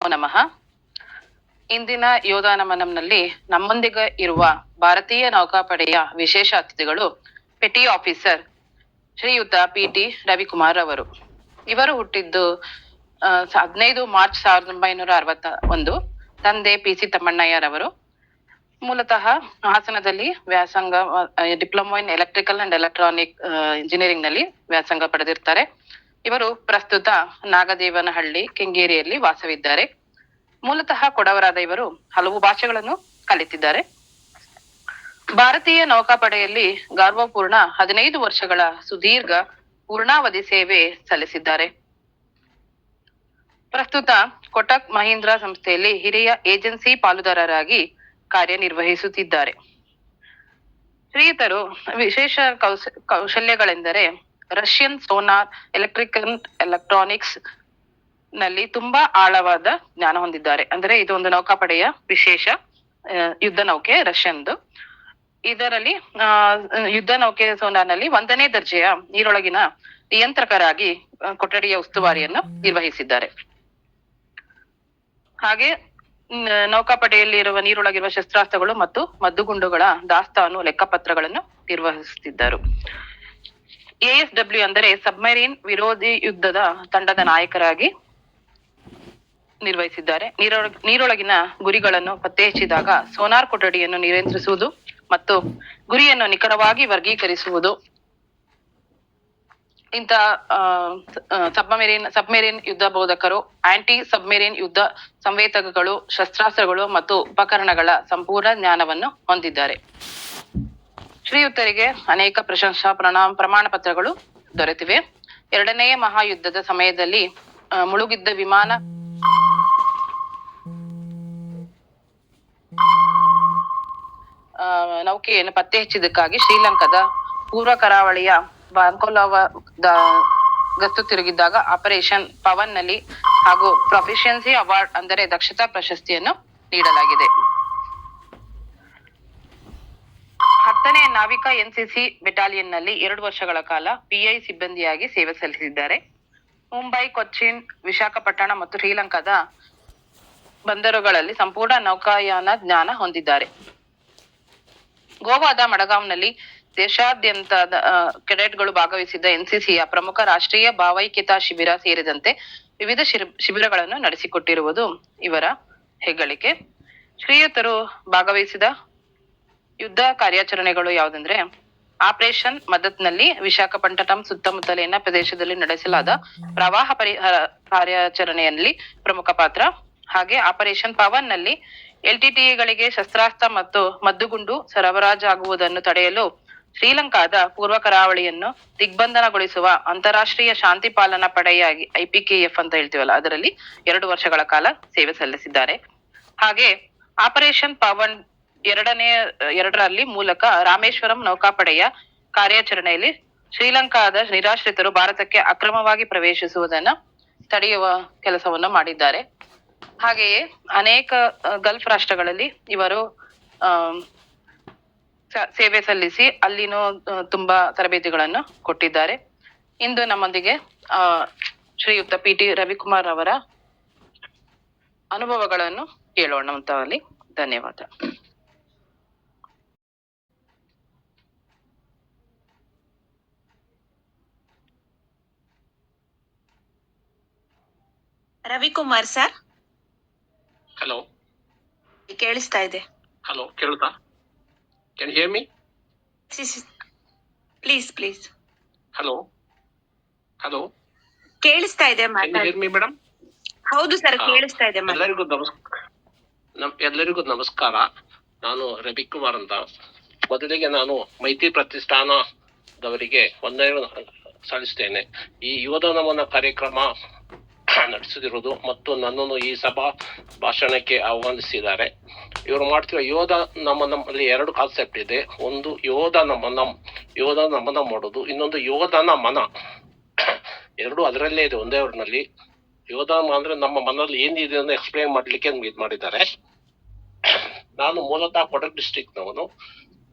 ನಮಃ. ಇಂದಿನ ಯೋಧ ನಮನಂನಲ್ಲಿ ನಮ್ಮೊಂದಿಗೆ ಇರುವ ಭಾರತೀಯ ನೌಕಾಪಡೆಯ ವಿಶೇಷ ಅತಿಥಿಗಳು ಪೆಟಿ ಆಫೀಸರ್ ಶ್ರೀಯುತ ಪಿಟಿ ರವಿಕುಮಾರ್ ಅವರು. ಇವರು ಹುಟ್ಟಿದ್ದು 15 ಮಾರ್ಚ್ 1961. ತಂದೆ ಪಿಸಿ ತಮ್ಮಣ್ಣಯ್ಯರವರು. ಮೂಲತಃ ಹಾಸನದಲ್ಲಿ ವ್ಯಾಸಂಗ diploma in electrical and electronic engineering ನಲ್ಲಿ ವ್ಯಾಸಂಗ ಪಡೆದಿರ್ತಾರೆ. ಇವರು ಪ್ರಸ್ತುತ ನಾಗದೇವನಹಳ್ಳಿ ಕೆಂಗೇರಿಯಲ್ಲಿ ವಾಸವಿದ್ದಾರೆ. ಮೂಲತಃ ಕೊಡವರಾದ ಇವರು ಹಲವು ಭಾಷೆಗಳನ್ನು ಕಲಿತಿದ್ದಾರೆ. ಭಾರತೀಯ ನೌಕಾಪಡೆಯಲ್ಲಿ ಗೌರವಪೂರ್ಣ 15 ವರ್ಷಗಳ ಸುದೀರ್ಘ ಪೂರ್ಣಾವಧಿ ಸೇವೆ ಸಲ್ಲಿಸಿದ್ದಾರೆ. ಪ್ರಸ್ತುತ ಕೊಟಕ್ ಮಹೀಂದ್ರ ಸಂಸ್ಥೆಯಲ್ಲಿ ಹಿರಿಯ ಏಜೆನ್ಸಿ ಪಾಲುದಾರರಾಗಿ ಕಾರ್ಯನಿರ್ವಹಿಸುತ್ತಿದ್ದಾರೆ. ಶ್ರೀಯುತರು ವಿಶೇಷ ಕೌಶಲ್ಯಗಳೆಂದರೆ ರಷ್ಯನ್ ಸೋನಾರ್, ಎಲೆಕ್ಟ್ರಿಕಲ್ ಎಲೆಕ್ಟ್ರಾನಿಕ್ಸ್ ನಲ್ಲಿ ತುಂಬಾ ಆಳವಾದ ಜ್ಞಾನ ಹೊಂದಿದ್ದಾರೆ. ಅಂದ್ರೆ ಇದು ಒಂದು ನೌಕಾಪಡೆಯ ವಿಶೇಷ ಯುದ್ಧ ನೌಕೆ ರಷ್ಯನ್ದು. ಇದರಲ್ಲಿ ಯುದ್ಧ ನೌಕೆ ಸೋನಾರ್ನಲ್ಲಿ 1ನೇ ದರ್ಜೆಯ ನೀರೊಳಗಿನ ನಿಯಂತ್ರಕರಾಗಿ ಕೊಠಡಿಯ ಉಸ್ತುವಾರಿಯನ್ನು ನಿರ್ವಹಿಸಿದ್ದಾರೆ. ಹಾಗೆ ನೌಕಾಪಡೆಯಲ್ಲಿ ನೀರೊಳಗಿರುವ ಶಸ್ತ್ರಾಸ್ತ್ರಗಳು ಮತ್ತು ಮದ್ದುಗುಂಡುಗಳ ದಾಸ್ತಾನು ಲೆಕ್ಕಪತ್ರಗಳನ್ನು ನಿರ್ವಹಿಸುತ್ತಿದ್ದರು. ASW ಅಂದರೆ ಸಬ್ಮರೀನ್ ವಿರೋಧಿ ಯುದ್ಧದ ತಂಡದ ನಾಯಕರಾಗಿ ನಿರ್ವಹಿಸಿದ್ದಾರೆ. ನೀರೊಳಗಿನ ಗುರಿಗಳನ್ನು ಪತ್ತೆ ಹಚ್ಚಿದಾಗ ಸೋನಾರ್ ಕೊಠಡಿಯನ್ನು ನಿಯಂತ್ರಿಸುವುದು ಮತ್ತು ಗುರಿಯನ್ನು ನಿಖರವಾಗಿ ವರ್ಗೀಕರಿಸುವುದು, ಇಂಥ ಸಬ್ಮೆರೀನ್ ಯುದ್ಧ ಬೋಧಕರು, ಆಂಟಿ ಸಬ್ಮೆರೀನ್ ಯುದ್ಧ ಸಂವೇದಕಗಳು, ಶಸ್ತ್ರಾಸ್ತ್ರಗಳು ಮತ್ತು ಉಪಕರಣಗಳ ಸಂಪೂರ್ಣ ಜ್ಞಾನವನ್ನು ಹೊಂದಿದ್ದಾರೆ. ಶ್ರೀಯುತರಿಗೆ ಅನೇಕ ಪ್ರಶಂಸಾ ಪ್ರಮಾಣ ಪತ್ರಗಳು ದೊರೆತಿವೆ. 2ನೇ ಮಹಾಯುದ್ಧದ ಸಮಯದಲ್ಲಿ ಮುಳುಗಿದ್ದ ವಿಮಾನ ನೌಕೆಯನ್ನು ಪತ್ತೆ ಹಚ್ಚಿದ್ದಕ್ಕಾಗಿ ಶ್ರೀಲಂಕಾದ ಪೂರ್ವ ಕರಾವಳಿಯ ಬಾಂಕೋಲಾವ ಗಸ್ತು ತಿರುಗಿದ್ದಾಗ ಆಪರೇಷನ್ ಪವನ್ ನಲ್ಲಿ ಹಾಗೂ ಪ್ರೊಫಿಷಿಯನ್ಸಿ ಅವಾರ್ಡ್ ಅಂದರೆ ದಕ್ಷತಾ ಪ್ರಶಸ್ತಿಯನ್ನು ನೀಡಲಾಗಿದೆ. 10ನೇ ನಾವಿಕಾ NCC ಬೆಟಾಲಿಯನ್ ನಲ್ಲಿ 2 ವರ್ಷಗಳ ಕಾಲ PI ಸಿಬ್ಬಂದಿಯಾಗಿ ಸೇವೆ ಸಲ್ಲಿಸಿದ್ದಾರೆ. ಮುಂಬೈ, ಕೊಚ್ಚಿನ್, ವಿಶಾಖಪಟ್ಟಣ ಮತ್ತು ಶ್ರೀಲಂಕಾದ ಬಂದರುಗಳಲ್ಲಿ ಸಂಪೂರ್ಣ ನೌಕಾಯಾನ ಜ್ಞಾನ ಹೊಂದಿದ್ದಾರೆ. ಗೋವಾದ ಮಡಗಾಂವ್ನಲ್ಲಿ ದೇಶಾದ್ಯಂತದ ಕೆಡೆಟ್ಗಳು ಭಾಗವಹಿಸಿದ್ದ NCCಯ ಪ್ರಮುಖ ರಾಷ್ಟ್ರೀಯ ಭಾವೈಕ್ಯತಾ ಶಿಬಿರ ಸೇರಿದಂತೆ ವಿವಿಧ ಶಿಬಿರಗಳನ್ನು ನಡೆಸಿಕೊಟ್ಟಿರುವುದು ಇವರ ಹೆಗ್ಗಳಿಕೆ. ಶ್ರೀಯುತರು ಭಾಗವಹಿಸಿದ ಯುದ್ಧ ಕಾರ್ಯಾಚರಣೆಗಳು ಯಾವುದಂದ್ರೆ ಆಪರೇಷನ್ ಮದತ್ನಲ್ಲಿ ವಿಶಾಖಪಟ್ಟಣಂ ಸುತ್ತಮುತ್ತಲಿನ ಪ್ರದೇಶದಲ್ಲಿ ನಡೆಸಲಾದ ಪ್ರವಾಹ ಪರಿಹಾರ ಕಾರ್ಯಾಚರಣೆಯಲ್ಲಿ ಪ್ರಮುಖ ಪಾತ್ರ. ಹಾಗೆ ಆಪರೇಷನ್ ಪವನ್ ನಲ್ಲಿ LTTEಗಳಿಗೆ ಶಸ್ತ್ರಾಸ್ತ್ರ ಮತ್ತು ಮದ್ದುಗುಂಡು ಸರಬರಾಜಾಗುವುದನ್ನು ತಡೆಯಲು ಶ್ರೀಲಂಕಾದ ಪೂರ್ವ ಕರಾವಳಿಯನ್ನು ದಿಗ್ಬಂಧನಗೊಳಿಸುವ ಅಂತಾರಾಷ್ಟ್ರೀಯ ಶಾಂತಿ ಪಾಲನಾ ಪಡೆಯಾಗಿ IPKF ಅಂತ ಹೇಳ್ತೀವಲ್ಲ, ಅದರಲ್ಲಿ 2 ವರ್ಷಗಳ ಕಾಲ ಸೇವೆ ಸಲ್ಲಿಸಿದ್ದಾರೆ. ಹಾಗೆ ಆಪರೇಷನ್ ಪವನ್ 2ರಲ್ಲಿ ಮೂಲಕ ರಾಮೇಶ್ವರಂ ನೌಕಾಪಡೆಯ ಕಾರ್ಯಾಚರಣೆಯಲ್ಲಿ ಶ್ರೀಲಂಕಾದ ನಿರಾಶ್ರಿತರು ಭಾರತಕ್ಕೆ ಅಕ್ರಮವಾಗಿ ಪ್ರವೇಶಿಸುವುದನ್ನ ತಡೆಯುವ ಕೆಲಸವನ್ನು ಮಾಡಿದ್ದಾರೆ. ಹಾಗೆಯೇ ಅನೇಕ ಗಲ್ಫ್ ರಾಷ್ಟ್ರಗಳಲ್ಲಿ ಇವರು ಸೇವೆ ಸಲ್ಲಿಸಿ ಅಲ್ಲಿನೂ ತುಂಬಾ ತರಬೇತಿಗಳನ್ನು ಕೊಟ್ಟಿದ್ದಾರೆ. ಇಂದು ನಮ್ಮೊಂದಿಗೆ ಶ್ರೀಯುತ PT ರವಿಕುಮಾರ್ ಅವರ ಅನುಭವಗಳನ್ನು ಕೇಳೋಣ ಅಂತವಲ್ಲಿ. ಧನ್ಯವಾದ. ರವಿಕುಮಾರ್ ಸರ್. ಹಲೋ, ಕೇಳಿಸ್ತಾ ಇದೆ? ಹಲೋ, ಕೇಳುತ್ತಾ? Can hear me? Please. Hello, ಕೇಳಿಸ್ತಾ ಇದೆ, ಹಿಯರ್ ಮೀ ಮೇಡಮ್? ಹೌದು ಸರ್, ಕೇಳಿಸ್ತಾ ಇದೆ. ಎಲ್ಲರಿಗೂ ನಮಸ್ಕಾರ. ನಾನು ರವಿಕುಮಾರ್ ಅಂತ. ಮೊದಲಿಗೆ ನಾನು ಮೈತ್ರಿ ಪ್ರತಿಷ್ಠಾನದವರಿಗೆ ವಂದನೆಗಳನ್ನು ಸಲ್ಲಿಸ್ತೇನೆ. ಈ ಯೋಧ ನಮನ ಕಾರ್ಯಕ್ರಮ ನಡೆಸುತ್ತಿರುವುದು ಮತ್ತು ನನ್ನನ್ನು ಈ ಸಭಾ ಭಾಷಣಕ್ಕೆ ಆಹ್ವಾನಿಸಿದ್ದಾರೆ. ಇವರು ಮಾಡ್ತಿರೋ ಯೋಧ ನಮನಲ್ಲಿ 2 ಕಾನ್ಸೆಪ್ಟ್ ಇದೆ. ಒಂದು ಯೋಧ ನಮನ ಮಾಡೋದು, ಇನ್ನೊಂದು ಯೋಧನ ಮನ. 2 ಅದರಲ್ಲೇ ಇದೆ, ಒಂದೇ ವರ್ಡ್ನಲ್ಲಿ. ಯೋಧ ಅಂದ್ರೆ ನಮ್ಮ ಮನದಲ್ಲಿ ಏನಿದೆ ಅಂತ ಎಕ್ಸ್ಪ್ಲೈನ್ ಮಾಡ್ಲಿಕ್ಕೆ ನಮ್ಗೆ ಇದು ಮಾಡಿದ್ದಾರೆ. ನಾನು ಮೂಲತಃ ಕೊಡಗು ಡಿಸ್ಟ್ರಿಕ್ಟ್ನವನು.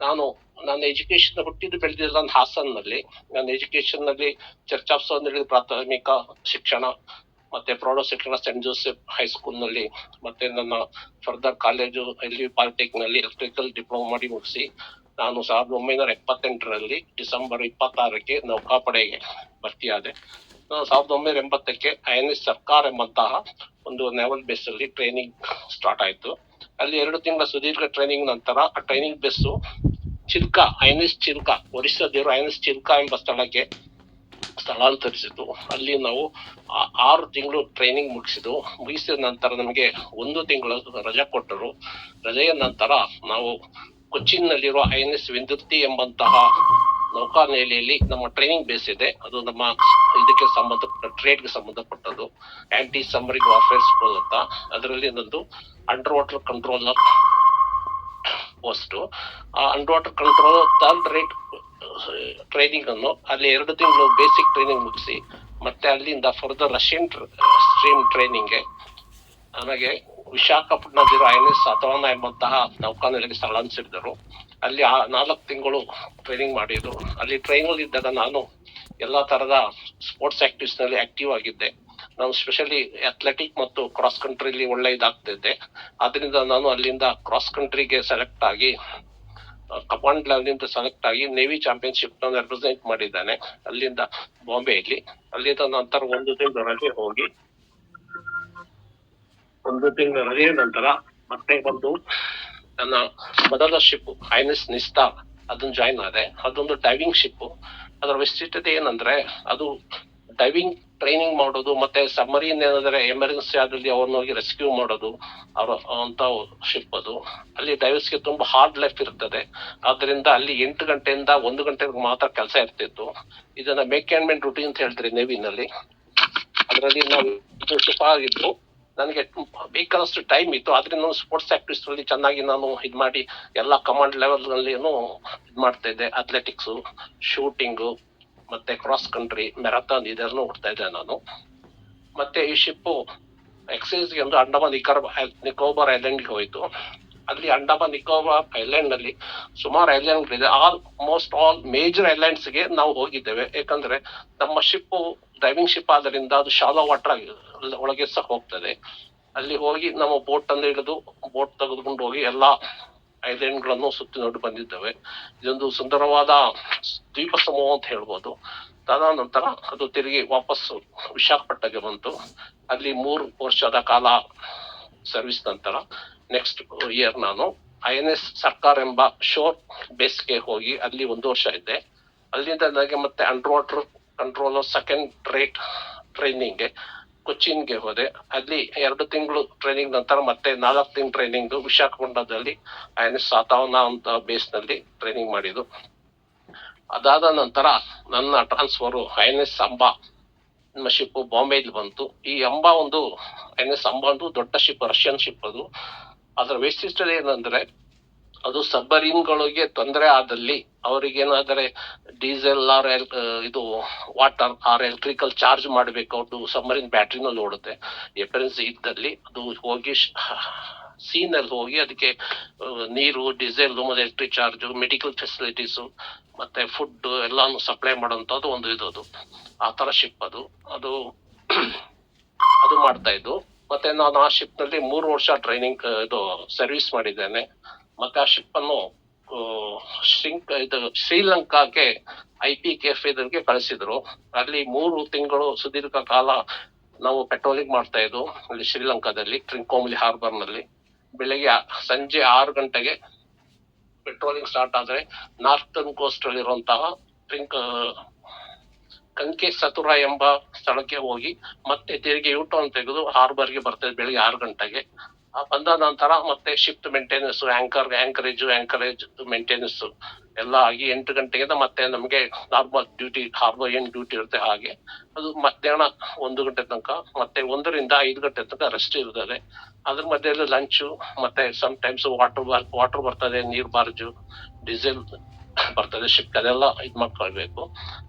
ನನ್ನ ಎಜುಕೇಶನ್ ಹುಟ್ಟಿದ್ದು ಬೆಳೆದಿಲ್ಲ ಹಾಸನ್ನಲ್ಲಿ. ನನ್ನ ಎಜುಕೇಶನ್ ನಲ್ಲಿ ಚರ್ಚ್ ಆಫ್ ಸೌಂದರ್ಯ ಪ್ರಾಥಮಿಕ ಶಿಕ್ಷಣ, ಮತ್ತೆ ಪ್ರೌಢಶಿಕ್ಷಣ ಸೆಂಟ್ ಜೋಸೆಫ್ ಹೈಸ್ಕೂಲ್ನಲ್ಲಿ ಮತ್ತೆ ನನ್ನ ಫರ್ದರ್ ಕಾಲೇಜು ಪಾಲಿಟೆಕ್ನಿಕ್ ನಲ್ಲಿ ಎಲೆಕ್ಟ್ರಿಕಲ್ ಡಿಪ್ಲೊಮಾ ಮಾಡಿ ಮುಗಿಸಿ ನಾನು 1978ರಲ್ಲಿ ಡಿಸೆಂಬರ್ 26ಕ್ಕೆ ನೌಕಾಪಡೆಗೆ ಭರ್ತಿಯಾದೆ. ನಾನು 1980ಕ್ಕೆ INS ಸರ್ಕಾರ್ ಎಂಬಂತಹ ಒಂದು ನೇವಲ್ ಬೇಸ್ ಅಲ್ಲಿ ಟ್ರೈನಿಂಗ್ ಸ್ಟಾರ್ಟ್ ಆಯ್ತು. ಅಲ್ಲಿ 2 ತಿಂಗಳ ಸುದೀರ್ಘ ಟ್ರೈನಿಂಗ್ ನಂತರ ಆ ಟ್ರೈನಿಂಗ್ ಬೇಸು ಚಿಲ್ಕಾ INS ಚಿಲ್ಕಾ ಒರಿಸ್ಸಾದಿರೋ INS ಚಿಲ್ಕಾ ಎಂಬ ಸ್ಥಳಕ್ಕೆ ಸ್ಥಳಾಂತರಿಸಿತು. ಅಲ್ಲಿ ನಾವು 6 ತಿಂಗಳು ಟ್ರೈನಿಂಗ್ ಮುಗಿಸಿದ ನಂತರ ನಮಗೆ 1 ತಿಂಗಳು ರಜೆ ಕೊಟ್ಟರು. ರಜೆಯ ನಂತರ ನಾವು ಕೊಚ್ಚಿನ್ ನಲ್ಲಿರುವ INS ವಿಂದುರ್ತಿ ಎಂಬಂತಹ ನೌಕಾನೆಲೆಯಲ್ಲಿ ನಮ್ಮ ಟ್ರೈನಿಂಗ್ ಬೇಸ್ ಇದೆ. ಅದು ನಮ್ಮ ಇದಕ್ಕೆ ಸಂಬಂಧಪಟ್ಟ ಟ್ರೇಡ್ಗೆ ಸಂಬಂಧಪಟ್ಟದ್ದು, ಆಂಟಿ ಸಬ್ಮರೀನ್ ವಾರ್ಫೇರ್ ಸ್ಕೂಲ್ ಅಂತ. ಅದರಲ್ಲಿ ನಂದು ಅಂಡರ್ ವಾಟರ್ ಕಂಟ್ರೋಲರ್ ಪೋಸ್ಟ್. ಆ under water controller 3rd rate training ಅನ್ನು ಅಲ್ಲಿ 2 ತಿಂಗಳು ಬೇಸಿಕ್ ಟ್ರೈನಿಂಗ್ ಮುಗಿಸಿ ಮತ್ತೆ ಅಲ್ಲಿಂದ ಫರ್ದರ್ ರಷ್ಯನ್ ಸ್ಟ್ರೀಮ್ ಟ್ರೈನಿಂಗ್ಗೆ ನನಗೆ ವಿಶಾಖಪಟ್ಟಣದಿರೋ INS ಸಾತವಾಹನ ಎಂಬಂತಹ ನೌಕಾನೆಲೆಗೆ ಸ್ಥಳಾಂತರಿಸಿದರು. ಅಲ್ಲಿ 4 ತಿಂಗಳು ಟ್ರೈನಿಂಗ್ ಮಾಡಿದ್ರು. ಅಲ್ಲಿ ಟ್ರೈನಿಂಗ್ ಇದ್ದಾಗ ನಾನು ಎಲ್ಲಾ ತರದ ಸ್ಪೋರ್ಟ್ಸ್ ಆಕ್ಟಿವಿಟೀಸ್ ನಲ್ಲಿ ಆಕ್ಟಿವ್ ಆಗಿದ್ದೆ. ನಾನು ಸ್ಪೆಷಲಿ ಅಥ್ಲೆಟಿಕ್ ಮತ್ತು ಕ್ರಾಸ್ ಕಂಟ್ರಿಲಿ ಒಳ್ಳೆ ಇದಾಗ್ತಿದ್ದೆ. ಆದ್ರಿಂದ ನಾನು ಅಲ್ಲಿಂದ ಕ್ರಾಸ್ ಕಂಟ್ರಿಗೆ ಸೆಲೆಕ್ಟ್ ಆಗಿ ಕಮಾಂಡ್ ಲೆವೆಲ್ ಸೆಲೆಕ್ಟ್ ಆಗಿ ನೇವಿ ಚಾಂಪಿಯನ್ಶಿಪ್ ನ ರೆಪ್ರೆಸೆಂಟ್ ಮಾಡಿದ್ದಾನೆ ಅಲ್ಲಿಂದ ಬಾಂಬೆಯಲ್ಲಿ. ಅಲ್ಲಿಂದ ನಂತರ 1 ತಿಂಗಳು ರಜೆ ಹೋಗಿ 1 ತಿಂಗಳ ರಜೆಯ ನಂತರ ಮತ್ತೆ ಬಂದು ನನ್ನ ಮೊದಲ ಶಿಪ್ INS ನಿಸ್ತಾರ್ ಅದನ್ನ ಜಾಯಿನ್ ಆದೆ. ಅದೊಂದು ಡೈವಿಂಗ್ ಶಿಪ್. ಅದರ ವಿಶಿಷ್ಟತೆ ಏನಂದ್ರೆ ಅದು ಡೈವಿಂಗ್ ಟ್ರೈನಿಂಗ್ ಮಾಡೋದು ಮತ್ತೆ ಸಬ್ಮರೀನ್ ಏನಾದ್ರೆ ಎಮರ್ಜೆನ್ಸಿ ಆದಲ್ಲಿ ಅವ್ರನ್ನ ಹೋಗಿ ರೆಸ್ಕ್ಯೂ ಮಾಡೋದು ಅಂತ ಶಿಪ್ ಅದು. ಅಲ್ಲಿ ಡೈವರ್ಸ್ಗೆ ತುಂಬಾ ಹಾರ್ಡ್ ಲೈಫ್ ಇರ್ತದೆ. ಆದ್ರಿಂದ ಅಲ್ಲಿ 8 ಗಂಟೆಯಿಂದ 1 ಗಂಟೆವರೆಗೂ ಮಾತ್ರ ಕೆಲಸ ಇರ್ತಿತ್ತು. ಇದನ್ನ ಮೇಕ್ ಅಂಡ್ ಮೆನ್ ಡ್ಯೂಟಿ ಅಂತ ಹೇಳ್ತಾರೆ ನೇವಿನಲ್ಲಿ. ಅದರಲ್ಲಿ ನಾವು ಶಿಪ್ ಆಗಿದ್ದು ನನಗೆ ಬೇಕಾದಷ್ಟು ಟೈಮ್ ಇತ್ತು. ಆದ್ರಿಂದ ನಾನು ಸ್ಪೋರ್ಟ್ಸ್ ಆಕ್ಟಿವಿಟೀಸ್ ಅಲ್ಲಿ ಚೆನ್ನಾಗಿ ನಾನು ಇದ್ ಮಾಡಿ ಎಲ್ಲಾ ಕಮಾಂಡ್ ಲೆವೆಲ್ ನಲ್ಲಿ ಇದ್ ಮಾಡ್ತಾ ಇದ್ದೆ. ಅಥ್ಲೆಟಿಕ್ಸ್, ಶೂಟಿಂಗು ಮತ್ತೆ ಕ್ರಾಸ್ ಕಂಟ್ರಿ, ಮ್ಯಾರಥಾನ್ ಇದೆಲ್ಲ ಓಡ್ತಾ ಇದ್ದೆ ನಾನು. ಮತ್ತೆ ಈ ಶಿಪ್ ಎಕ್ಸೈಸ್ ಗೆ ಒಂದು ಅಂಡಮಾನ್ ನಿಕೋಬಾರ್ ಐಲ್ಯಾಂಡ್ಗೆ ಹೋಯ್ತು. ಅಲ್ಲಿ ಅಂಡಮಾನ್ ನಿಕೋಬಾರ್ ಐಲ್ಯಾಂಡ್ ನಲ್ಲಿ ಸುಮಾರು ಐಲ್ಯಾಂಡ್ ಇದೆ. ಆಲ್ಮೋಸ್ಟ್ ಆಲ್ ಮೇಜರ್ ಐಲ್ಯಾಂಡ್ಸ್ ಗೆ ನಾವು ಹೋಗಿದ್ದೇವೆ. ಯಾಕಂದ್ರೆ ನಮ್ಮ ಶಿಪ್ ಡ್ರೈವಿಂಗ್ ಶಿಪ್ ಆದ್ರಿಂದ ಅದು ಶಾಲೋ ವಾಟರ್ ಒಳಗೆ ಸಹ ಹೋಗ್ತದೆ. ಅಲ್ಲಿ ಹೋಗಿ ನಮ್ಮ ಬೋಟ್ ಅನ್ನು ಹಿಡಿದು ಬೋಟ್ ತೆಗೆದುಕೊಂಡು ಹೋಗಿ ಎಲ್ಲಾ ಐಲ್ಯಾಂಡ್ ಗಳನ್ನು ಸುತ್ತಿ ನೋಡಿ ಬಂದಿದ್ದೇವೆ. ಇದೊಂದು ಸುಂದರವಾದ ದ್ವೀಪ ಸಮೂಹ ಅಂತ ಹೇಳ್ಬೋದು. ತದನಂತರ ಅದು ತಿರುಗಿ ವಾಪಸ್ಸು ವಿಶಾಖಪಟ್ಟಣಕ್ಕೆ ಬಂತು. ಅಲ್ಲಿ 3 ವರ್ಷದ ಕಾಲ ಸರ್ವಿಸ್ ನಂತರ ನೆಕ್ಸ್ಟ್ ಇಯರ್ ನಾನು INS ಸರ್ಕಾರ್ ಎಂಬ ಶೋರ್ ಬೇಸ್ಗೆ ಹೋಗಿ ಅಲ್ಲಿ 1 ವರ್ಷ ಇದ್ದೆ. ಅಲ್ಲಿಂದ ನನಗೆ ಮತ್ತೆ under water controller 2nd rate ಟ್ರೈನಿಂಗ್ಗೆ ಕೊಚ್ಚಿನ್ಗೆ ಹೋದೆ. ಅಲ್ಲಿ 2 ತಿಂಗಳು ಟ್ರೈನಿಂಗ್ ನಂತರ ಮತ್ತೆ 4 ತಿಂಗಳು ಟ್ರೈನಿಂಗ್ ವಿಶಾಖಪಟ್ಟಣದಲ್ಲಿ INS ಸಾತವಾಹನ ಅಂತ ಬೇಸ್ ನಲ್ಲಿ ಟ್ರೈನಿಂಗ್ ಮಾಡಿದ್ದು. ಅದಾದ ನಂತರ ನನ್ನ ಟ್ರಾನ್ಸ್ಫರ್ INS ಅಂಬಾ ಶಿಪ್ ಬಾಂಬೆಲಿ ಬಂತು. ಈ ಅಂಬಾ ಒಂದು INS ಅಂಬಾ ಒಂದು ದೊಡ್ಡ ಶಿಪ್, ರಷ್ಯನ್ ಶಿಪ್ ಅದು. ಅದರ ವೈಶಿಷ್ಟ್ಯ ಏನಂದ್ರೆ ಅದು ಸಬ್ಮರೀನ್ಗಳಿಗೆ ತೊಂದರೆ ಆದಲ್ಲಿ ಅವರಿಗೇನಾದ್ರೆ ಡೀಸೆಲ್ ಆರ್ ಇದು ವಾಟರ್ ಆರ್ ಎಲೆಕ್ಟ್ರಿಕಲ್ ಚಾರ್ಜ್ ಮಾಡ್ಬೇಕು. ಅವ್ರದ್ದು ಸಬ್ಮರೀನ್ ಬ್ಯಾಟ್ರಿನಲ್ಲಿ ಓಡುತ್ತೆ. ಎಮರ್ಜೆನ್ಸಿ ಇದ್ದಲ್ಲಿ ಅದು ಹೋಗಿ ಸೀನಲ್ಲಿ ಹೋಗಿ ಅದಕ್ಕೆ ನೀರು, ಡೀಸೆಲ್ ಮತ್ತೆ ಎಲೆಕ್ಟ್ರಿಕ್ ಚಾರ್ಜ್, ಮೆಡಿಕಲ್ ಫೆಸಿಲಿಟೀಸ್ ಮತ್ತೆ ಫುಡ್ ಎಲ್ಲಾನು ಸಪ್ಲೈ ಮಾಡೋಂಥದ್ದು ಒಂದು ಇದು. ಆ ತರ ಶಿಪ್ ಅದು ಅದು ಮಾಡ್ತಾ ಇದ್ದು. ಮತ್ತೆ ನಾನು ಆ ಶಿಪ್ ನಲ್ಲಿ 3 ವರ್ಷ ಟ್ರೈನಿಂಗ್ ಇದು ಸರ್ವಿಸ್ ಮಾಡಿದ್ದೇನೆ. ಮತ್ತೆ ಆ ಶಿಪ್ ಅನ್ನು ಶ್ರೀಲಂಕಾಕ್ಕೆ IPKF ಇದಕ್ಕೆ ಕಳಿಸಿದ್ರು. ಅಲ್ಲಿ 3 ತಿಂಗಳು ಸುದೀರ್ಘ ಕಾಲ ನಾವು ಪೆಟ್ರೋಲಿಂಗ್ ಮಾಡ್ತಾ ಇದ್ವು ಅಲ್ಲಿ ಶ್ರೀಲಂಕಾದಲ್ಲಿ ಟ್ರಿಂಕೋಮಲಿ ಹಾರ್ಬರ್ ನಲ್ಲಿ. ಬೆಳಿಗ್ಗೆ ಸಂಜೆ 6 ಗಂಟೆಗೆ ಪೆಟ್ರೋಲಿಂಗ್ ಸ್ಟಾರ್ಟ್ ಆದ್ರೆ ನಾರ್ತನ್ ಕೋಸ್ಟ್ ಅಲ್ಲಿ ಇರುವಂತಹ ಕಂಕೆ ಸತುರ ಎಂಬ ಸ್ಥಳಕ್ಕೆ ಹೋಗಿ ಮತ್ತೆ ತಿರುಗಿ ಯೂಟರ್ನ್ ತೆಗೆದು ಹಾರ್ಬರ್ಗೆ ಬರ್ತದೆ ಬೆಳಿಗ್ಗೆ 6 ಗಂಟೆಗೆ. ಬಂದ ನಂತರ ಮತ್ತೆ ಶಿಫ್ಟ್ ಮೇಂಟೆನೆನ್ಸ್, ಆಂಕರೇಜ್ ಮೇಂಟೆನೆನ್ಸ್ ಎಲ್ಲ ಆಗಿ 8 ಗಂಟೆಗೆ ಮತ್ತೆ ನಮ್ಗೆ ನಾರ್ಮಲ್ ಡ್ಯೂಟಿ, ಹಾರ್ಬರ್ ಏನ್ ಡ್ಯೂಟಿ ಇರುತ್ತೆ ಹಾಗೆ ಅದು ಮಧ್ಯಾಹ್ನ 1 ಗಂಟೆ ತನಕ, ಮತ್ತೆ 1 ರಿಂದ 5 ಗಂಟೆ ತನಕ ರೆಸ್ಟ್ ಇರ್ತದೆ. ಅದ್ರ ಮಧ್ಯದಲ್ಲಿ ಲಂಚ್, ಮತ್ತೆ ಸಮ್ ಟೈಮ್ಸ್ ವಾಟರ್ ಬರ್ತದೆ, ನೀರ್ ಬಾರ್ಜು, ಡೀಸೆಲ್ ಬರ್ತದೆ ಶಿಫ್ಟ್, ಅದೆಲ್ಲ ಇದ್ ಮಾಡ್ಕೊಳ್ಬೇಕು.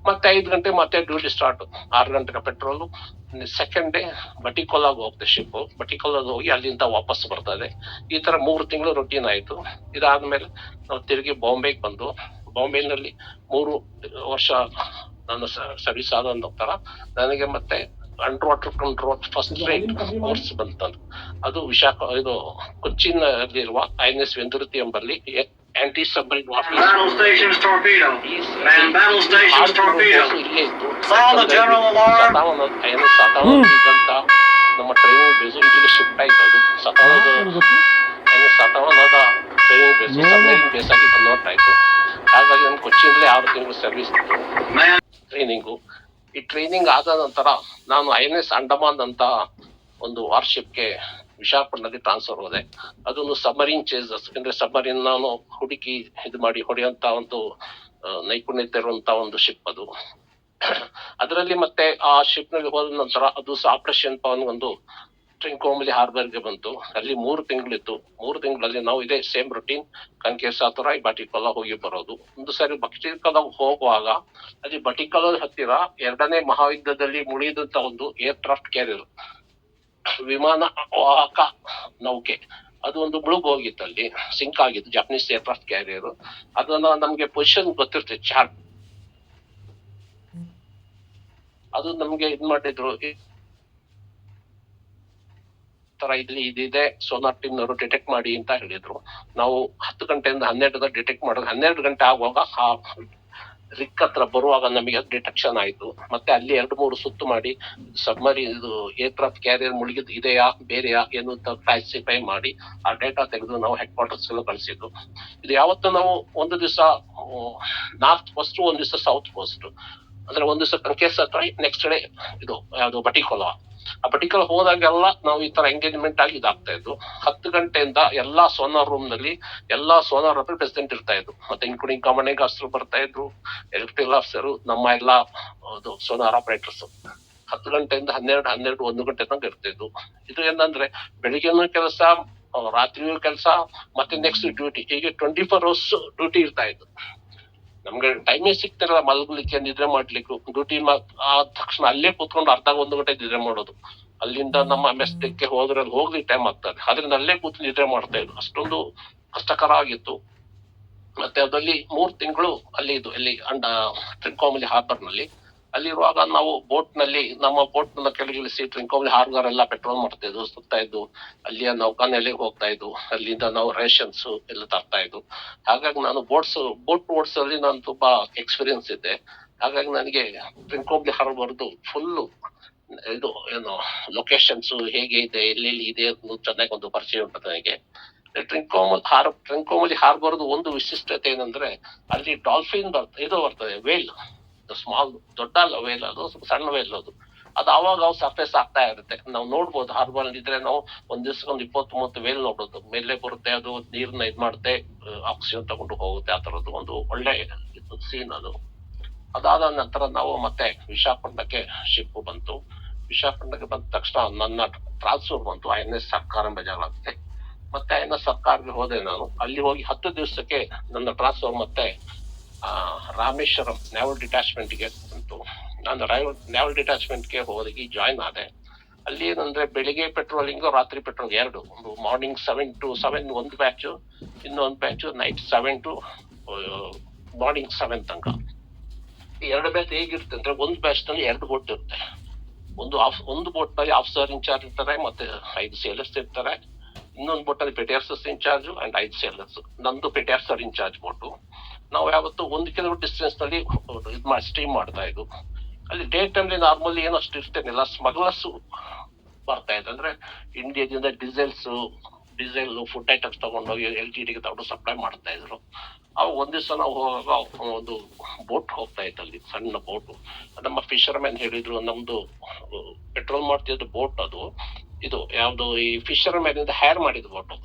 ಮತ್ತೆ 5 ಗಂಟೆ ಮತ್ತೆ ಡ್ಯೂಟಿ ಸ್ಟಾರ್ಟ್. 6 ಗಂಟೆಗೆ ಪೆಟ್ರೋಲ್. ಸೆಕೆಂಡ್ ಡೇ ಬಟಿಕೋಲಾಗ ಹೋಗ್ತದೆ ಶಿಪ್. ಬಟಿಕೋಲಾಗ ಹೋಗಿ ಅಲ್ಲಿಂದ ವಾಪಸ್ ಬರ್ತದೆ. ಈ ತರ 3 ತಿಂಗಳು ರೊಟೀನ್ ಆಯ್ತು. ಇದಾದ್ಮೇಲೆ ನಾವು ತಿರುಗಿ ಬಾಂಬೆಗೆ ಬಂದು ಬಾಂಬೆನಲ್ಲಿ 3 ವರ್ಷ ನನ್ನ ಸರ್ವಿಸ್ ಆದ ನಂತರ ನನಗೆ ಮತ್ತೆ under water control first rate course ಬಂತಂದು. ಅದು ಇದು ಕೊಚ್ಚಿನ್ ಅಲ್ಲಿರುವ INS ವೆಂದುರ್ತಿ ಎಂಬಲ್ಲಿ anti submarine Battle stations torpedo. Man, battle stations torpedo. ಇಲ್ಲೇ ಇತ್ತು. Sound the general alarm. INS ಸತಾವನದಂತ ನಮ್ಮ ಟ್ರೈನಿಂಗ್ ಬೇಸು ಇಲ್ಲಿ ಶಿಫ್ಟ್ ಆಯ್ತು. ಅದು INS ಸತಾವನದ ಟ್ರೈನಿಂಗ್ ಬೇಸು ಸಬ್ಮರೀನ್ ಬೇಸ್ ಆಗಿ ಕನ್ವರ್ಟ್ ಆಯ್ತು. ಹಾಗಾಗಿ ನಮ್ಗೆ ಕೊಚ್ಚಿನಲ್ಲೇ 6 ತಿಂಗಳು ಸರ್ವಿಸ್ ಇತ್ತು ಟ್ರೈನಿಂಗು. ಈ ಟ್ರೈನಿಂಗ್ ಆದ ನಂತರ ನಾನು INS ಅಂಡಮಾನ್ ಅಂತ ಒಂದು ವಾರ್ಶಿಪ್ಗೆ ವಿಶಾಖಪಟ್ಟಣಕ್ಕೆ ಟ್ರಾನ್ಸ್ಫರ್ ಹೋದೆ. ಅದೊಂದು ಸಬ್ಮರೀನ್ ಚೇಸಸ್, ಅಂದ್ರೆ ಸಬ್ಮರೀನ್ ನಾನು ಹುಡುಕಿ ಇದು ಮಾಡಿ ಹೊಡೆಯುವಂತ ಒಂದು ನೈಪುಣ್ಯತೆ ಇರುವಂತ ಒಂದು ಶಿಪ್ ಅದು. ಅದರಲ್ಲಿ ಮತ್ತೆ ಆ ಶಿಪ್ ನಲ್ಲಿ ಹೋದ ನಂತರ ಅದು ಆಪರೇಷನ್ ಪವನ್ ಒಂದು ಟ್ರಿಂಕೋಮಲಿ ಹಾರ್ಬರ್ಗೆ ಬಂತು. ಅಲ್ಲಿ 3 ತಿಂಗಳಿತ್ತು. 3 ತಿಂಗಳಲ್ಲಿ ನಾವು ಇದೇ ಸೇಮ್ ರೊಟೀನ್ ಕಂಕೇಸಾತುರ ಬಟಿಕಲ ಹೋಗಿ ಬರೋದು. ಒಂದು ಸಾರಿ ಬಟಿಕಲ ಹೋಗುವಾಗ ಅಲ್ಲಿ ಬಟಿಕಲ ಹತ್ತಿರ 2ನೇ ಮಹಾಯುದ್ಧದಲ್ಲಿ ಮುಳಿದಂತ ಒಂದು ಏರ್ಕ್ರಾಫ್ಟ್ ಕ್ಯಾರಿಯರ್ ವಿಮಾನ ವಾಹಕ ನೌಕೆ ಅದು ಒಂದು ಮುಳುಗು ಹೋಗಿತ್ತು, ಅಲ್ಲಿ ಸಿಂಕ್ ಆಗಿತ್ತು, ಜಪಾನೀಸ್ ಏರ್ಕ್ರಾಫ್ಟ್ ಕ್ಯಾರಿಯರ್. ಅದನ್ನ ನಮ್ಗೆ ಪೊಸಿಷನ್ ಗೊತ್ತಿರ್ತದೆ, ಚಾರ್ಟ್ ಅದು ನಮ್ಗೆ ಇದ್ ಮಾಡಿದ್ರು. ತರ ಇಲ್ಲಿ ಇದಿದೆ, ಸೋನಾರ್ ಟೀಮ್ ನವರು ಡಿಟೆಕ್ಟ್ ಮಾಡಿ ಅಂತ ಹೇಳಿದ್ರು. ನಾವು 10 ಗಂಟೆಯಿಂದ 12 ಡಿಟೆಕ್ಟ್ ಮಾಡೋದು. 12 ಗಂಟೆ ಆಗುವಾಗ ಆ ರಿಕ್ ಹತ್ರ ಬರುವಾಗ ನಮಗೆ ಡಿಟೆಕ್ಷನ್ ಆಯ್ತು. ಮತ್ತೆ ಅಲ್ಲಿ 2-3 ಸುತ್ತು ಮಾಡಿ ಸಬ್ಮರೀನ್ ಇದು ಏರ್ಕ್ರಾಫ್ಟ್ ಕ್ಯಾರಿಯರ್ ಮುಳುಗಿದ್ ಇದೆಯಾ ಬೇರೆಯಾ ಏನು ಅಂತ ಕ್ಲಾಸಿಫೈ ಮಾಡಿ ಆ ಡೇಟಾ ತೆಗೆದು ನಾವು ಹೆಡ್ ಕ್ವಾರ್ಟರ್ಸ್ ಕಳಿಸಿದ್ದು. ಇದು ಯಾವತ್ತು ನಾವು ಒಂದು ದಿವಸ ನಾರ್ತ್ ಕೋಸ್ಟ್, ಒಂದು ದಿವಸ ಸೌತ್ ಕೋಸ್ಟ್, ಅಂದ್ರೆ ಒಂದು ದಿವಸ ಕಂಕೇಸ್ ಹತ್ರ, ನೆಕ್ಸ್ಟ್ ಡೇ ಇದು ಯಾವುದು ಬಟಿಕೋಲ. ಆ ಬಟಿಕೋಲ ಹೋದಾಗೆಲ್ಲ ನಾವು ಈ ತರ ಎಂಗೇಜ್ಮೆಂಟ್ ಆಗಿ ಇದಾಗ್ತಾ ಇದ್ದು. 10 ಗಂಟೆಯಿಂದ ಎಲ್ಲಾ ಸೋನಾರ್ ರೂಮ್ ನಲ್ಲಿ ಎಲ್ಲಾ ಸೋನಾರ್ ಪ್ರೆಸಿಡೆಂಟ್ ಇರ್ತಾ ಇದ್ರು. ಮತ್ತೆ ಇನ್ಕ್ಲೂಡಿಂಗ್ ಕಮಾಂಡಿಂಗ್ ಆಫೀಸರ್ ಬರ್ತಾ ಇದ್ರು, ಎಲೆಕ್ಟ್ರಿಕಲ್ ಆಫೀಸರ್, ನಮ್ಮ ಎಲ್ಲಾ ಸೋನಾರ್ ಆಪರೇಟರ್ಸ್. 10 ಗಂಟೆಯಿಂದ 12, 1 ಗಂಟೆ ತನಕ ಇರ್ತಿದ್ದು. ಇದು ಏನಂದ್ರೆ ಬೆಳಿಗ್ಗೆನೂ ಕೆಲಸ, ರಾತ್ರಿಯೂ ಕೆಲಸ, ಮತ್ತೆ ನೆಕ್ಸ್ಟ್ ಡ್ಯೂಟಿ, ಹೀಗೆ 24 hours ಡ್ಯೂಟಿ ಇರ್ತಾ ಇತ್ತು. ನಮ್ಗೆ ಟೈಮೇ ಸಿಗ್ತಿರಲ್ಲ ಮಲಗ್ಲಿಕ್ಕೆ, ನಿದ್ರೆ ಮಾಡ್ಲಿಕ್ಕೆ. ಡ್ಯೂಟಿ ಆದ ತಕ್ಷಣ ಅಲ್ಲೇ ಕೂತ್ಕೊಂಡು 1 ಗಂಟೆ ನಿದ್ರೆ ಮಾಡೋದು. ಅಲ್ಲಿಂದ ನಮ್ಮ ಮೆಸ್ಟಿಕ್ಕೆ ಹೋದ್ರೆ ಹೋಗ್ಲಿಕ್ಕೆ ಟೈಮ್ ಆಗ್ತದೆ, ಆದ್ರಿಂದ ಅಲ್ಲೇ ಕೂತು ನಿದ್ರೆ ಮಾಡ್ತಾ ಇದ್ರು. ಅಷ್ಟೊಂದು ಕಷ್ಟಕರ ಆಗಿತ್ತು. ಮತ್ತೆ ಅದಲ್ಲಿ 3 ತಿಂಗಳು ಅಲ್ಲಿ ಇದು ಇಲ್ಲಿ ಟ್ರಿಂಕೋಮಲಿ ಹಾರ್ಬರ್ ನಲ್ಲಿ ಅಲ್ಲಿರುವಾಗ ನಾವು ಬೋಟ್ ನಲ್ಲಿ ನಮ್ಮ ಬೋಟ್ ನ ಕೆಳಗಿಳಿಸಿ ಟ್ರಿಂಕೋಮಲಿ ಹಾರ್ಬರ್ ಎಲ್ಲ ಪೆಟ್ರೋಲ್ ಮಾಡ್ತಾ ಇದ್ವು, ಸುತ್ತಾ ಇದ್ದು, ಅಲ್ಲಿಯ ನೌಕಾನೆಲೆಗೆ ಹೋಗ್ತಾ ಇದ್ವು. ಅಲ್ಲಿಂದ ನಾವು ರೇಷನ್ಸ್ ಎಲ್ಲ ತರ್ತಾ ಇದ್ವು. ಹಾಗಾಗಿ ನಾನು ಬೋಟ್ ಓಡಿಸೋದ್ರಲ್ಲಿ ನಾನು ತುಂಬಾ ಎಕ್ಸ್ಪೀರಿಯನ್ಸ್ ಇದ್ದೆ. ಹಾಗಾಗಿ ನನಗೆ ಟ್ರಿಂಕೋಮಲಿ ಹಾರ್ಬರ್ದು ಫುಲ್ ಇದು ಏನು ಲೊಕೇಶನ್ಸ್ ಹೇಗೆ ಇದೆ, ಎಲ್ಲೆಲ್ಲಿ ಇದೆ ಅನ್ನೋದು ಚೆನ್ನಾಗಿ ಒಂದು ಪರಿಚಯ ಉಂಟು ನನಗೆ. ಟ್ರಿಂಕೋಮಲಿ ಹಾರ್ಬರ್ದು ಒಂದು ವಿಶಿಷ್ಟತೆ ಏನಂದ್ರೆ ಅಲ್ಲಿ ಡಾಲ್ಫಿನ್ ಬರ್ತದೆ, ವೇಲ್, ಸ್ಮಾಲ್, ದೊಡ್ಡ ಅಲ್ಲ ವೇಲ್, ಅದು ಸಣ್ಣ ವೇಲ್. ಅದು ಅವಾಗ ಸರ್ಫೇಸ್ ಆಗ್ತಾ ಇರುತ್ತೆ, ನಾವು ನೋಡ್ಬೋದು. ಹಾರ್ಬರ್ ಇದ್ರೆ ನಾವು ಒಂದ್ ದಿವ್ಸಕ್ಕೆ 20-30 ವೇಲ್ ನೋಡೋದು. ಮೇಲೆ ಬರುತ್ತೆ, ಅದು ನೀರ್ನ ಇದ್ ಮಾಡುತ್ತೆ, ಆಕ್ಸಿಜನ್ ತಗೊಂಡು ಹೋಗುತ್ತೆ. ಆ ತರದ್ದು ಒಂದು ಒಳ್ಳೆ ಸೀನ್ ಅದು. ಅದಾದ ನಂತರ ನಾವು ಮತ್ತೆ ವಿಶಾಖಪಟ್ಟಣಕ್ಕೆ ಶಿಪ್ ಬಂತು. ವಿಶಾಖಪಟ್ಟಣಕ್ಕೆ ಬಂದ ತಕ್ಷಣ ನನ್ನ ಟ್ರಾನ್ಸ್ಫರ್ ಬಂತು INS ಸರ್ಕಾರ ಬೇಜಾರಾಗುತ್ತೆ. ಮತ್ತೆ INS ಸರ್ಕಾರಕ್ಕೆ ಹೋದೆ ನಾನು. ಅಲ್ಲಿ ಹೋಗಿ 10 ದಿವಸಕ್ಕೆ ನನ್ನ ಟ್ರಾನ್ಸ್ಫರ್ ಮತ್ತೆ ರಾಮೇಶ್ವರಂ ನ್ಯಾವಲ್ ಡಿಟ್ಯಾಚ್ಮೆಂಟ್ಗೆ ಬಂತು. ನಾನು ನ್ಯಾವಲ್ ಡಿಟ್ಯಾಚ್ಮೆಂಟ್ಗೆ ಹೋಗಿ ಜಾಯ್ನ್ ಆದೆ. ಅಲ್ಲಿ ಏನಂದ್ರೆ ಬೆಳಿಗ್ಗೆ ಪೆಟ್ರೋಲಿಂಗ್, ರಾತ್ರಿ ಪೆಟ್ರೋಲ್ 2. ಒಂದು ಮಾರ್ನಿಂಗ್ 7 to 7 ಒಂದು ಬ್ಯಾಚು, ಇನ್ನೊಂದು ಬ್ಯಾಚು ನೈಟ್ 7 to ಮಾರ್ನಿಂಗ್ 7 ತನಕ. ಈ 2 ಬ್ಯಾಚ್ ಹೇಗಿರುತ್ತೆ ಅಂದ್ರೆ, ಒಂದು ಬ್ಯಾಚ್ ನಲ್ಲಿ 2 ಬೋಟ್ ಇರುತ್ತೆ. ಒಂದು ಬೋಟ್ ನಲ್ಲಿ ಆಫೀಸರ್ ಇನ್ಚಾರ್ಜ್ ಇರ್ತಾರೆ, ಮತ್ತೆ 5 ಸೇಲರ್ಸ್ ಇರ್ತಾರೆ. ಇನ್ನೊಂದು ಬೋಟ್ ಅಲ್ಲಿ ಪೆಟಿಯರ್ಸಸ್ ಇನ್ಚಾರ್ಜ್ ಅಂಡ್ 5 ಸೇಲರ್ಸ್. ನಂದು ಪೆಟಿಯರ್ಸರ್ ಇನ್ಚಾರ್ಜ್ ಬೋಟು. ನಾವು ಯಾವತ್ತು 1 ಕಿಲೋಮೀಟರ್ ಡಿಸ್ಟೆನ್ಸ್ ನಲ್ಲಿ ಸ್ಟೀಮ್ ಮಾಡ್ತಾ ಇದ್ವು. ಅಲ್ಲಿ ಡೇ ಟೈಮ್ಲಿ ನಾರ್ಮಲಿ ಏನೋ ಅಷ್ಟು ಇರ್ತೇನಿಲ್ಲ, ಸ್ಮಗ್ಲರ್ಸ್ ಬರ್ತಾ ಇತ್ತು. ಅಂದ್ರೆ ಇಂಡಿಯಾದಿಂದ ಡೀಸೆಲ್ ಫುಡ್ ಐಟಮ್ಸ್ ತಗೊಂಡೋಗಿ LTTಗೆ ತಗೊಂಡು ಸಪ್ಲೈ ಮಾಡ್ತಾ ಇದ್ರು. ಅವಾಗ ಒಂದ್ ದಿವಸ ನಾವು ಹೋಗುವಾಗ ಒಂದು ಬೋಟ್ ಹೋಗ್ತಾ ಇತ್ತು, ಅಲ್ಲಿ ಸಣ್ಣ ಬೋಟು. ನಮ್ಮ ಫಿಶರ್ಮ್ಯಾನ್ ಹೇಳಿದ್ರು, ನಮ್ದು ಪೆಟ್ರೋಲ್ ಮಾಡ್ತಿದ್ದು ಬೋಟ್ ಅದು ಇದು ಯಾವ್ದು ಈ ಫಿಶರ್ಮ್ಯಾನ್ ಇಂದ ಹೈರ್ ಮಾಡಿದ ಬೋಟು.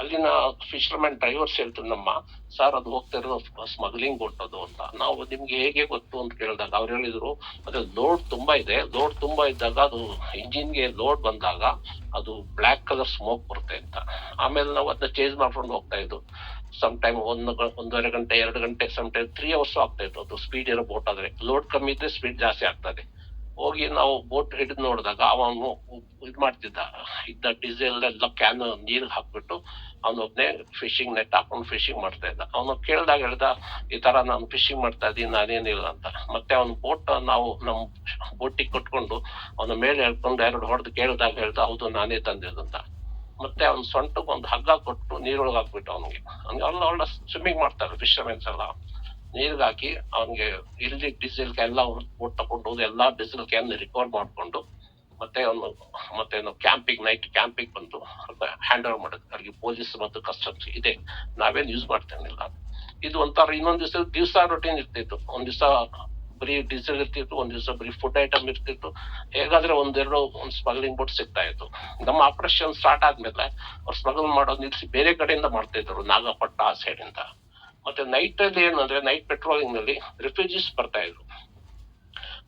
ಅಲ್ಲಿನ ಫಿಶರ್ಮ್ಯಾನ್ ಡ್ರೈವರ್ಸ್ ಹೇಳ್ತಾರೆ, ನಮ್ಮ ಸರ್ ಅದು ಹೋಗ್ತಾ ಇರೋದು ಸ್ಮಗ್ಲಿಂಗ್ ಬೋಟ್ ಅದು ಅಂತ. ನಾವು ನಿಮ್ಗೆ ಹೇಗೆ ಗೊತ್ತು ಅಂತ ಕೇಳಿದಾಗ ಅವ್ರು ಹೇಳಿದ್ರು, ಅದೇ ಲೋಡ್ ತುಂಬಾ ಇದೆ, ಲೋಡ್ ತುಂಬಾ ಇದ್ದಾಗ ಅದು ಇಂಜಿನ್ಗೆ ಲೋಡ್ ಬಂದಾಗ ಅದು ಬ್ಲಾಕ್ ಕಲರ್ ಸ್ಮೋಕ್ ಬರುತ್ತೆ ಅಂತ. ಆಮೇಲೆ ನಾವು ಅದನ್ನ ಚೇಂಜ್ ಮಾಡ್ಕೊಂಡು ಹೋಗ್ತಾ ಇದ್ದು. ಸಮ್ ಟೈಮ್ 1.5 ಗಂಟೆ 2 ಗಂಟೆ, ಸಮ್ ಟೈಮ್ 3 hours ಆಗ್ತಾ ಇತ್ತು. ಅದು ಸ್ಪೀಡ್ ಇರೋ ಬೋಟ್ ಆದ್ರೆ, ಲೋಡ್ ಕಮ್ಮಿ ಇದ್ರೆ ಸ್ಪೀಡ್ ಜಾಸ್ತಿ ಆಗ್ತದೆ. ಹೋಗಿ ನಾವು ಬೋಟ್ ಹಿಡಿದು ನೋಡಿದಾಗ ಅವನು ಇದ್ ಮಾಡ್ತಿದ್ದ, ಇದ್ದ ಡೀಸೆಲ್ ಎಲ್ಲ ಕ್ಯಾನ್ ನೀರಿಗೆ ಹಾಕ್ಬಿಟ್ಟು ಅವನೊಬ್ನೇ ಫಿಶಿಂಗ್ ನೆಟ್ ಹಾಕೊಂಡು ಫಿಶಿಂಗ್ ಮಾಡ್ತಾ ಇದ್ದ. ಅವನು ಕೇಳ್ದಾಗ ಹೇಳ್ದ, ಈ ತರ ನಾನು ಫಿಶಿಂಗ್ ಮಾಡ್ತಾ ಇದ್ದೀನಿ, ನಾನೇನಿಲ್ಲ ಅಂತ. ಮತ್ತೆ ಅವನ ಬೋಟ್ ನಾವು ನಮ್ ಬೋಟಿಗೆ ಕೊಟ್ಕೊಂಡು ಅವನ ಮೇಲೆ ಹೇಳ್ಕೊಂಡು 2 ಹೊಡೆದು ಕೇಳಿದಾಗ ಹೇಳ್ದ ಹೌದು ನಾನೇ ತಂದಿದ್ದಂತ. ಮತ್ತೆ ಅವ್ನ ಸೊಂಟಕ್ಕೆ ಒಂದು ಹಗ್ಗ ಕೊಟ್ಟು ನೀರೊಳಗೆ ಹಾಕ್ಬಿಟ್ಟು ಅವ್ನಿಗೆ ಒಳ್ಳೆ ಸ್ವಿಮ್ಮಿಂಗ್ ಮಾಡ್ತಾರೆ ಫಿಶರ್ಮೆನ್ಸ್ ಎಲ್ಲ. ನೀರ್ಗೆ ಹಾಕಿ ಅವ್ನಿಗೆ ಇಲ್ಲಿ ಡೀಸೆಲ್ ಎಲ್ಲ ಬೋಟ್ ತಗೊಂಡು ಹೋಗಿ ಎಲ್ಲಾ ಡೀಸೆಲ್ ಕ್ಯಾನ್ ರಿಕವರ್ ಮಾಡ್ಕೊಂಡು ಮತ್ತೆ ಕ್ಯಾಂಪಿಂಗ್ ನೈಟ್ ಕ್ಯಾಂಪಿಂಗ್ ಬಂದು ಹ್ಯಾಂಡ್ ಓವರ್ ಮಾಡೋದು ಅವ್ರಿಗೆ ಪೊಲೀಸ್ ಮತ್ತು ಕಸ್ಟಮ್ಸ್ ಇದೆ, ನಾವೇನ್ ಯೂಸ್ ಮಾಡ್ತೇನಿಲ್ಲ. ಇದು ಒಂಥರ ಇನ್ನೊಂದ್ ದಿವಸ ರೊಟೀನ್ ಇರ್ತಿತ್ತು. ಒಂದ್ ದಿವಸ ಬರೀ ಡೀಸೆಲ್ ಇರ್ತಿತ್ತು, ಒಂದ್ ದಿವಸ ಬರೀ ಫುಡ್ ಐಟಮ್ ಇರ್ತಿತ್ತು. ಹೇಗಾದ್ರೆ ಒಂದ್ ಸ್ಮಗ್ಲಿಂಗ್ ಬೋಟ್ ಸಿಗ್ತಾ ಇತ್ತು. ನಮ್ಮ ಆಪರೇಷನ್ ಸ್ಟಾರ್ಟ್ ಆದ್ಮೇಲೆ ಅವ್ರು ಸ್ಮಗಲ್ ಮಾಡೋದು ನಿಲ್ಸಿ ಬೇರೆ ಕಡೆಯಿಂದ ಮಾಡ್ತಾ ಇದ್ರು, ನಾಗಪಟ್ಟ ಆ ಸೈಡ್ ಇಂದ. ಮತ್ತೆ ನೈಟ್ ಅಲ್ಲಿ ಏನಂದ್ರೆ ನೈಟ್ ಪೆಟ್ರೋಲಿಂಗ್ ನಲ್ಲಿ ರಿಫ್ಯೂಜೀಸ್ ಬರ್ತಾ ಇದ್ರು.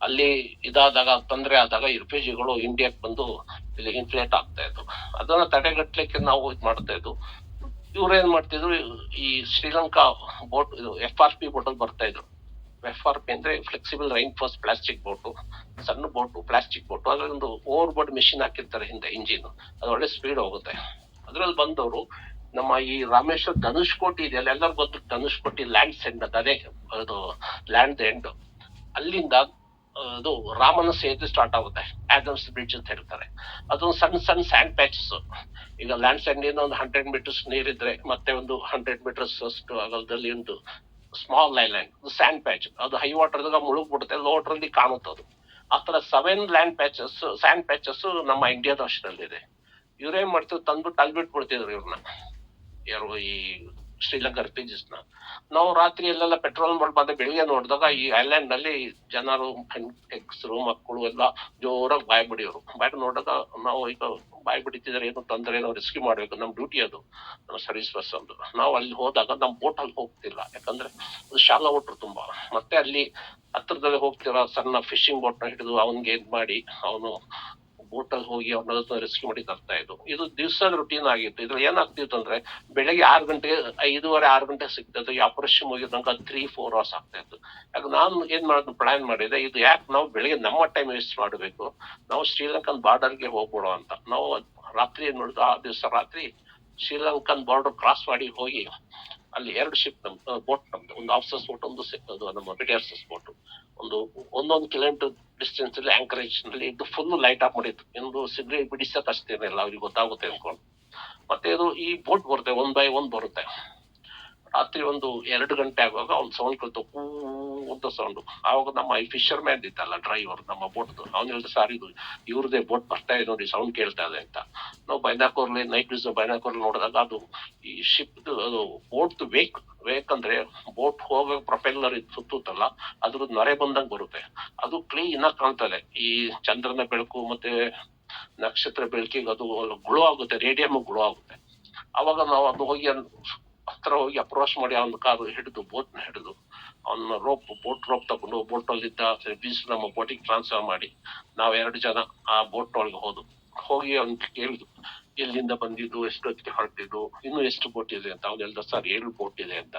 ಅಲ್ಲಿ ಇದಾದಾಗ ತೊಂದರೆ ಆದಾಗ ಈ ರಿಫ್ಯೂಜಿಗಳು ಇಂಡಿಯಾಕ್ ಬಂದು ಇಲ್ಲಿ ಇನ್ಫ್ಲೇಟ್ ಆಗ್ತಾ ಇದ್ರು. ಅದನ್ನ ತಡೆಗಟ್ಟಲಿಕ್ಕೆ ನಾವು ಇದು ಮಾಡ್ತಾ ಇದ್ವು. ಇವ್ರು ಏನ್ ಮಾಡ್ತಿದ್ರು, ಈ ಶ್ರೀಲಂಕಾ ಬೋಟ್ ಇದು FRP ಬೋಟ್ ಅಲ್ಲಿ ಬರ್ತಾ ಇದ್ರು. FRP ಅಂದ್ರೆ ಫ್ಲೆಕ್ಸಿಬಲ್ ರೈನ್ಫೋರ್ಸ್ ಪ್ಲಾಸ್ಟಿಕ್ ಬೋಟು, ಸಣ್ಣ ಬೋಟು ಪ್ಲಾಸ್ಟಿಕ್ ಬೋಟು. ಅದ್ರೊಂದು ಓವರ್ ಬೋರ್ಡ್ ಮೆಷಿನ್ ಹಾಕಿರ್ತಾರೆ ಹಿಂದೆ ಇಂಜಿನ್, ಅದು ಒಳ್ಳೆ ಸ್ಪೀಡ್ ಹೋಗುತ್ತೆ. ಅದ್ರಲ್ಲಿ ಬಂದವರು ನಮ್ಮ ಈ ರಾಮೇಶ್ವರ ಧನುಷ್ಕೋಟಿ ಇದೆಯಲ್ಲ, ಎಲ್ಲರೂ ಗೊತ್ತು ಧನುಷ್ಕೋಟಿ ಲ್ಯಾಂಡ್ ಸೆಂಡ್ ಅದೇ ಅದು ಲ್ಯಾಂಡ್ ಎಂಡ್. ಅಲ್ಲಿಂದ ಅದು ರಾಮನ ಸೇತುವೆ ಸ್ಟಾರ್ಟ್ ಆಗುತ್ತೆ, ಆಡಮ್ಸ್ ಬ್ರಿಡ್ಜ್ ಅಂತ ಹೇಳ್ತಾರೆ. ಅದೊಂದು ಸಣ್ಣ ಸಣ್ಣ ಸ್ಯಾಂಡ್ ಪ್ಯಾಚಸ್. ಈಗ ಲ್ಯಾಂಡ್ ಸ್ಯಾಂಡ್ ಇಂದ ಒಂದು 100 ಮೀಟರ್ಸ್ ನೀರಿದ್ರೆ ಮತ್ತೆ ಒಂದು 100 ಮೀಟರ್ಸ್ ಅಷ್ಟು ಅಗಲದಲ್ಲಿ ಒಂದು ಸ್ಮಾಲ್ ಐಲ್ಯಾಂಡ್ ಸ್ಯಾಂಡ್ ಪ್ಯಾಚ್. ಅದು ಹೈ ವಾಟರ್ದಾಗ ಮುಳುಗ್ಬಿಡುತ್ತೆ, ಲೋ ವಾಟರ್ ಅಲ್ಲಿ ಕಾಣುತ್ತದು. ಆತರ 7 ಲ್ಯಾಂಡ್ ಪ್ಯಾಚಸ್ ಸ್ಯಾಂಡ್ ಪ್ಯಾಚಸ್ ನಮ್ಮ ಇಂಡಿಯಾದ ಅಷ್ಟರಲ್ಲಿದೆ. ಇವ್ರೇನ್ ಮಾಡ್ತಿದ್ರು, ತಂದ್ಬಿಟ್ಟು ಅಲ್ಲಿ ಬಿಟ್ಬಿಡ್ತಿದ್ರು ಇವ್ರನ್ನ, ಯಾರು ಈ ಶ್ರೀಲಂಕಾ ರಿಫ್ಯೂಜೀಸ್ ನ. ನಾವು ರಾತ್ರಿ ಎಲ್ಲೆಲ್ಲ ಪೆಟ್ರೋಲ್ ಬಂದ ಬೆಳಿಗ್ಗೆ ನೋಡಿದಾಗ ಈ ಐಲ್ಯಾಂಡ್ ನಲ್ಲಿ ಜನರು ಹೆಂಗಸರು ಮಕ್ಕಳು ಎಲ್ಲ ಜೋರಾಗಿ ಬಾಯ್ ಬಿಡಿಯೋರು. ಬಾಯ್ ನೋಡಿದಾಗ ನಾವು ಈಗ ಬಾಯ್ ಬಿಡಿತಿದ್ರೆ ಏನು ತೊಂದರೆ, ನಾವು ರೆಸ್ಕ್ಯೂ ಮಾಡ್ಬೇಕು, ನಮ್ ಡ್ಯೂಟಿ ಅದು, ನಮ್ಮ ಸರ್ವಿಸ್ ಬಸ್ ಒಂದು. ನಾವು ಅಲ್ಲಿ ಹೋದಾಗ ನಮ್ ಬೋಟ್ ಅಲ್ಲಿ ಹೋಗ್ತಿಲ್ಲ, ಯಾಕಂದ್ರೆ ಅದು ಶಾಲಾ ವಾಟರ್ ತುಂಬಾ. ಮತ್ತೆ ಅಲ್ಲಿ ಹತ್ರದಲ್ಲಿ ಹೋಗ್ತಿರೋ ಸಣ್ಣ ಫಿಶಿಂಗ್ ಬೋಟ್ ನ ಹಿಡಿದು ಅವನ್ಗೆ ಇದ್ ಮಾಡಿ ಅವನು ಬೋಟ್ ಅಲ್ಲಿ ಹೋಗಿ ಅವ್ರನ್ನ ರೆಸ್ಕ್ಯೂ ಮಾಡಿ ತರ್ತಾ ಇದ್ದು. ಇದು ದಿವಸದ ರುಟೀನ್ ಆಗಿತ್ತು. ಇದ್ರಲ್ಲಿ ಏನಾಗ್ತಿತ್ತು ಅಂದ್ರೆ ಬೆಳಗ್ಗೆ 6 ಗಂಟೆ 5:30-6 ಗಂಟೆ ಸಿಗ್ತದೆ. ಈ ಆಪರೇಷನ್ ಮುಗಿದ ತನಕ 3-4 ಅವರ್ಸ್ ಆಗ್ತಾ ಇತ್ತು. ಯಾಕೆ ನಾನು ಏನ್ ಮಾಡೋದು ಪ್ಲಾನ್ ಮಾಡಿದೆ, ಇದು ಯಾಕೆ ನಾವು ಬೆಳಿಗ್ಗೆ ನಮ್ಮ ಟೈಮ್ ವೇಸ್ಟ್ ಮಾಡಬೇಕು, ನಾವು ಶ್ರೀಲಂಕನ್ ಬಾರ್ಡರ್ಗೆ ಹೋಗ್ಬಿಡೋ ಅಂತ. ನಾವು ರಾತ್ರಿ ಏನ್ ಮಾಡುದು, ಆ ದಿವಸ ರಾತ್ರಿ ಶ್ರೀಲಂಕನ್ ಬಾರ್ಡರ್ ಕ್ರಾಸ್ ಮಾಡಿ ಹೋಗಿ ಅಲ್ಲಿ 2 ಶಿಪ್ ಬೋಟ್ ನಮ್ದು, ಒಂದು ಆಫೀಸರ್ಸ್ ಬೋಟ್, ಒಂದು ನಮ್ಮ ಬಿಡಿಯರ್ಸಸ್ ಬೋಟ್. ಒಂದೊಂದು ಕಿಲೋಮೀಟರ್ ಡಿಸ್ಟೆನ್ಸ್ ಅಲ್ಲಿ ಆಂಕರೇಜ್ ನಲ್ಲಿ ಇದು ಫುಲ್ ಲೈಟ್ ಆಫ್ ಮಾಡಿತ್ತು. ಒಂದು ಸಿಗರೇಟ್ ಬಿಡಿಸಕ್ ಅಷ್ಟೇನಿಲ್ಲ, ಅವ್ರಿಗೆ ಗೊತ್ತಾಗುತ್ತೆ ಅನ್ಕೊಂಡು. ಮತ್ತೆ ಇದು ಈ ಬೋಟ್ ಬರುತ್ತೆ 1 by 1 ಬರುತ್ತೆ. ರಾತ್ರಿ ಒಂದು 2 ಗಂಟೆ ಆಗುವಾಗ ಅವ್ನು ಸೌಂಡ್ ಕಲ್ತು ಹೂ ಅಂತ ಸೌಂಡ್. ಆವಾಗ ನಮ್ಮ ಈ ಫಿಶರ್ ಮ್ಯಾನ್ ಇದ್ದಲ್ಲ ಡ್ರೈವರ್ ನಮ್ಮ ಬೋಟ್ದು, ಅವ್ನು ಹೇಳಿದ ಸಾರ್ ಇದು ಇವ್ರದೇ ಬೋಟ್ ಬರ್ತಾ ಇದೆ ನೋಡಿ, ಸೌಂಡ್ ಕೇಳ್ತಾ ಇದೆ ಅಂತ. ನಾವು ಬೈನಾಕೋರ್ಲಿ ನೈಟ್ ಬೈನಾಕೋರ್ಲಿ ನೋಡಿದಾಗ ಅದು ಈ ಶಿಪ್ ಅದು ಬೋಟ್ ವೇಕ್ ಅಂದ್ರೆ ಬೋಟ್ ಹೋಗೋ ಪ್ರೊಪೆಲ್ಲರ್ ಇದು ಸುತ್ತಲ್ಲ, ಅದ್ರದ್ದು ನೊರೆ ಬಂದಂಗ್ ಬರುತ್ತೆ. ಅದು ಕ್ಲೀನ್ ಆಗಿ ಕಾಣ್ತದೆ. ಈ ಚಂದ್ರನ ಬೆಳಕು ಮತ್ತೆ ನಕ್ಷತ್ರ ಬೆಳಕಿಗೆ ಅದು ಗುಳು ಆಗುತ್ತೆ, ರೇಡಿಯಂ ಗುಳು ಆಗುತ್ತೆ. ಅವಾಗ ನಾವು ಅದು ಹೋಗಿ ಹತ್ರ ಹೋಗಿ ಅಪ್ರೋಚ್ ಮಾಡಿ ಅವನ ಕಾರು ಹಿಡಿದು ಬೋಟ್ ನ ಹಿಡಿದು ಅವನ ಬೋಟ್ ರೋಪ್ ತಗೊಂಡು ಬೋಟ್ ಅಲ್ಲಿದ್ದ ಬೀಸ್ ನಮ್ಮ ಬೋಟಿಗೆ ಟ್ರಾನ್ಸ್ಫರ್ ಮಾಡಿ ನಾವ್ 2 ಜನ ಆ ಬೋಟ್ ಒಳಗೆ ಹೋಗಿ ಅವ್ನ್ ಕೇಳಿದ್ರು ಎಲ್ಲಿಂದ ಬಂದಿದ್ದು, ಎಷ್ಟು ಹೊತ್ತಿಗೆ ಹೊರಟಿದ್ದು, ಇನ್ನು ಎಷ್ಟು ಬೋಟ್ ಇದೆ ಅಂತ. ಅವ್ನು ಹೇಳ್ದ ಸರ್ 7 ಬೋಟ್ ಇದೆ ಅಂತ.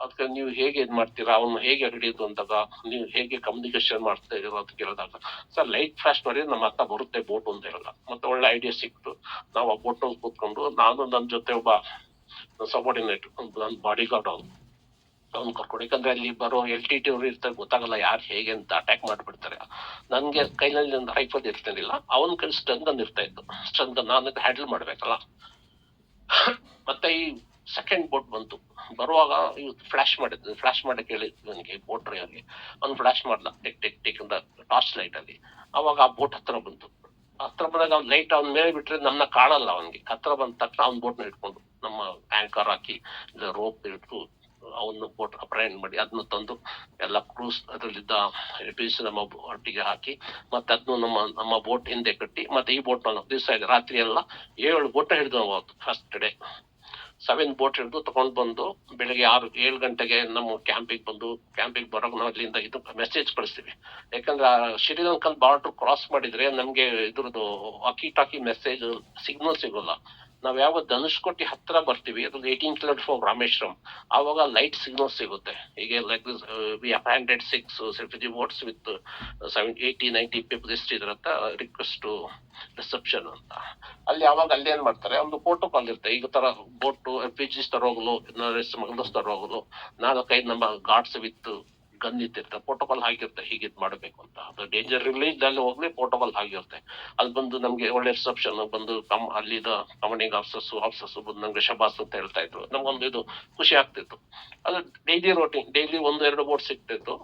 ಅದಕ್ಕೆ ನೀವು ಹೇಗೆ ಇದ್ ಮಾಡ್ತೀರಾ, ಅವ್ನು ಹೇಗೆ ಹಿಡಿಯೋದು ಅಂದಾಗ, ನೀವು ಹೇಗೆ ಕಮ್ಯುನಿಕೇಶನ್ ಮಾಡ್ತಾ ಇದೀರೋ ಅಂತ ಕೇಳಿದಾಗ, ಸರ್ ಲೈಟ್ ಫ್ಲಾಶ್ ಮಾಡಿ ನಮ್ಮ ಹತ್ರ ಬರುತ್ತೆ ಬೋಟ್ ಅಂತ ಹೇಳಲ್ಲ. ಮತ್ತೆ ಒಳ್ಳೆ ಐಡಿಯಾ ಸಿಕ್ತು. ನಾವು ಆ ಬೋಟ್ ಅಲ್ಲಿ ಕೂತ್ಕೊಂಡು ನಾನು ನನ್ನ ಜೊತೆ ಒಬ್ಬ ಸಬಾರ್ಡಿನೇಟ್, ನನ್ನ ಬಾಡಿ ಗಾರ್ಡ್ ಅವ್ನು ಕರ್ಕೊಂಡು, ಯಾಕಂದ್ರೆ ಅಲ್ಲಿ ಬರೋ LTT ಅವ್ರು ಇರ್ತಾರೆ, ಗೊತ್ತಾಗಲ್ಲ ಯಾರು ಹೇಗೆ ಅಂತ ಅಟ್ಯಾಕ್ ಮಾಡ್ಬಿಡ್ತಾರೆ. ನನ್ಗೆ ಕೈನಲ್ಲಿ ಒಂದು ರೈಫಲ್ ಇರ್ತಾನಿಲ್ಲ, ಅವನ ಕೈ ಸ್ಟನ್ ಗನ್ ಇರ್ತಾ ಇತ್ತು. ಸ್ಟನ್ ಗನ್ ನಾನು ಹ್ಯಾಂಡಲ್ ಮಾಡ್ಬೇಕಲ್ಲ. ಮತ್ತೆ ಈ ಸೆಕೆಂಡ್ ಬೋಟ್ ಬಂತು. ಬರುವಾಗ ಫ್ಲಾಶ್ ಮಾಡಕ್ ಹೇಳಿ ನನಗೆ ಬೋಟ್ ಡ್ರೈವರ್ಗೆ. ಅವ್ನು ಫ್ಲಾಶ್ ಮಾಡ್ದ ಟೆಕ್ ಅಂತ ಟಾರ್ಚ್ ಲೈಟ್ ಅಲ್ಲಿ. ಅವಾಗ ಆ ಬೋಟ್ ಹತ್ರ ಬಂತು. ಹತ್ರ ಬಂದಾಗ ಅವ್ನ ಲೈಟ್ ಅವ್ನ ಮೇಲೆ ಬಿಟ್ರೆ ನಮ್ನ ಕಾಣಲ್ಲ. ಅವನ್ಗೆ ಹತ್ರ ಬಂದ ತಕ್ಷಣ ಅವ್ನ ಬೋಟ್ ನ ಇಟ್ಕೊಂಡು ನಮ್ಮ ಆಂಕರ್ ಹಾಕಿ ರೋಪ್ ಇಟ್ಟು ಅವನ್ನ ಬೋಟ್ ಅಪ್ರೈಂಡ್ ಮಾಡಿ ಅದನ್ನ ತಂದು ಎಲ್ಲ ಕ್ರೂಸ್ ಅದ್ರಲ್ಲಿದ್ದ ಪೀಸ್ ನಮ್ಮ ಒಟ್ಟಿಗೆ ಹಾಕಿ ಮತ್ತೆ ಅದನ್ನು ನಮ್ಮ ಬೋಟ್ ಹಿಂದೆ ಕಟ್ಟಿ ಮತ್ತೆ ಈ ಬೋಟ್ ದಿವಸ ಇದೆ ರಾತ್ರಿ ಎಲ್ಲ 7 ಬೋಟ್ ಹಿಡಿದು ನಾವು ಫಸ್ಟ್ ಡೇ 7 ಬೋಟ್ ಹಿಡಿದು ತಗೊಂಡ್ ಬಂದು ಬೆಳಿಗ್ಗೆ 6-7 ಗಂಟೆಗೆ ನಮ್ಮ ಕ್ಯಾಂಪಿಗೆ ಬರೋಕ್ ನಾವು ಅಲ್ಲಿಂದ ಇದು ಮೆಸೇಜ್ ಕಳಿಸ್ತೀವಿ. ಯಾಕಂದ್ರೆ ಶ್ರೀಲಂಕನ್ ಬಾರ್ಡರ್ ಕ್ರಾಸ್ ಮಾಡಿದ್ರೆ ನಮ್ಗೆ ಇದ್ರದ್ದು ವಾಕಿ ಟಾಕಿ ಮೆಸೇಜ್ ಸಿಗ್ನಲ್ ಸಿಗೋಲ್ಲ. ನಾವ್ ಯಾವ ಧನುಷ್ಕೋಟಿ ಹತ್ರ ಬರ್ತೀವಿ, ಅದು 18 ಕಿಲೋಮೀಟರ್ ಫ್ರಮ್ ರಾಮೇಶ್ವರಂ, ಆವಾಗ ಲೈಟ್ ಸಿಗ್ನಲ್ ಸಿಗುತ್ತೆ. ಹೀಗೆ like we appointed 6 refugee boats with 80-90 people ಎಷ್ಟಿದ್ರಂತ ರಿಕ್ವೆಸ್ಟ್ ರಿಸೆಪ್ಷನ್ ಅಂತ. ಅಲ್ಲಿ ಅವಾಗ ಏನ್ ಮಾಡ್ತಾರೆ, ಒಂದು ಪ್ರೋಟೋಕಾಲ್ ಇರುತ್ತೆ. ಈಗ ತರ ಬೋಟ್ ರೆಫ್ಯೂಜೀಸ್ ತರೋಗ್ಲು ಸ್ಮಗ್ಲರ್ಸ್ ತರೋಗ್ಲು 4-5 ನಮ್ಮ ಗಾರ್ಡ್ಸ್ ವಿತ್ ಗನ್ ಇಟ್ಟಿರ್ತಾರೆ, ಪ್ರೋಟೋಕಾಲ್ ಆಗಿರುತ್ತೆ ಹೀಗೆ ಇದ್ ಮಾಡ್ಬೇಕು ಅಂತ. ಅದು ಡೇಂಜರ್ ರಿಲೀಜ್ ಅಲ್ಲಿ ಹೋಗ್ಲಿ ಪ್ರೋಟೋಕಾಲ್ ಆಗಿರುತ್ತೆ. ಅಲ್ಲಿ ಬಂದು ನಮ್ಗೆ ಒಳ್ಳೆ ರಿಸೆಪ್ಷನ್ ಬಂದು ಅಲ್ಲಿದ ಕಮಾಂಡಿಂಗ್ ಆಫೀಸರ್ಸ್ ಬಂದು ನಮ್ಗೆ ಶಬಾಸ್ ಅಂತ ಹೇಳ್ತಾ ಇದ್ರು. ನಮ್ಗೊಂದು ಇದು ಖುಷಿ ಆಗ್ತಿತ್ತು. ಅದು ಡೈಲಿ ರೋಟಿಂಗ್, ಡೈಲಿ 1-2 ಬೋಟ್ ಸಿಗ್ತಿತ್ತು.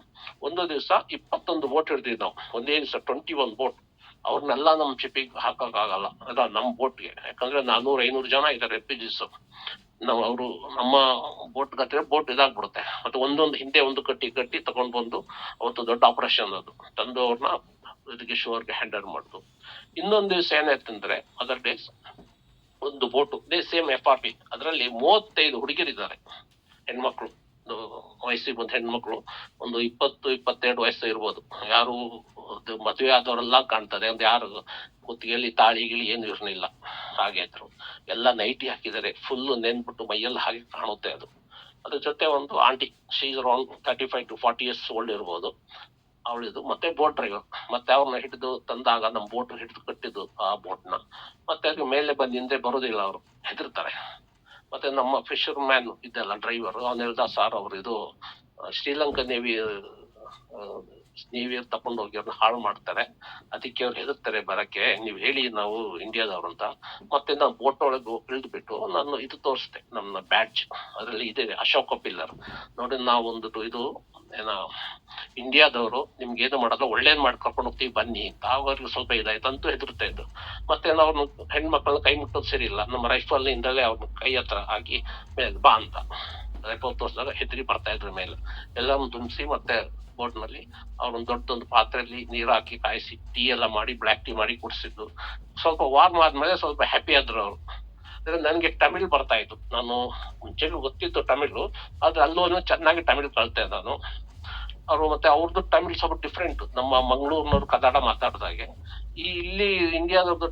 ಒಂದು ದಿವಸ 21 ಬೋಟ್ ಹಿಡ್ದಿದ್ದು ನಾವು, ಒಂದೇ ದಿವಸ 21 ಬೋಟ್. ಅವ್ರನ್ನೆಲ್ಲ ನಮ್ ಶಿಪ್ಪಿಗೆ ಹಾಕಕ್ಕಾಗಲ್ಲ, ಅಲ್ಲ ನಮ್ ಬೋಟ್ಗೆ, ಯಾಕಂದ್ರೆ 400-500 ಜನ ಇದ್ದಾರೆ ರೆಫ್ಯೂಜೀಸ್. ನಾವು ಅವರು ನಮ್ಮ ಬೋಟ್ ಗತ್ರ ಬೋಟ್ ಇದಾಗ್ಬಿಡುತ್ತೆ. ಮತ್ತೆ ಒಂದೊಂದು ಹಿಂದೆ ಒಂದು ಕಟ್ಟಿ ತಗೊಂಡ್ ಬಂದು ಅವತ್ತು ದೊಡ್ಡ ಆಪರೇಷನ್ ಅದು ತಂದು ಅವ್ರನ್ನ ಇದಕ್ಕೆ ಶೋರ್ಗೆ ಹ್ಯಾಂಡಲ್ ಮಾಡುದು. ಇನ್ನೊಂದು ದಿವಸ ಏನಾಯ್ತಂದ್ರೆ ಅದರ್ ಡೇಸ್ ಒಂದು ಬೋಟು ಸೇಮ್ FRP, ಅದರಲ್ಲಿ 35 ಹುಡುಗಿರಿದ್ದಾರೆ, ಹೆಣ್ಮಕ್ಳು, ವಯಸ್ಸಿಗೆ ಬಂದ ಹೆಣ್ಮಕ್ಳು, ಒಂದು 20-22 ವಯಸ್ಸು ಇರ್ಬೋದು. ಯಾರು ಮದುವೆ ಆದವರೆಲ್ಲ ಕಾಣ್ತದೆ, ಒಂದು ಯಾರು ಕುತ್ತಿಗೆಯಲ್ಲಿ ತಾಳಿ ಗಿಳಿ ಏನು ಇರ್ಲಿಲ್ಲ, ಹಾಗೆ ಇದ್ರು. ಎಲ್ಲ ನೈಟಿ ಹಾಕಿದ್ದಾರೆ, ಫುಲ್ ನೆನ್ಬಿಟ್ಟು ಮೈಯೆಲ್ಲ ಹಾಗೆ ಕಾಣುತ್ತೆ ಅದು. ಅದ್ರ ಜೊತೆ ಒಂದು aunty, she is around 35-40 years old ಇರ್ಬೋದು ಅವಳಿದು. ಮತ್ತೆ ಬೋಟ್ ಡ್ರೈವರ್, ಮತ್ತೆ ಅವ್ರನ್ನ ಹಿಡಿದು ತಂದಾಗ ನಮ್ ಬೋಟ್ ಹಿಡಿದು ಕಟ್ಟಿದ್ದು ಆ ಬೋಟ್ನ. ಮತ್ತೆ ಅದ್ರ ಮೇಲೆ ಬಂದು ಹಿಂದೆ ಬರೋದಿಲ್ಲ, ಅವರು ಹೆದರ್ತಾರೆ. ಮತ್ತೆ ನಮ್ಮ ಫಿಶರ್ ಮ್ಯಾನ್ ಇದೆಲ್ಲ ಡ್ರೈವರ್, ಅವ್ನು ಹೇಳ್ದ, ಸಾರ್ ಅವ್ರು ಇದು ಶ್ರೀಲಂಕಾ ನೇವಿಯರ್ ತಕೊಂಡು ಹೋಗಿ ಅವ್ರನ್ನ ಹಾಳು ಮಾಡ್ತಾರೆ, ಅದಕ್ಕೆ ಅವ್ರು ಹೆದರ್ತಾರೆ ಬರಕ್ಕೆ, ನೀವ್ ಹೇಳಿ ನಾವು ಇಂಡಿಯಾದವ್ರು ಅಂತ. ಮತ್ತೆ ನಾವು ಬೋಟ್ ಒಳಗೆ ಇಳಿದ್ಬಿಟ್ಟು ನಾನು ಇದು ತೋರಿಸ್ದೆ, ನಮ್ಮ ಬ್ಯಾಡ್ಜ್ ಅದ್ರಲ್ಲಿ ಇದೆ ಅಶೋಕ ಪಿಲ್ಲರ್ ನೋಡಿ, ನಾವೊಂದು ಇದು ಏನ ಇಂಡಿಯಾದವರು ನಿಮ್ಗೆ ಏನು ಮಾಡಲ್ಲ, ಒಳ್ಳೇದ್ ಮಾಡಿ ಕರ್ಕೊಂಡು ಹೋಗ್ತೀವಿ ಬನ್ನಿ ಅಂತ. ಅವ್ರಿಗೆ ಸ್ವಲ್ಪ ಇದಾಯ್ತು, ಅಂತೂ ಹೆದರ್ತಾ ಇದ್ದು. ಮತ್ತೆ ನಾವು ಹೆಣ್ಮಕ್ಳನ್ನ ಕೈ ಮುಟ್ಟೋದು ಸರಿ ಇಲ್ಲ, ನಮ್ಮ ರೈಫಲ್ ಇಂದಲೇ ಅವ್ರನ್ನ ಕೈ ಹತ್ರ ಹಾಕಿ ಮೇಲೆ ಬಾ ಅಂತ ರೈಫಲ್ ತೋರಿಸಿದಾಗ ಹೆದರಿ ಬರ್ತಾ ಇದ್ರ ಮೇಲೆ ಎಲ್ಲಾನು ತುಂಬಿಸಿ, ಮತ್ತೆ ಬೋಟ್ ನಲ್ಲಿ ಅವ್ರೊಂದು ದೊಡ್ಡದೊಂದು ಪಾತ್ರೆಯಲ್ಲಿ ನೀರು ಹಾಕಿ ಕಾಯಿಸಿ ಟೀ ಎಲ್ಲ ಮಾಡಿ, ಬ್ಲ್ಯಾಕ್ ಟೀ ಮಾಡಿ ಕುಡಿಸಿದ್ದು. ಸ್ವಲ್ಪ ವಾರ್ಮ್ ಆದ್ಮೇಲೆ ಸ್ವಲ್ಪ ಹ್ಯಾಪಿ ಆದ್ರು ಅವರು. ನನ್ಗೆ ತಮಿಳ್ ಬರ್ತಾ ಇತ್ತು, ನಾನು ಮುಂಚೆಗೂ ಗೊತ್ತಿತ್ತು ತಮಿಳು, ಆದ್ರೆ ಅಲ್ಲೂ ಚೆನ್ನಾಗಿ ತಮಿಳ್ ಕಲ್ತೆ ನಾನು. ಅವರು ಮತ್ತೆ ಅವ್ರದ್ದು ತಮಿಳ್ ಸ್ವಲ್ಪ ಡಿಫ್ರೆಂಟ್, ನಮ್ಮ ಮಂಗಳೂರಿನವ್ರು ಕನ್ನಡ ಮಾತಾಡ್ದಾಗೆ. ಇಲ್ಲಿ ಇಂಡಿಯಾದವ್ರದ್ದು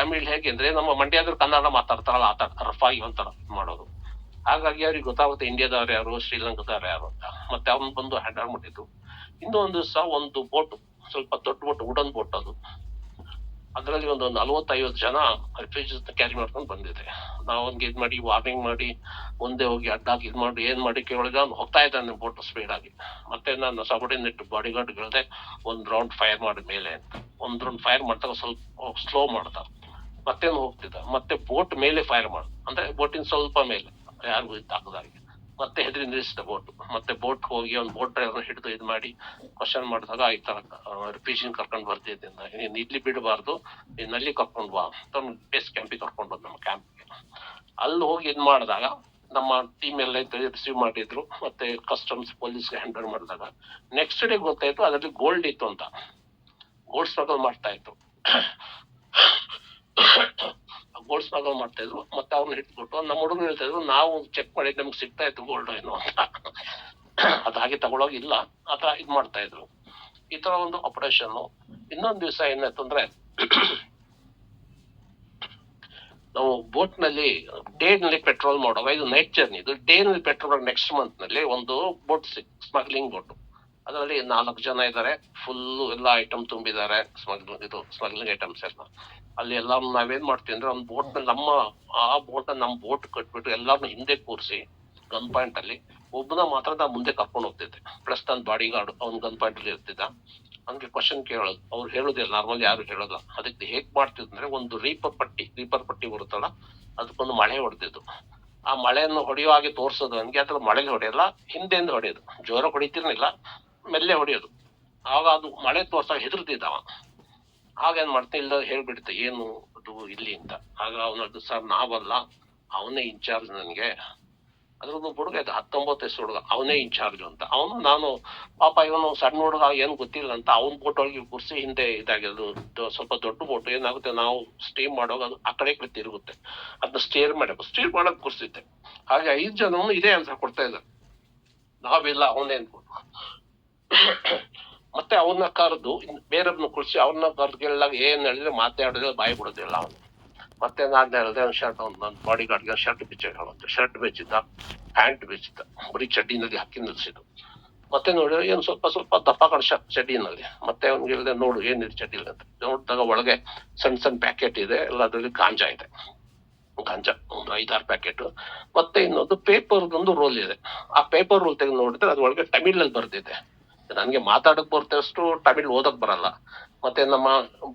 ತಮಿಳ್ ಹೇಗೆ ಅಂದ್ರೆ ನಮ್ಮ ಮಂಡ್ಯದವ್ರು ಕನ್ನಡ ಮಾತಾಡ್ತಾರಲ್ಲ, ರಫ್ ಆಗಿ ಒಂಥರ ಮಾಡೋದು. ಹಾಗಾಗಿ ಅವ್ರಿಗೆ ಗೊತ್ತಾಗುತ್ತೆ ಇಂಡಿಯಾದವ್ರು ಯಾರು, ಶ್ರೀಲಂಕಾದವ್ರು ಯಾರು ಅಂತ. ಮತ್ತೆ ಅವ್ನ ಬಂದು ಹ್ಯಾಂಡಲ್ ಮಾಡಿದ್ದು. ಇನ್ನೊಂದು ದಿವಸ ಒಂದು ಬೋಟ್, ಸ್ವಲ್ಪ ದೊಡ್ಡ ಬೋಟ್, ವುಡನ್ ಬೋಟ್ ಅದು, ಅದರಲ್ಲಿ ಒಂದು 40-50 ಜನ ರೆಫ್ಯೂಜೀಸ್ ಕ್ಯಾರಿ ಮಾಡ್ಕೊಂಡು ಬಂದಿದೆ. ನಾವು ಅವ್ನಿಗೆ ಇದ್ ಮಾಡಿ ವಾರ್ನಿಂಗ್ ಮಾಡಿ ಮುಂದೆ ಹೋಗಿ ಅಡ್ಡಾಗಿ ಇದ್ ಮಾಡಿ ಏನ್ ಮಾಡಿ ಕೇಳಿದ್ರೆ ಅವ್ನು ಹೋಗ್ತಾ ಇದ್ದಾನೆ ಬೋಟ್ ಸ್ಪೀಡ್ ಆಗಿ. ಮತ್ತೆ ನಾನು ಸಬರ್ಡಿನೇಟ್ ಬಾಡಿಗಾರ್ಡ್ ಗಳಿದೆ, 1 ರೌಂಡ್ ಫೈರ್ ಮಾಡಿ ಮೇಲೆ ಅಂತ. 1 ರೌಂಡ್ ಫೈರ್ ಮಾಡ್ದಾಗ ಸ್ವಲ್ಪ ಸ್ಲೋ ಮಾಡ್ದ, ಮತ್ತೇನು ಹೋಗ್ತಿದ್ದ, ಮತ್ತೆ ಬೋಟ್ ಮೇಲೆ ಫೈರ್ ಮಾಡ, ಅಂದ್ರೆ ಬೋಟಿನ ಸ್ವಲ್ಪ ಮೇಲೆ ಯಾರಿಗೂ ಇದಾಗದಾಗೆ. ಮತ್ತೆ ಹೆದರಿ ನಿಲ್ಲಿಸಿದ ಬೋಟ್. ಮತ್ತೆ ಬೋಟ್ ಹೋಗಿ ಒಂದು ಬೋಟ್ ಡ್ರೈವರ್ನ ಹಿಡಿದು ಇದ್ ಮಾಡಿ ಕ್ವಶನ್ ಮಾಡಿದಾಗ ಈ ತರ ರಿಫ್ಯೂಜಿನ್ ಕರ್ಕೊಂಡು ಬರ್ತಿದ್ದಿಂದ, ನೀನ್ ಇಲ್ಲಿ ಬಿಡಬಾರ್ದು, ನೀನ್ ಅಲ್ಲಿ ಕರ್ಕೊಂಡ್ ಬಾ ಅಂತ ಬೇಸ್ ಕ್ಯಾಂಪಿಗೆ ಕರ್ಕೊಂಡು ಬಂದ್ ನಮ್ಮ ಕ್ಯಾಂಪ್ಗೆ. ಅಲ್ಲಿ ಹೋಗಿ ಇದ್ ಮಾಡಿದಾಗ ನಮ್ಮ ಟೀಮ್ ಎಲ್ಲ ರಿಸೀವ್ ಮಾಡಿದ್ರು, ಮತ್ತೆ ಕಸ್ಟಮ್ಸ್ ಪೊಲೀಸ್ಗೆ ಹ್ಯಾಂಡಲ್ ಮಾಡಿದಾಗ ನೆಕ್ಸ್ಟ್ ಡೇ ಗೊತ್ತಾಯ್ತು ಅದರಲ್ಲಿ ಗೋಲ್ಡ್ ಇತ್ತು ಅಂತ. ಗೋಲ್ಡ್ ಸ್ಮಗಲ್ ಮಾಡ್ತಾ ಇತ್ತು, ಗೋಲ್ಡ್ ಸ್ಮಗಲ್ ಮಾಡ್ತಾ ಇದ್ರು. ಮತ್ತೆ ಅವ್ರನ್ನ ಹಿಟ್ಬಿಟ್ಟು ನಮ್ಮ ಹುಡುಗರು ಹೇಳ್ತಾ ಇದ್ರು, ನಾವು ಚೆಕ್ ಮಾಡಿ ನಮ್ಗೆ ಸಿಗ್ತಾ ಇತ್ತು ಗೋಲ್ಡ್ ಏನು ಅಂತ. ಅದಾಗಿ ತಗೊಳೋಗಿಲ್ಲ, ಆತರ ಇದ್ ಮಾಡ್ತಾ ಇದ್ರು. ಈ ತರ ಒಂದು ಆಪರೇಷನ್. ಇನ್ನೊಂದ್ ದಿವಸ ಏನಾಯ್ತು ಅಂದ್ರೆ, ನಾವು ಬೋಟ್ ನಲ್ಲಿ ಡೇ ನಲ್ಲಿ ಪೆಟ್ರೋಲ್ ಮಾಡುವಾಗ, ಇದು ನೈಟ್ ಜರ್ನಿ, ಇದು ಡೇ ನಲ್ಲಿ ಪೆಟ್ರೋಲ್. ನೆಕ್ಸ್ಟ್ ಮಂತ್ ನಲ್ಲಿ ಒಂದು ಬೋಟ್ ಸ್ಮಗ್ಲಿಂಗ್ ಬೋಟ್, ಅದರಲ್ಲಿ 4 ಜನ ಇದ್ದಾರೆ, ಫುಲ್ ಎಲ್ಲ ಐಟಮ್ ತುಂಬಿದ್ದಾರೆ, ಸ್ಮಗ್ಲಿಂಗ್ ಐಟಮ್ಸ್ ಎಲ್ಲ. ಅಲ್ಲಿ ಎಲ್ಲ ನಾವೇನ್ ಮಾಡ್ತೀವಿ ಅಂದ್ರೆ, ಒಂದು ಬೋಟ್ ನಲ್ಲಿ ಆ ಬೋಟ್ ನಮ್ ಬೋಟ್ ಕಟ್ಬಿಟ್ಟು ಎಲ್ಲಾರನ್ನು ಹಿಂದೆ ಕೂರಿಸಿ ಗನ್ ಪಾಯಿಂಟ್ ಅಲ್ಲಿ ಒಬ್ಬನ ಮಾತ್ರ ನಾವು ಮುಂದೆ ಕರ್ಕೊಂಡು ಹೋಗ್ತಿದ್ದೆ, ಪ್ಲಸ್ ನನ್ನ ಬಾಡಿ ಗಾರ್ಡ್ ಅವ್ನ್ ಗನ್ ಪಾಯಿಂಟ್ ಅಲ್ಲಿ ಇರ್ತಿದ್ದ. ಹಂಗೆ ಕ್ವಶನ್ ಕೇಳೋದು, ಅವ್ರು ಹೇಳುದಿಲ್ಲ, ನಾರ್ಮಲ್ ಯಾರು ಹೇಳೋಲ್ಲ. ಅದಕ್ಕೆ ಹೇಗ್ ಮಾಡ್ತಿದ್ರೆ, ಒಂದು ರೀಪರ್ ಪಟ್ಟಿ ಬರುತ್ತಲ್ಲ, ಅದಕ್ಕೊಂದು ಮಳೆ ಹೊಡೆದಿದ್ದು. ಆ ಮಳೆಯನ್ನು ಹೊಡೆಯೋ ಹಾಗೆ ತೋರ್ಸೋದು ನನ್ಗೆ. ಅದ್ರ ಮಳೆಗೆ ಹೊಡೆಯಲ್ಲ, ಹಿಂದೆಯಿಂದ ಹೊಡೆಯೋದು, ಜೋರ ಹೊಡಿತಿರ್ಲಿಲ್ಲ, ಮೆಲ್ಲೆ ಹೊಡೆಯೋದು. ಆಗ ಅದು ಮಳೆ ತೋರ್ಸಾಗ ಹೆದರ್ತಿದ್ದವ. ಆಗ ಏನ್ ಮಾಡ್ತಾ ಇಲ್ಲ ಹೇಳ್ಬಿಡ್ತೆ, ಏನು ಅದು ಇಲ್ಲಿ ಅಂತ. ಆಗ ಅವನದ್ದು, ಸರ್ ನಾವಲ್ಲ, ಅವನೇ ಇನ್ಚಾರ್ಜ್ ನನ್ಗೆ. ಅದ್ರದ್ದು ಹುಡುಗ ಆಯ್ತು, 19 ವಯಸ್ಸು ಹುಡುಗ, ಅವನೇ ಇನ್ಚಾರ್ಜ್ ಅಂತ. ಅವನು, ನಾನು ಪಾಪ ಇವನು ಸಣ್ಣ ಹುಡುಗ ಏನು ಗೊತ್ತಿಲ್ಲ ಅಂತ ಅವನ್ ಬೋಟ್ ಒಳಗೆ ಕೂರಿಸಿ ಹಿಂದೆ ಇದಾಗಿದ್ದು. ಸ್ವಲ್ಪ ದೊಡ್ಡ ಬೋಟ್ ಏನಾಗುತ್ತೆ, ನಾವು ಸ್ಟೀಮ್ ಮಾಡುವಾಗ ಅದು ಆ ಕಡೆ ತಿರುಗುತ್ತೆ, ಅದನ್ನ ಸ್ಟೀರ್ ಮಾಡಕ್ ಕೂರಿಸಿದ್ದೆ. ಹಾಗೆ 5 ಜನ ಇದೇ ಆನ್ಸರ್ ಕೊಡ್ತಾ ಇದ್ದಾರೆ, ನಾವಿಲ್ಲ ಅವನೇ ಅನ್ಬಿಟ್ಟು. ಮತ್ತೆ ಅವನ್ನ ಕರೆದು ಬೇರೆಯವ್ರನ್ನ ಕುಳಿಸಿ ಅವ್ರನ್ನ ಕರೆದು ಕೇಳಿದಾಗ ಏನ್ ಹೇಳಿದ್ರೆ ಮಾತಾಡಿದ್ರೆ ಬಾಯಿ ಬಿಡೋದಿಲ್ಲ ಅವನು. ಮತ್ತೆ ನಾನು ಹೇಳಿದೆ, ಒಂದು ಶರ್ಟ್, ನನ್ನ ಬಾಡಿ ಗಾರ್ಡ್ಗೆ ಶರ್ಟ್ ಶರ್ಟ್ ಬೆಚ್ಚಿದ್ದ, ಪ್ಯಾಂಟ್ ಬೆಚ್ಚಿದ್ದ, ಬರೀ ಚಡ್ಡಿನಲ್ಲಿ ಹಾಕಿ ನಿಲ್ಸಿದ್ದು. ಮತ್ತೆ ನೋಡಿದ್ರೆ ಏನು ಸ್ವಲ್ಪ ದಪ್ಪ ಕಡೆ ಚಡ್ಡಿನಲ್ಲಿ. ಮತ್ತೆ ಅವ್ನಿಗೆ ಹೇಳಿದೆ, ನೋಡು ಏನಿದೆ ಚಡ್ಡಿಲಿ ಅಂತ. ನೋಡಿದಾಗ ಒಳಗೆ ಸಣ್ಣ ಪ್ಯಾಕೆಟ್ ಇದೆ, ಎಲ್ಲ ಅದ್ರಲ್ಲಿ ಗಾಂಜಾ ಇದೆ. ಗಾಂಜಾ ಒಂದು 5-6 ಪ್ಯಾಕೆಟ್. ಮತ್ತೆ ಇನ್ನೊಂದು ಪೇಪರ್ದೊಂದು ರೋಲ್ ಇದೆ. ಆ ಪೇಪರ್ ರೋಲ್ ತೆಗೆದು ನೋಡಿದ್ರೆ ಅದ್ರೊಳಗೆ ತಮಿಳಲ್ಲಿ ಬರ್ದಿದೆ. ನನ್ಗೆ ಮಾತಾಡಕ್ ಬರ್ತಷ್ಟು ತಮಿಳ್ ಓದಕ್ ಬರಲ್ಲ. ಮತ್ತೆ ನಮ್ಮ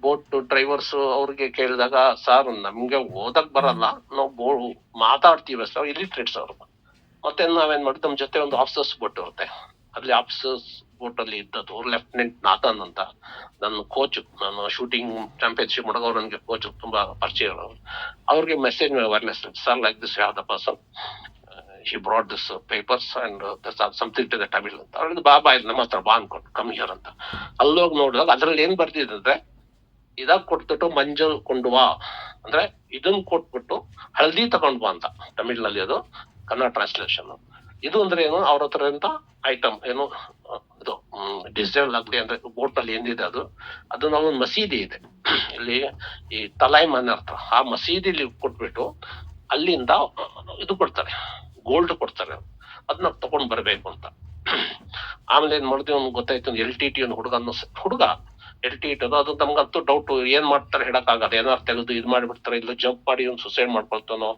ಬೋಟ್ ಡ್ರೈವರ್ಸ್ ಅವ್ರಿಗೆ ಕೇಳಿದಾಗ, ಸರ್ ನಮ್ಗೆ ಓದಕ್ ಬರಲ್ಲ, ನಾವು ಮಾತಾಡ್ತೀವಿ ಸರ್, ಇಲಿಟ್ರೇಟ್ಸ್ ಅವರು. ಮತ್ತೆ ನಾವೇನ್ ಮಾಡಿದ್, ನಮ್ ಜೊತೆ ಒಂದು ಆಫೀಸರ್ಸ್ ಬೋಟ್ ಇರುತ್ತೆ. ಅಲ್ಲಿ ಆಫೀಸರ್ಸ್ ಬೋಟ್ ಅಲ್ಲಿ ಇದ್ದದ್ದು ಲೆಫ್ಟಿನೆಂಟ್ ನಾಥನ್ ಅಂತ, ನನ್ನ ಕೋಚ್, ನಾನು ಶೂಟಿಂಗ್ ಚಾಂಪಿಯನ್ಶಿಪ್ ಮಾಡೋರು, ನನ್ಗೆ ಕೋಚ್ ತುಂಬಾ ಪರಿಚಯ ಇರೋರು. ಅವ್ರಿಗೆ message awareness, sir like this ಯಾವ the person he brought this papers and something to the Tamil ಅಂತ. ಅವ್ರಿಗೆ ಬಾಬಾ ಇದು ನಮ್ಮ ಹತ್ರ ಬಾ ಅನ್ಕೊಂಡು ಕಮ್ ಹಿಯರ್ ಅಂತ. ಅಲ್ಲೋಗಿ ನೋಡಿದಾಗ ಅದ್ರಲ್ಲಿ ಏನ್ ಬರ್ತಿದ್ರೆ, ಇದಾಗ ಕೊಟ್ಬಿಟ್ಟು ಮಂಜು ಕೊಂಡು ಬಾ ಅಂದ್ರೆ ಇದನ್ ಕೊಟ್ಬಿಟ್ಟು ಹಳದಿ ತಗೊಂಡ್ ಬಾ ಅಂತ ತಮಿಳ್ನಲ್ಲಿ. ಅದು ಕನ್ನಡ ಟ್ರಾನ್ಸ್ಲೇಷನ್. ಇದು ಅಂದ್ರೆ ಏನು, ಅವ್ರ ಹತ್ರ ಅಂತ ಐಟಮ್ ಏನು ಇದು ಡಿಸೇಬಲ್ ಆಗ್ಲಿ ಅಂದ್ರೆ ಬೋಟ್ ಅಲ್ಲಿ ಏನಿದೆ ಅದು ನಾವು ಒಂದು ಮಸೀದಿ ಇದೆ ಇಲ್ಲಿ ಈ ತಲಾಯ್ ಮನೆ ಹತ್ರ, ಆ ಮಸೀದಿಲಿ ಕೊಟ್ಬಿಟ್ಟು ಅಲ್ಲಿಂದ ಇದು ಕೊಡ್ತಾರೆ, ಗೋಲ್ಡ್ ಕೊಡ್ತಾರೆ. ಅದನ್ನ ತಗೊಂಡ್ ಬರ್ಬೇಕು ಅಂತ. ಆಮೇಲೆ ಏನ್ ಮಾಡಿದ್ವಿ, ಅವ್ನು ಗೊತ್ತಾಯ್ತು, LTT ಒಂದು ಹುಡುಗ LTT ಅದು ನಮ್ಗಂತೂ ಡೌಟ್, ಏನ್ ಮಾಡ್ತಾರೆ ಹೇಳಕ್ ಆಗಲ್ಲ. ಏನಾರು ತೆಗೆದು ಇದ್ ಮಾಡಿಬಿಡ್ತಾರೆ, ಇಲ್ಲ ಜಂಪ್ ಮಾಡಿ ಒಂದು ಸುಸೈಡ್ ಮಾಡ್ಕೊಳ್ತಾನೋ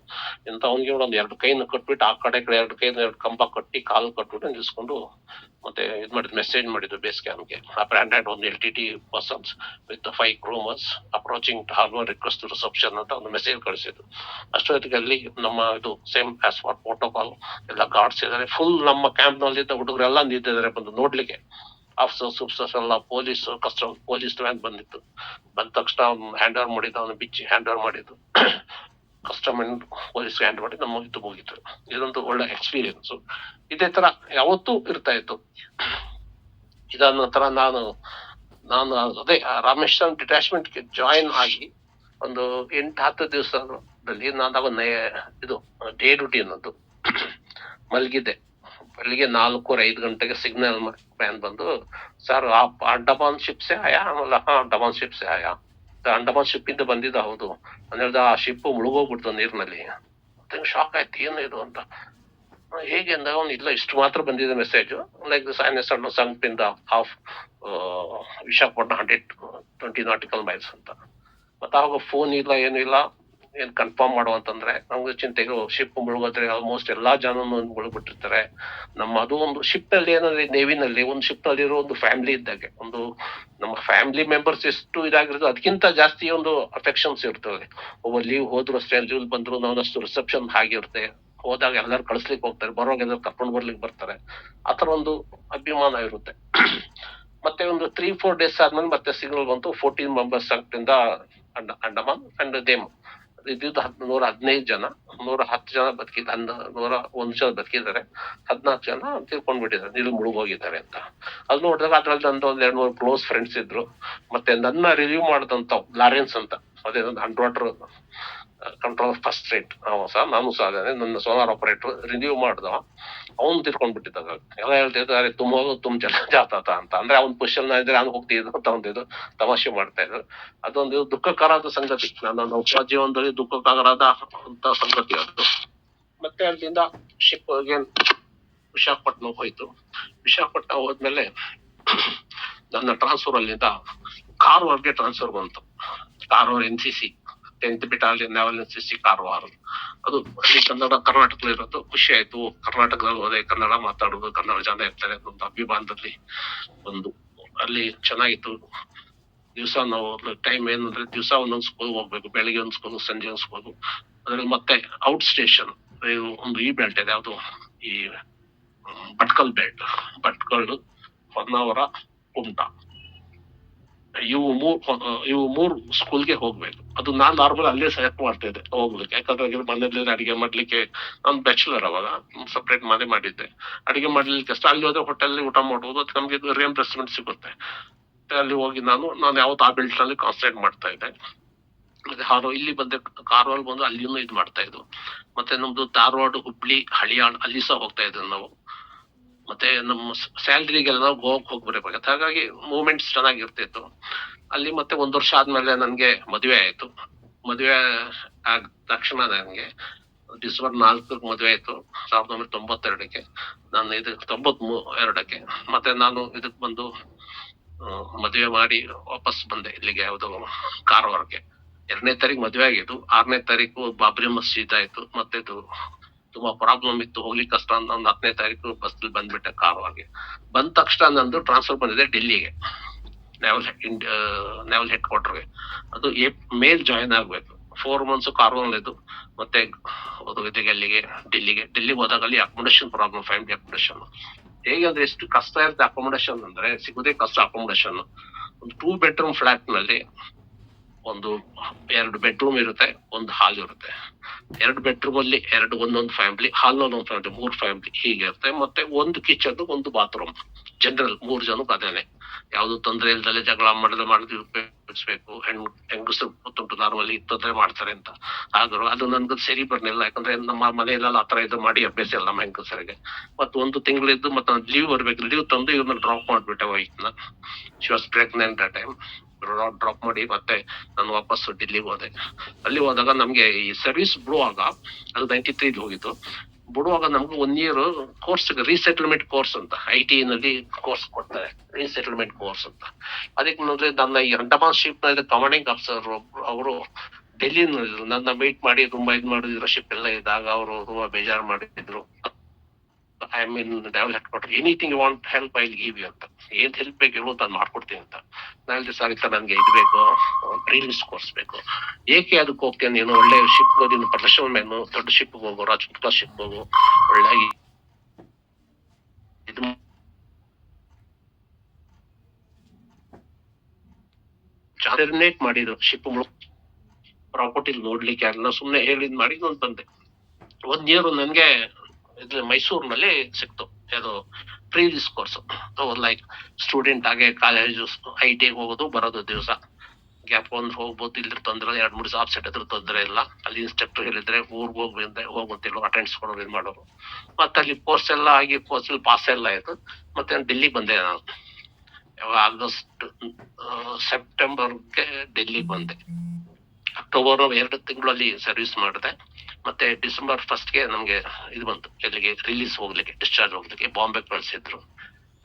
ಅಂತ. ಅವ್ನಿಗೆ ಒಂದ್ 2 ಕೈನ ಕಟ್ಬಿಟ್ಟು ಆ ಕಡೆ 2 ಕೈನ 2 ಕಂಬ ಕಟ್ಟಿ ಕಾಲು ಕಟ್ಬಿಟ್ಟು ನಿಲ್ಸ್ಕೊಂಡು ಮತ್ತೆ ಇದ್ ಮಾಡಿದ್ ಮೆಸೇಜ್ ಮಾಡಿದ್ದು ಬೇಸ್ ಕ್ಯಾಂಪ್ಗೆ. ಆ ಬ್ರಾಂಡೆಡ್ ಒಂದು LTT persons with 5 crew members approaching to harbour request reception ಅಂತ ಒಂದು ಮೆಸೇಜ್ ಕಳಿಸಿದ್ದು. ಅಷ್ಟೊತ್ತಿಗೆ ಅಲ್ಲಿ ನಮ್ಮ ಇದು ಸೇಮ್ ಆಸ್ ಫಾರ್ ಪ್ರೋಟೋಕಾಲ್ ಎಲ್ಲ ಗಾರ್ಡ್ಸ್ ಇದಾರೆ. ಫುಲ್ ನಮ್ಮ ಕ್ಯಾಂಪ್ ನಲ್ಲಿ ಹುಡುಗರೆಲ್ಲ ನಿಂತಿದ್ದಾರೆ ಬಂದು ನೋಡ್ಲಿಕ್ಕೆ. ಆಫೀಸರ್ಸ್ ಎಲ್ಲ ಪೊಲೀಸ್ ಕಸ್ಟಮ್ ಪೊಲೀಸ್ ವ್ಯಾನ್ ಬಂದಿತ್ತು. ಬಂದ ತಕ್ಷಣ ಹ್ಯಾಂಡ್ ಓವರ್ ಮಾಡಿದ್ದು, ಅವನು ಬಿಚ್ಚಿ ಹ್ಯಾಂಡ್ ಓವರ್ ಮಾಡಿದ್ದು, ಕಸ್ಟಮ್ ಅಂಡ್ ಪೊಲೀಸ್ ಹ್ಯಾಂಡ್ ಮಾಡಿ ನಮ್ಮ ಇದು ಮುಗಿತು. ಇದೊಂದು ಒಳ್ಳೆ ಎಕ್ಸ್ಪೀರಿಯನ್ಸ್. ಇದೇ ತರ ಯಾವತ್ತೂ ಇರ್ತಾ ಇತ್ತು. ಇದಾದ ನಂತರ ನಾನು ಅದೇ ರಾಮೇಶ್ವರಂ ಡಿಟ್ಯಾಚ್ಮೆಂಟ್ಗೆ ಜಾಯಿನ್ ಆಗಿ ಒಂದು 8-10 ದಿವಸದಲ್ಲಿ ನಾನು ಇದು ಡೇ ಡ್ಯೂಟಿ ಅನ್ನೋದು ಮಲಗಿದ್ದೆ. ಬೆಳಿಗ್ಗೆ 4-5 ಗಂಟೆಗೆ ಸಿಗ್ನಲ್ ಮ್ಯಾನ್ ಬಂದು, ಸರ್ ಆಪ್ ಅಂಡಮಾನ್ ಶಿಪ್ ಸೆ ಆಯಾ? ಅಂಡಮಾನ್ ಶಿಪ್ ಸೆ ಆಯಾ. ಅಂಡಮಾನ್ ಶಿಪ್ ಇಂದ ಬಂದಿದ್ದ. ಹೌದು. ನಾನು ಹೇಳ್ದ, ಆ ಶಿಪ್ ಮುಳುಗೋಗ್ಬಿಡ್ತು ನೀರ್ನಲ್ಲಿ. ಶಾಕ್ ಆಯ್ತು, ಏನು ಇದು ಅಂತ. ಹೇಗೆ ಅಂದಾಗ, ಅವ್ನು ಇಲ್ಲ ಇಷ್ಟು ಮಾತ್ರ ಬಂದಿದೆ message, like this INS sunk in the half Visakhapatnam 120 nautical miles ಅಂತ. ಮತ್ತೆ ಅವಾಗ ಫೋನ್ ಇಲ್ಲ, ಏನು ಇಲ್ಲ. ಏನ್ ಕನ್ಫರ್ಮ್ ಮಾಡುವಂತಂದ್ರೆ ನಮ್ಗೆ ಚಿಂತೆಗೆ, ಶಿಪ್ ಮುಳುಗೋದ್ರೆ ಆಲ್ಮೋಸ್ಟ್ ಎಲ್ಲಾ ಜನನು ಮುಳುಗ್ಬಿಟ್ಟಿರ್ತಾರೆ. ಅದು ಒಂದು ಶಿಪ್ ನಲ್ಲಿ ಏನಂದ್ರೆ, ನೇವಿನಲ್ಲಿ ಒಂದು ಶಿಪ್ ನಲ್ಲಿರೋ ಒಂದು ಫ್ಯಾಮಿಲಿ ಇದ್ದಾಗೆ, ಒಂದು ನಮ್ಮ ಫ್ಯಾಮಿಲಿ ಮೆಂಬರ್ಸ್ ಎಷ್ಟು ಇದಾಗಿರೋದು ಅದಕ್ಕಿಂತ ಜಾಸ್ತಿ ಒಂದು ಅಫೆಕ್ಷನ್ಸ್ ಇರ್ತದೆ. ಒಬ್ಬ ಲೀವ್ ಹೋದ್ರು ಅಷ್ಟೇ, ಲೀವ್ ಬಂದ್ರು ನಾವಷ್ಟು ರಿಸೆಪ್ಷನ್ ಹಾಗಿರುತ್ತೆ. ಹೋದಾಗ ಎಲ್ಲರೂ ಕಳಿಸ್ಲಿಕ್ಕೆ ಹೋಗ್ತಾರೆ, ಬರೋವಾಗ ಎಲ್ಲರೂ ಕರ್ಕೊಂಡು ಬರ್ಲಿಕ್ಕೆ ಬರ್ತಾರೆ. ಆತರ ಒಂದು ಅಭಿಮಾನ ಇರುತ್ತೆ. ಮತ್ತೆ ಒಂದು 3-4 ಡೇಸ್ ಆದ್ಮೇಲೆ ಮತ್ತೆ ಸಿಗ್ನಲ್ ಬಂತು, 14 ಮೆಂಬರ್ಸ್ ಇಂದ ಅಂಡಮಾನ್ ಅಂಡ್ ದೇಮ್. ಇದ್ದಿದ್ದು 115 ಜನ, 110 ಜನ ಬದುಕಿದ್ದ, 101 ಜನ ಬದುಕಿದ್ದಾರೆ, 14 ಜನ ತಿಳ್ಕೊಂಡ್ಬಿಟ್ಟಿದ್ದಾರೆ, ಇಲ್ಲಿ ಮುಳುಗೋಗಿದ್ದಾರೆ ಅಂತ. ಅದು ನೋಡಿದಾಗ ಅದ್ರಲ್ಲಿ ನಂದು 1-2-3 ಕ್ಲೋಸ್ ಫ್ರೆಂಡ್ಸ್ ಇದ್ರು. ಮತ್ತೆ ನನ್ನ ರಿವ್ಯೂ ಮಾಡಿದಂತ ಲಾರೆನ್ಸ್ ಅಂತ, ಅದೇ under water control first rate ನಾನು ಸಹ ನನ್ನ ಸೋಲಾರ್ ಆಪರೇಟರ್ ರಿವ್ಯೂ ಮಾಡ್ದ. ಅವ್ನು ತಿರ್ಕೊಂಡ್ಬಿಟ್ಟಿದ್ದಾಗ ಎಲ್ಲ ಹೇಳ್ತಿದ್ದಾರೆ, ತುಮ್ ಜನ ಜಾತಾತ ಅಂತ. ಅಂದ್ರೆ ಅವ್ನ್ ಪುಷಲ್ ಇದ್ರೆ ನಾನು ಹೋಗ್ತಿದ್ದು ಅಂತ ಒಂದು ತಮಾಷೆ ಮಾಡ್ತಾ ಇದ್ರು. ಅದೊಂದು ದುಃಖಕರದ ಸಂಗತಿ, ನನ್ನ ಜೀವನದಲ್ಲಿ ದುಃಖಕರದ ಅಂತ ಸಂಗತಿ ಅದು. ಮತ್ತೆ ಅಲ್ಲಿಂದ ಶಿಪ್ ವಿಶಾಖಪಟ್ಟಣ ಹೋಯ್ತು. ವಿಶಾಖಪಟ್ಟಣ ಹೋದ್ಮೇಲೆ ನನ್ನ ಟ್ರಾನ್ಸ್ಫರ್ ಅಲ್ಲಿಂದ ಕಾರವಾರ್ಗೆ ಟ್ರಾನ್ಸ್ಫರ್ ಬಂತು. Karwar NCC 10th Battalion Naval NCC Karwar. ಅದು ಅಲ್ಲಿ ಕರ್ನಾಟಕದಲ್ಲಿ ಇರೋದು ಖುಷಿ ಆಯ್ತು. ಕರ್ನಾಟಕದಲ್ಲಿ ಹೋದೆ, ಕನ್ನಡ ಮಾತಾಡೋದು, ಕನ್ನಡ ಜನ ಇರ್ತಾರೆ ಅದೊಂದು ಅಭಿಮಾನದಲ್ಲಿ ಒಂದು ಅಲ್ಲಿ ಚೆನ್ನಾಗಿತ್ತು. ದಿವಸ ನಾವು ಟೈಮ್ ಏನಂದ್ರೆ, ದಿವಸ ಒಂದೊಂದು ಸ್ಕೂಲ್ ಹೋಗ್ಬೇಕು. ಬೆಳಿಗ್ಗೆ ಒಂದು ಸ್ಕೂಲ್, ಸಂಜೆ ಒಂದು ಸ್ಕೂಲ್. ಅದ್ರಲ್ಲಿ ಮತ್ತೆ ಔಟ್ ಸ್ಟೇಷನ್ ಒಂದು ಈ ಬೆಲ್ಟ್ ಇದೆ, ಯಾವುದು ಈ ಭಟ್ಕಲ್ ಬೆಲ್ಟ್, ಭಟ್ಕಲ್, ಹೊನ್ನಾವರ, ಕುಮಟಾ, ಇವು 3 ಸ್ಕೂಲ್ಗೆ ಹೋಗ್ಬೇಕು. ಅದು ನಾನ್ ನಾರ್ಮಲ್ ಅಲ್ಲೇ ಸೆಲೆಕ್ಟ್ ಮಾಡ್ತಾ ಇದ್ದೆ ಹೋಗ್ಲಿಕ್ಕೆ. ಯಾಕಂದ್ರೆ ಮನೇಲಿ ಅಡಿಗೆ ಮಾಡ್ಲಿಕ್ಕೆ, ನಾನು ಬ್ಯಾಚುಲರ್ ಅವಾಗ, ಸಪ್ರೇಟ್ ಮನೆ ಮಾಡಿದ್ದೆ. ಅಡಿಗೆ ಮಾಡ್ಲಿಕ್ಕೆ ಕಷ್ಟ. ಅಲ್ಲಿ ಹೋದ್ರೆ ಹೋಟೆಲ್ ಊಟ ಮಾಡ್ಬೋದು, ಅದು ನಮ್ಗೆ ರಿಯಂಬರ್ಸ್ಮೆಂಟ್ ಸಿಗುತ್ತೆ. ಅಲ್ಲಿ ಹೋಗಿ ನಾನು ಯಾವತ್ತು ಆ ಬೆಲ್ಟ್ ನಲ್ಲಿ ಕಾನ್ಸಂಟ್ರೇಟ್ ಮಾಡ್ತಾ ಇದ್ದೆ. ಮತ್ತೆ ಇಲ್ಲಿ ಬಂದೆ, ಕಾರವಾರ ಬಂದು ಅಲ್ಲಿನೂ ಇದು ಮಾಡ್ತಾ ಇದ್ವು. ಮತ್ತೆ ನಮ್ದು ಧಾರವಾಡ, ಹುಬ್ಳಿ, ಹಳಿಯಾಳ್ ಅಲ್ಲಿ ಸಹ ಹೋಗ್ತಾ ಇದ್ವಿ ನಾವು. ಮತ್ತೆ ನಮ್ಮ ಸ್ಯಾಲ್ರಿಗೆಲ್ಲ ನಾವು ಗೋವಾಕ್ ಹೋಗ್ಬರ್ಬೇಕಾಗತ್ತೆ. ಹಾಗಾಗಿ ಮೂವ್ಮೆಂಟ್ಸ್ ಚೆನ್ನಾಗಿರ್ತಿತ್ತು ಅಲ್ಲಿ. ಮತ್ತೆ 1 ವರ್ಷ ಆದ್ಮೇಲೆ ನನ್ಗೆ ಮದುವೆ ಆಯ್ತು. ಮದುವೆ ಆದ ತಕ್ಷಣ ನನ್ಗೆ ಡಿಸೆಂಬರ್ 4ಕ್ಕೆ ಮದುವೆ ಆಯ್ತು, 1992ಕ್ಕೆ. ನಾನು 92ಕ್ಕೆ ಮತ್ತೆ ನಾನು ಇದಕ್ ಬಂದು ಮದುವೆ ಮಾಡಿ ವಾಪಸ್ ಬಂದೆ ಇಲ್ಲಿಗೆ, ಯಾವುದು ಕಾರವಾರಕ್ಕೆ. 2ನೇ ತಾರೀಕು ಮದುವೆ ಆಗಿದ್ದು, 6ನೇ ತಾರೀಕು ಬಾಬ್ರಿ ಮಸ್ಜಿದ್ ಆಯ್ತು. ಮತ್ತೆ ಇದು ತುಂಬಾ ಪ್ರಾಬ್ಲಮ್ ಇತ್ತು, ಹೋಗ್ಲಿಕ್ಕೆ ಕಷ್ಟ ಅಂತ ಒಂದು 10ನೇ ತಾರೀಕು ಬಸ್ ಬಂದ್ಬಿಟ್ಟೆ ಕಾರವಾಗೆ. ಬಂದ ತಕ್ಷಣ ನಂದು ಟ್ರಾನ್ಸ್ಫರ್ ಬಂದಿದೆ ಡೆಲ್ಲಿಗೆ, ನೇವಲ್ ಹೆಡ್ ಕ್ವಾರ್ಟರ್ಗೆ. ಅದು ಮೇಲ್ ಜಾಯಿನ್ ಆಗ್ಬೇಕು. 4 months ಕಾರ್ವಾಲ್ ಇದು. ಮತ್ತೆ ಹೋಗಿದ್ದೆ ಡೆಲ್ಲಿಗೆ ಹೋದಾಗ ಅಲ್ಲಿ ಅಕೊಮಡೇಷನ್ ಪ್ರಾಬ್ಲಮ್, ಫ್ಯಾಮಿಲಿ ಅಕೊಮಡೇಷನ್. ಹೇಗೆ ಅಂದ್ರೆ ಎಷ್ಟು ಕಷ್ಟ ಇರುತ್ತೆ ಅಕೊಮಡೇಷನ್ ಅಂದ್ರೆ, ಸಿಗೋದೇ ಕಷ್ಟ ಅಕೊಮಡೇಷನ್. ಒಂದು 2 bedroom ಫ್ಲಾಟ್ ನಲ್ಲಿ ಒಂದು 2 bedroom ಇರುತ್ತೆ, ಒಂದು ಹಾಲ್ ಇರುತ್ತೆ. 2 bedroom ಅಲ್ಲಿ ಒಂದೊಂದು ಫ್ಯಾಮಿಲಿ, ಹಾಲ್ ಒಂದೊಂದು ಫ್ಯಾಮಿಲಿ, 3 ಫ್ಯಾಮಿಲಿ ಹೀಗೆ ಇರುತ್ತೆ. ಮತ್ತೆ ಒಂದು ಕಿಚನ್, ಒಂದು ಬಾತ್ರೂಮ್, ಜನರಲ್ 3 ಜನಕ್ಕೆ ಅದೇನೆ. ಯಾವ್ದು ತೊಂದರೆ ಇಲ್ದಲೆ ಜಗಳ ಮಾಡಿದ್ರೆ ಉಪಯೋಗಿಸ್ಬೇಕು. ಹೆಂಗಸರು ಗೊತ್ತುಂಟು ನಾರ್ಮಲಿ ತೊಂದರೆ ಮಾಡ್ತಾರೆ ಅಂತ. ಆದ್ರೂ ಅದು ನನ್ಗೆ ಸರಿ ಬರ್ಲಿಲ್ಲ, ಯಾಕಂದ್ರೆ ನಮ್ಮ ಮನೆಯಲ್ಲೆಲ್ಲ ಆತರ ಇದು ಮಾಡಿ ಅಭ್ಯಾಸ ಇಲ್ಲ ನಮ್ಮ ಹೆಂಗಸರಿಗೆ. ಮತ್ತೆ 1 ತಿಂಗಳಿದ್ದು ಮತ್ತೆ ಲೀವ್ ಬರ್ಬೇಕು, ಲೀವ್ ತಂದು ಇವ್ರನ್ನ ಡ್ರಾಪ್ ಮಾಡ್ಬಿಟ್ಟೆ ವೈಫ್ನ. ಶಿ ವಾಸ್ ಪ್ರೆಗ್ನೆಂಟ್ ಆ ಟೈಮ್. ಡ್ರಾಪ್ ಮಾಡಿ ಮತ್ತೆ ನಾನು ವಾಪಸ್ ಡೆಲ್ಲಿಗೆ ಹೋದೆ. ಅಲ್ಲಿ ಹೋದಾಗ ನಮ್ಗೆ ಈ ಸರ್ವಿಸ್ ಬಿಡುವಾಗ, ಅದು 93 ಹೋಗಿದ್ದು, ಬಿಡುವಾಗ ನಮ್ಗೆ 1 year ಕೋರ್ಸ್, ರೀಸೆಟಲ್ಮೆಂಟ್ ಕೋರ್ಸ್ ಅಂತ IT ನಲ್ಲಿ ಕೋರ್ಸ್ ಕೊಡ್ತಾರೆ, ರೀಸೆಟಲ್ಮೆಂಟ್ ಕೋರ್ಸ್ ಅಂತ. ಅದಕ್ಕೆ ನೋಡ್ರೆ ನನ್ನ ಈ ಅಂಡಮಾನ್ ಶಿಪ್ ನಲ್ಲಿ ಕಮಾಂಡಿಂಗ್ ಆಫೀಸರ್ ಅವರು ಡೆಲ್ಲಿನಲ್ಲಿ ನನ್ನ ಮೀಟ್ ಮಾಡಿ ತುಂಬಾ ಇದ್ ಮಾಡಿದ್ರು. ಶಿಪ್ ಎಲ್ಲ ಇದ್ದಾಗ ಅವರು ತುಂಬಾ ಬೇಜಾರು ಮಾಡಿದ್ರು. I mean devil headquarter, anything you want help I give you ಅಂತ. ಏನ್ ಹೆಲ್ಪ್ ಬೇಕು ಹೇಳು ನಾನು ಮಾಡ್ಕೊಡ್ತೀನಿ ಅಂತ. ನಾನು ಸರ್ ನನ್ಗೆ ಇದು ಬೇಕು, ಟ್ರೈನಿಂಗ್ ಕೋರ್ಸ್ ಬೇಕು. ಏಕೆ ಅದಕ್ಕೆ ಹೋಗ್ತೇನೆ ನೀನು? ಒಳ್ಳೆ ಶಿಪ್ ನೀನು ಪ್ರೊಫೆಷನಲ್ ಮ್ಯಾನ್, ದೊಡ್ಡ ಶಿಪ್ ಹೋಗು, ರಾಜಪುತ್ರ ಶಿಪ್ ಹೋಗು, ಒಳ್ಳೆ ಇದು ಚಾರ್ನೇಟ್ ಮಾಡಿದ್ರು ಶಿಪ್ ಪ್ರಾಪರ್ಟಿ ನೋಡ್ಲಿಕ್ಕೆ ಎಲ್ಲ ಸುಮ್ನೆ ಹೇಳಿದ್ ಮಾಡಿ ನಾನು ಬಂದೆ. 1 year ನನ್ಗೆ ಇದು ಮೈಸೂರಿನಲ್ಲಿ ಸಿಕ್ತು, ಅದು ಪ್ರೀವಿಯಸ್ ಕೋರ್ಸ್. ಲೈಕ್ ಸ್ಟೂಡೆಂಟ್ ಆಗಿ ಕಾಲೇಜು IT ಹೋಗೋದು ಬರೋದು, ದಿವಸ ಗ್ಯಾಪ್ ಒಂದು ಹೋಗ್ಬೋದು, ಇಲ್ಲದ್ರೆ ತೊಂದ್ರೆ 2-3 ಜಾಬ್ ಸೆಟ್ ಇದ್ರೆ ತೊಂದರೆ ಇಲ್ಲ. ಅಲ್ಲಿ ಇನ್ಸ್ಟ್ರಕ್ಟರ್ ಹೇಳಿದ್ರೆ ಊರ್ಗ್ ಹೋಗುತ್ತಿಲ್ಲ, ಅಟೆಂಡ್ಸ್ ಕೊಡೋದು ಇದು ಮಾಡೋದು. ಮತ್ತೆ ಅಲ್ಲಿ ಕೋರ್ಸ್ ಎಲ್ಲ ಆಗಿ ಕೋರ್ಸ್ ಪಾಸ್ ಎಲ್ಲ ಆಯ್ತು. ಮತ್ತೆ ಡೆಲ್ಲಿಗೆ ಬಂದೆ ನಾನು. ಆಗಸ್ಟ್ ಸೆಪ್ಟೆಂಬರ್ಗೆ ಡೆಲ್ಲಿಗೆ ಬಂದೆ. ಅಕ್ಟೋಬರ್ 2 ತಿಂಗಳಲ್ಲಿ ಸರ್ವಿಸ್ ಮಾಡಿದೆ. ಮತ್ತೆ ಡಿಸೆಂಬರ್ 1st ನಮ್ಗೆ ಇದು ಬಂತು, ಎಲ್ಲಿಗೆ ರಿಲೀಸ್ ಹೋಗ್ಲಿಕ್ಕೆ, ಡಿಸ್ಚಾರ್ಜ್ ಹೋಗ್ಲಿಕ್ಕೆ ಬಾಂಬೆ ಕಳ್ಸಿದ್ರು.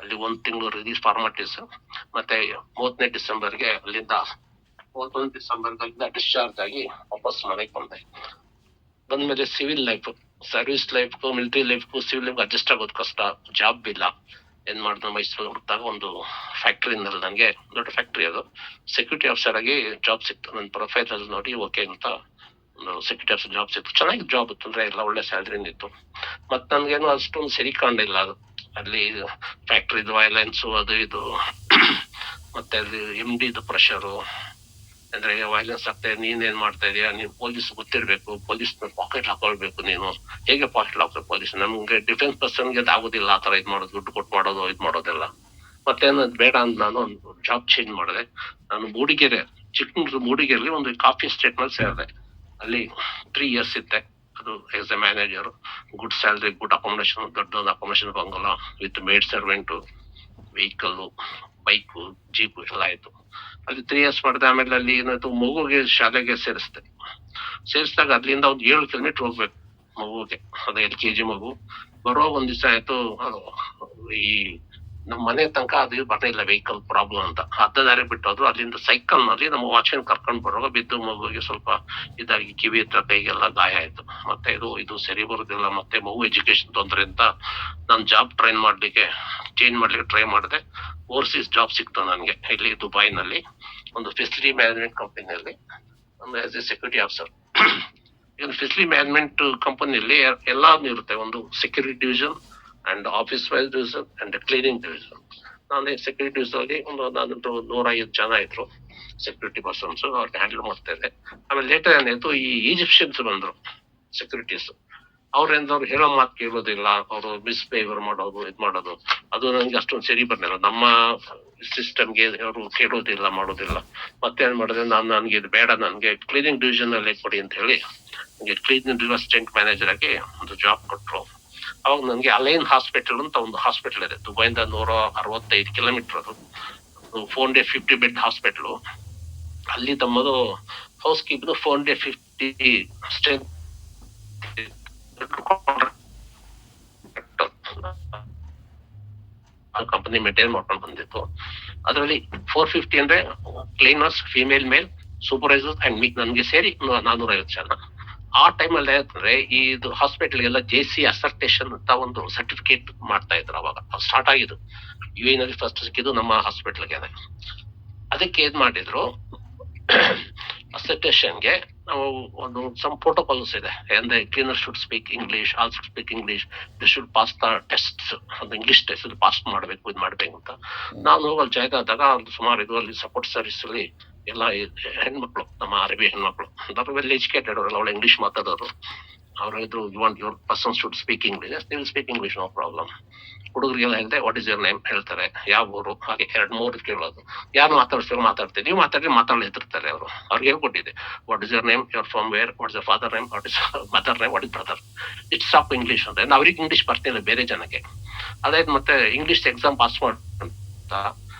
ಅಲ್ಲಿ 1 ತಿಂಗಳು ರಿಲೀಸ್ ಫಾರ್ಮಾಲಿಟೀಸ್. ಮತ್ತೆ 30ನೇ ಡಿಸೆಂಬರ್ಗೆ ಅಲ್ಲಿಂದ 31 ಡಿಸೆಂಬರ್ಗಳಿಂದ ಡಿಸ್ಚಾರ್ಜ್ ಆಗಿ ವಾಪಸ್ ಮನೆಗೆ ಬಂದೆ. ಬಂದ್ಮೇಲೆ ಸಿವಿಲ್ ಲೈಫ್, ಸರ್ವಿಸ್ ಲೈಫ್ಗೂ ಮಿಲಿಟರಿ ಲೈಫ್ಗೂ ಸಿವಿಲ್ ಲೈಫ್ ಅಡ್ಜಸ್ಟ್ ಆಗೋದು ಕಷ್ಟ. ಜಾಬ್ ಇಲ್ಲ. ಏನ್ ಮಾಡಿದ ಮೈಸೂರು ಹುಡುಕ್ದಾಗ ಒಂದು ಫ್ಯಾಕ್ಟ್ರಿನಲ್ಲಿ, ನನಗೆ ದೊಡ್ಡ ಫ್ಯಾಕ್ಟ್ರಿ ಅದು, ಸೆಕ್ಯೂರಿಟಿ ಆಫೀಸರ್ ಆಗಿ ಜಾಬ್ ಸಿಕ್ತು. ನನ್ನ ಪ್ರೊಫೈಲ್ ನೋಡಿ ಓಕೆ ಅಂತ ಒಂದು ಸೆಕ್ಯೂರಿಟಿ ಆಫೀಸರ್ ಜಾಬ್ ಸಿಕ್ತು. ಚೆನ್ನಾಗಿ ಜಾಬ್ ತೊಂದ್ರೆ ಎಲ್ಲ, ಒಳ್ಳೆ ಸ್ಯಾಲ್ರಿ ಇತ್ತು. ಮತ್ ನನ್ಗೇನು ಅಷ್ಟೊಂದು ಸರಿ ಕಾಣಲಿಲ್ಲ ಅದು. ಅಲ್ಲಿ ಫ್ಯಾಕ್ಟ್ರಿದು ವೈಲೆನ್ಸು ಅದು ಇದು, ಮತ್ತೆ ಅಲ್ಲಿ MD ಪ್ರೆಷರು, ಅಂದ್ರೆ ವೈಲೆನ್ಸ್ ಆಗ್ತಾ ಇದೆ. ನೀನೇನ್ ಮಾಡ್ತಾ ಇದೀಯಾ, ನೀನ್ ಪೊಲೀಸ್ ಗೊತ್ತಿರ್ಬೇಕು, ಪೊಲೀಸ್ ಪಾಕೆಟ್ ಹಾಕೊಳ್ಬೇಕು. ನೀನು ಹೇಗೆ ಪಾಕೆಟ್ ಹಾಕ್ಬೇಕು ಪೊಲೀಸ್? ನಮ್ಗೆ ಡಿಫೆನ್ಸ್ ಪರ್ಸನ್ಗೆ ಅದು ಆಗೋದಿಲ್ಲ ಆತರ ಇದ್ ಮಾಡೋದು, ದುಡ್ಡು ಕೊಟ್ಟು ಮಾಡೋದು ಇದ್ ಮಾಡೋದೆಲ್ಲ. ಮತ್ತೇನು ಬೇಡ ಅಂತ ನಾನು ಒಂದು ಜಾಬ್ ಚೇಂಜ್ ಮಾಡಿದೆ. ನಾನು ಮೂಡಿಗೆರೆ, ಚಿಕ್ಕಮಗಳೂರು ಮೂಡಿಗೆರೆಲಿ ಒಂದು ಕಾಫಿ ಎಸ್ಟೇಟ್ ನಲ್ಲಿ ಸೇರಿದೆ. ಅಲ್ಲಿ 3 years ಇದ್ದೆ. ಅದು as a manager, good salary, good accommodation, ದೊಡ್ಡ accommodation bungalow with maid servant, vehicle, bike, jeep ಎಲ್ಲ ಆಯ್ತು. ಅಲ್ಲಿ 3 years ಮಾಡಿದೆ. ಆಮೇಲೆ ಅಲ್ಲಿ ಏನಾಯ್ತು, ಮಗುಗೆ ಶಾಲೆಗೆ ಸೇರಿಸಿದಾಗ ಅಲ್ಲಿಂದ ಒಂದು 7 kilometer ಹೋಗ್ಬೇಕು ಮಗುಗೆ. ಅದು LKG ಮಗು. ಬರೋ ಒಂದ್ ದಿವಸ ಆಯ್ತು, ಈ ನಮ್ ಮನೆ ತನಕ ಅದು ಬರ್ಲಿಲ್ಲ, ವೆಹಿಕಲ್ ಪ್ರಾಬ್ಲಮ್ ಅಂತ. ಅರ್ಧ ದಾರಿ ಬಿಟ್ಟೋದ್ರು. ಅಲ್ಲಿಂದ ಸೈಕಲ್ ನಲ್ಲಿ ನಮ್ಮ ವಾಚ್ಮನ್ ಕರ್ಕೊಂಡ್ ಬರುವಾಗ ಬಿದ್ದು ಮಗುವಿಗೆ ಸ್ವಲ್ಪ ಇದಾಗಿ ಕಿವಿ ಹತ್ರ ಕೈಗೆಲ್ಲ ಗಾಯ ಆಯ್ತು. ಮತ್ತೆ ಇದು ಸರಿ ಬರುದಿಲ್ಲ, ಮತ್ತೆ ಮಗು ಎಜುಕೇಶನ್ ತೊಂದ್ರೆ ಅಂತ ನಾನ್ ಜಾಬ್ ಚೇಂಜ್ ಮಾಡ್ಲಿಕ್ಕೆ ಟ್ರೈ ಮಾಡಿದೆ. ಓವರ್ಸೀಸ್ ಜಾಬ್ ಸಿಕ್ತು ನನ್ಗೆ, ಇಲ್ಲಿ ದುಬೈನಲ್ಲಿ ಒಂದು ಫೆಸಿಲಿಟಿ ಮ್ಯಾನೇಜ್ಮೆಂಟ್ ಕಂಪನಿಯಲ್ಲಿ as a security officer. Facility management ಕಂಪನಿಯಲ್ಲಿ ಎಲ್ಲಾನು ಇರುತ್ತೆ, ಒಂದು security division and office wise division and cleaning division. ನಾನು ಸೆಕ್ಯೂರಿಟಿ ಡಿವಿಷನ್ ಅಲ್ಲಿ ಒಂದು 105 ಜನ ಇದ್ರು ಸೆಕ್ಯೂರಿಟಿ ಪರ್ಸನ್ಸ್, ಅವ್ರಿಗೆ ಹ್ಯಾಂಡಲ್ ಮಾಡ್ತಾ ಇದ್ದೆ. ಆಮೇಲೆ ಲೇಟರ್ ಏನಾಯ್ತು, ಈ ಈಜಿಪ್ಷಿಯನ್ಸ್ ಬಂದ್ರು ಸೆಕ್ಯೂರಿಟೀಸ್. ಅವ್ರು ಹೇಳೋ ಮಾತು ಕೇಳೋದಿಲ್ಲ, ಅವರು ಮಿಸ್ಬಿಹೇವಿಯರ್ ಮಾಡೋದು ಇದ್ ಮಾಡೋದು, ಅದು ನಂಗೆ ಅಷ್ಟೊಂದು ಸರಿ ಬರ್ಲಿಲ್ಲ. ನಮ್ಮ ಸಿಸ್ಟಮ್ಗೆ ಅವರು ಕೇಳೋದಿಲ್ಲ, ಮಾಡೋದಿಲ್ಲ. ಮತ್ತೆ ಏನ್ ಮಾಡಿದ್ರೆ, ನನ್ಗೆ ಇದು ಬೇಡ, ನನ್ಗೆ ಕ್ಲೀನಿಂಗ್ ಡಿವಿಷನ್ ಅಲ್ಲಿ ಕೊಡಿ ಅಂತ ಹೇಳಿ ನನಗೆ ಕ್ಲೀನಿಂಗ್ ಅಸಿಸ್ಟೆಂಟ್ ಮ್ಯಾನೇಜರ್ ಆಗಿ ಒಂದು ಜಾಬ್ ಕೊಟ್ರು. ಅವಾಗ ನನ್ಗೆ ಅಲೈನ್ ಹಾಸ್ಪಿಟಲ್ ಅಂತ ಒಂದು ಹಾಸ್ಪಿಟಲ್ ಇದೆ ದುಬೈಯಿಂದ 165 kilometer. ಅದು 450 bed ಹಾಸ್ಪಿಟಲ್. ಅಲ್ಲಿ ತಮ್ಮದು housekeeper 450 strength company maintain ಮಾಡ್ಕೊಂಡು ಬಂದಿತ್ತು. ಅದರಲ್ಲಿ 450 ಅಂದ್ರೆ cleaners, female male, supervisor and ನನ್ಗೆ ಸೇರಿ 450 ಜನ. ಆ ಟೈಮಲ್ಲಿ ಏನಂದ್ರೆ ಇದು ಹಾಸ್ಪಿಟಲ್ಗೆಲ್ಲ JC ಅಸರ್ಟೇಷನ್ ಅಂತ ಒಂದು ಸರ್ಟಿಫಿಕೇಟ್ ಮಾಡ್ತಾ ಇದ್ರು. ಅವಾಗ ಸ್ಟಾರ್ಟ್ ಆಗಿದ್ದು UAE ನಲ್ಲಿ ಫಸ್ಟ್ ಸಿಕ್ಕಿದ್ದು ನಮ್ಮ ಹಾಸ್ಪಿಟಲ್ಗೆ. ಅದಕ್ಕೆ ಏನ್ ಮಾಡಿದ್ರು, ಅಸರ್ಟೇಷನ್ಗೆ ನಾವು ಒಂದು ಸಮ್ ಪ್ರೋಟೋಕಾಲ್ಸ್ ಇದೆ. ಅಂದ್ರೆ cleaner should speak English, all should speak English, they should pass the test, ಒಂದು ಇಂಗ್ಲಿಷ್ ಟೆಸ್ಟ್ ಪಾಸ್ ಮಾಡ್ಬೇಕು, ಇದು ಮಾಡ್ಬೇಕು ಅಂತ. ನಾನು ಹೋಗಲ್ ಜಾಯ್ನ್ ಆದಾಗ ಸುಮಾರು ಇದು ಅಲ್ಲಿ ಸಪೋರ್ಟ್ ಸರ್ವಿಸ್ ಅಲ್ಲಿ ಎಲ್ಲ ಹೆಣ್ಮಕ್ಳು, ನಮ್ಮ ಅರಬಿ ಹೆಣ್ಮಕ್ಳು, ವೆಲ್ ಎಜುಕೇಟೆಡ್ ಅವರೆಲ್ಲ, ಅವಳು ಇಂಗ್ಲಿಷ್ ಮಾತಾಡೋರು. ಅವ್ರು ಇದ್ರು, you want your person should speak English, ನೀವು ಸ್ಪೀಕ್ ಇಂಗ್ಲಿಷ್, ನೋ ಪ್ರಾಬ್ಲಮ್. ಹುಡುಗರಿಗೆಲ್ಲ ಹೇಳಿದೆ ವಾಟ್ ಇಸ್ ಯುವರ್ ನೇಮ್ ಹೇಳ್ತಾರೆ, ಯಾವ ಊರು, ಹಾಗೆ 2-3 ಕೇಳೋದು. ಯಾರು ಮಾತಾಡ್ತೀವಿ, ನೀವು ಮಾತಾಡ್ತಿರ್ತಾರೆ ಅವರು. ಅವ್ರಿಗೆ ಹೇಳ್ಕೊಟ್ಟಿದೆ what is your name, your from where, what is your father name, what is mother name, what is brother. It's of English ಅಂತ. ಅವ್ರಿಗೆ ಇಂಗ್ಲಿಷ್ ಬರ್ತಿಲ್ಲ ಬೇರೆ ಜನಕ್ಕೆ. ಅದಾಯ್ತು, ಮತ್ತೆ ಇಂಗ್ಲಿಷ್ ಎಕ್ಸಾಮ್ ಪಾಸ್ ಮಾಡ್ತಾ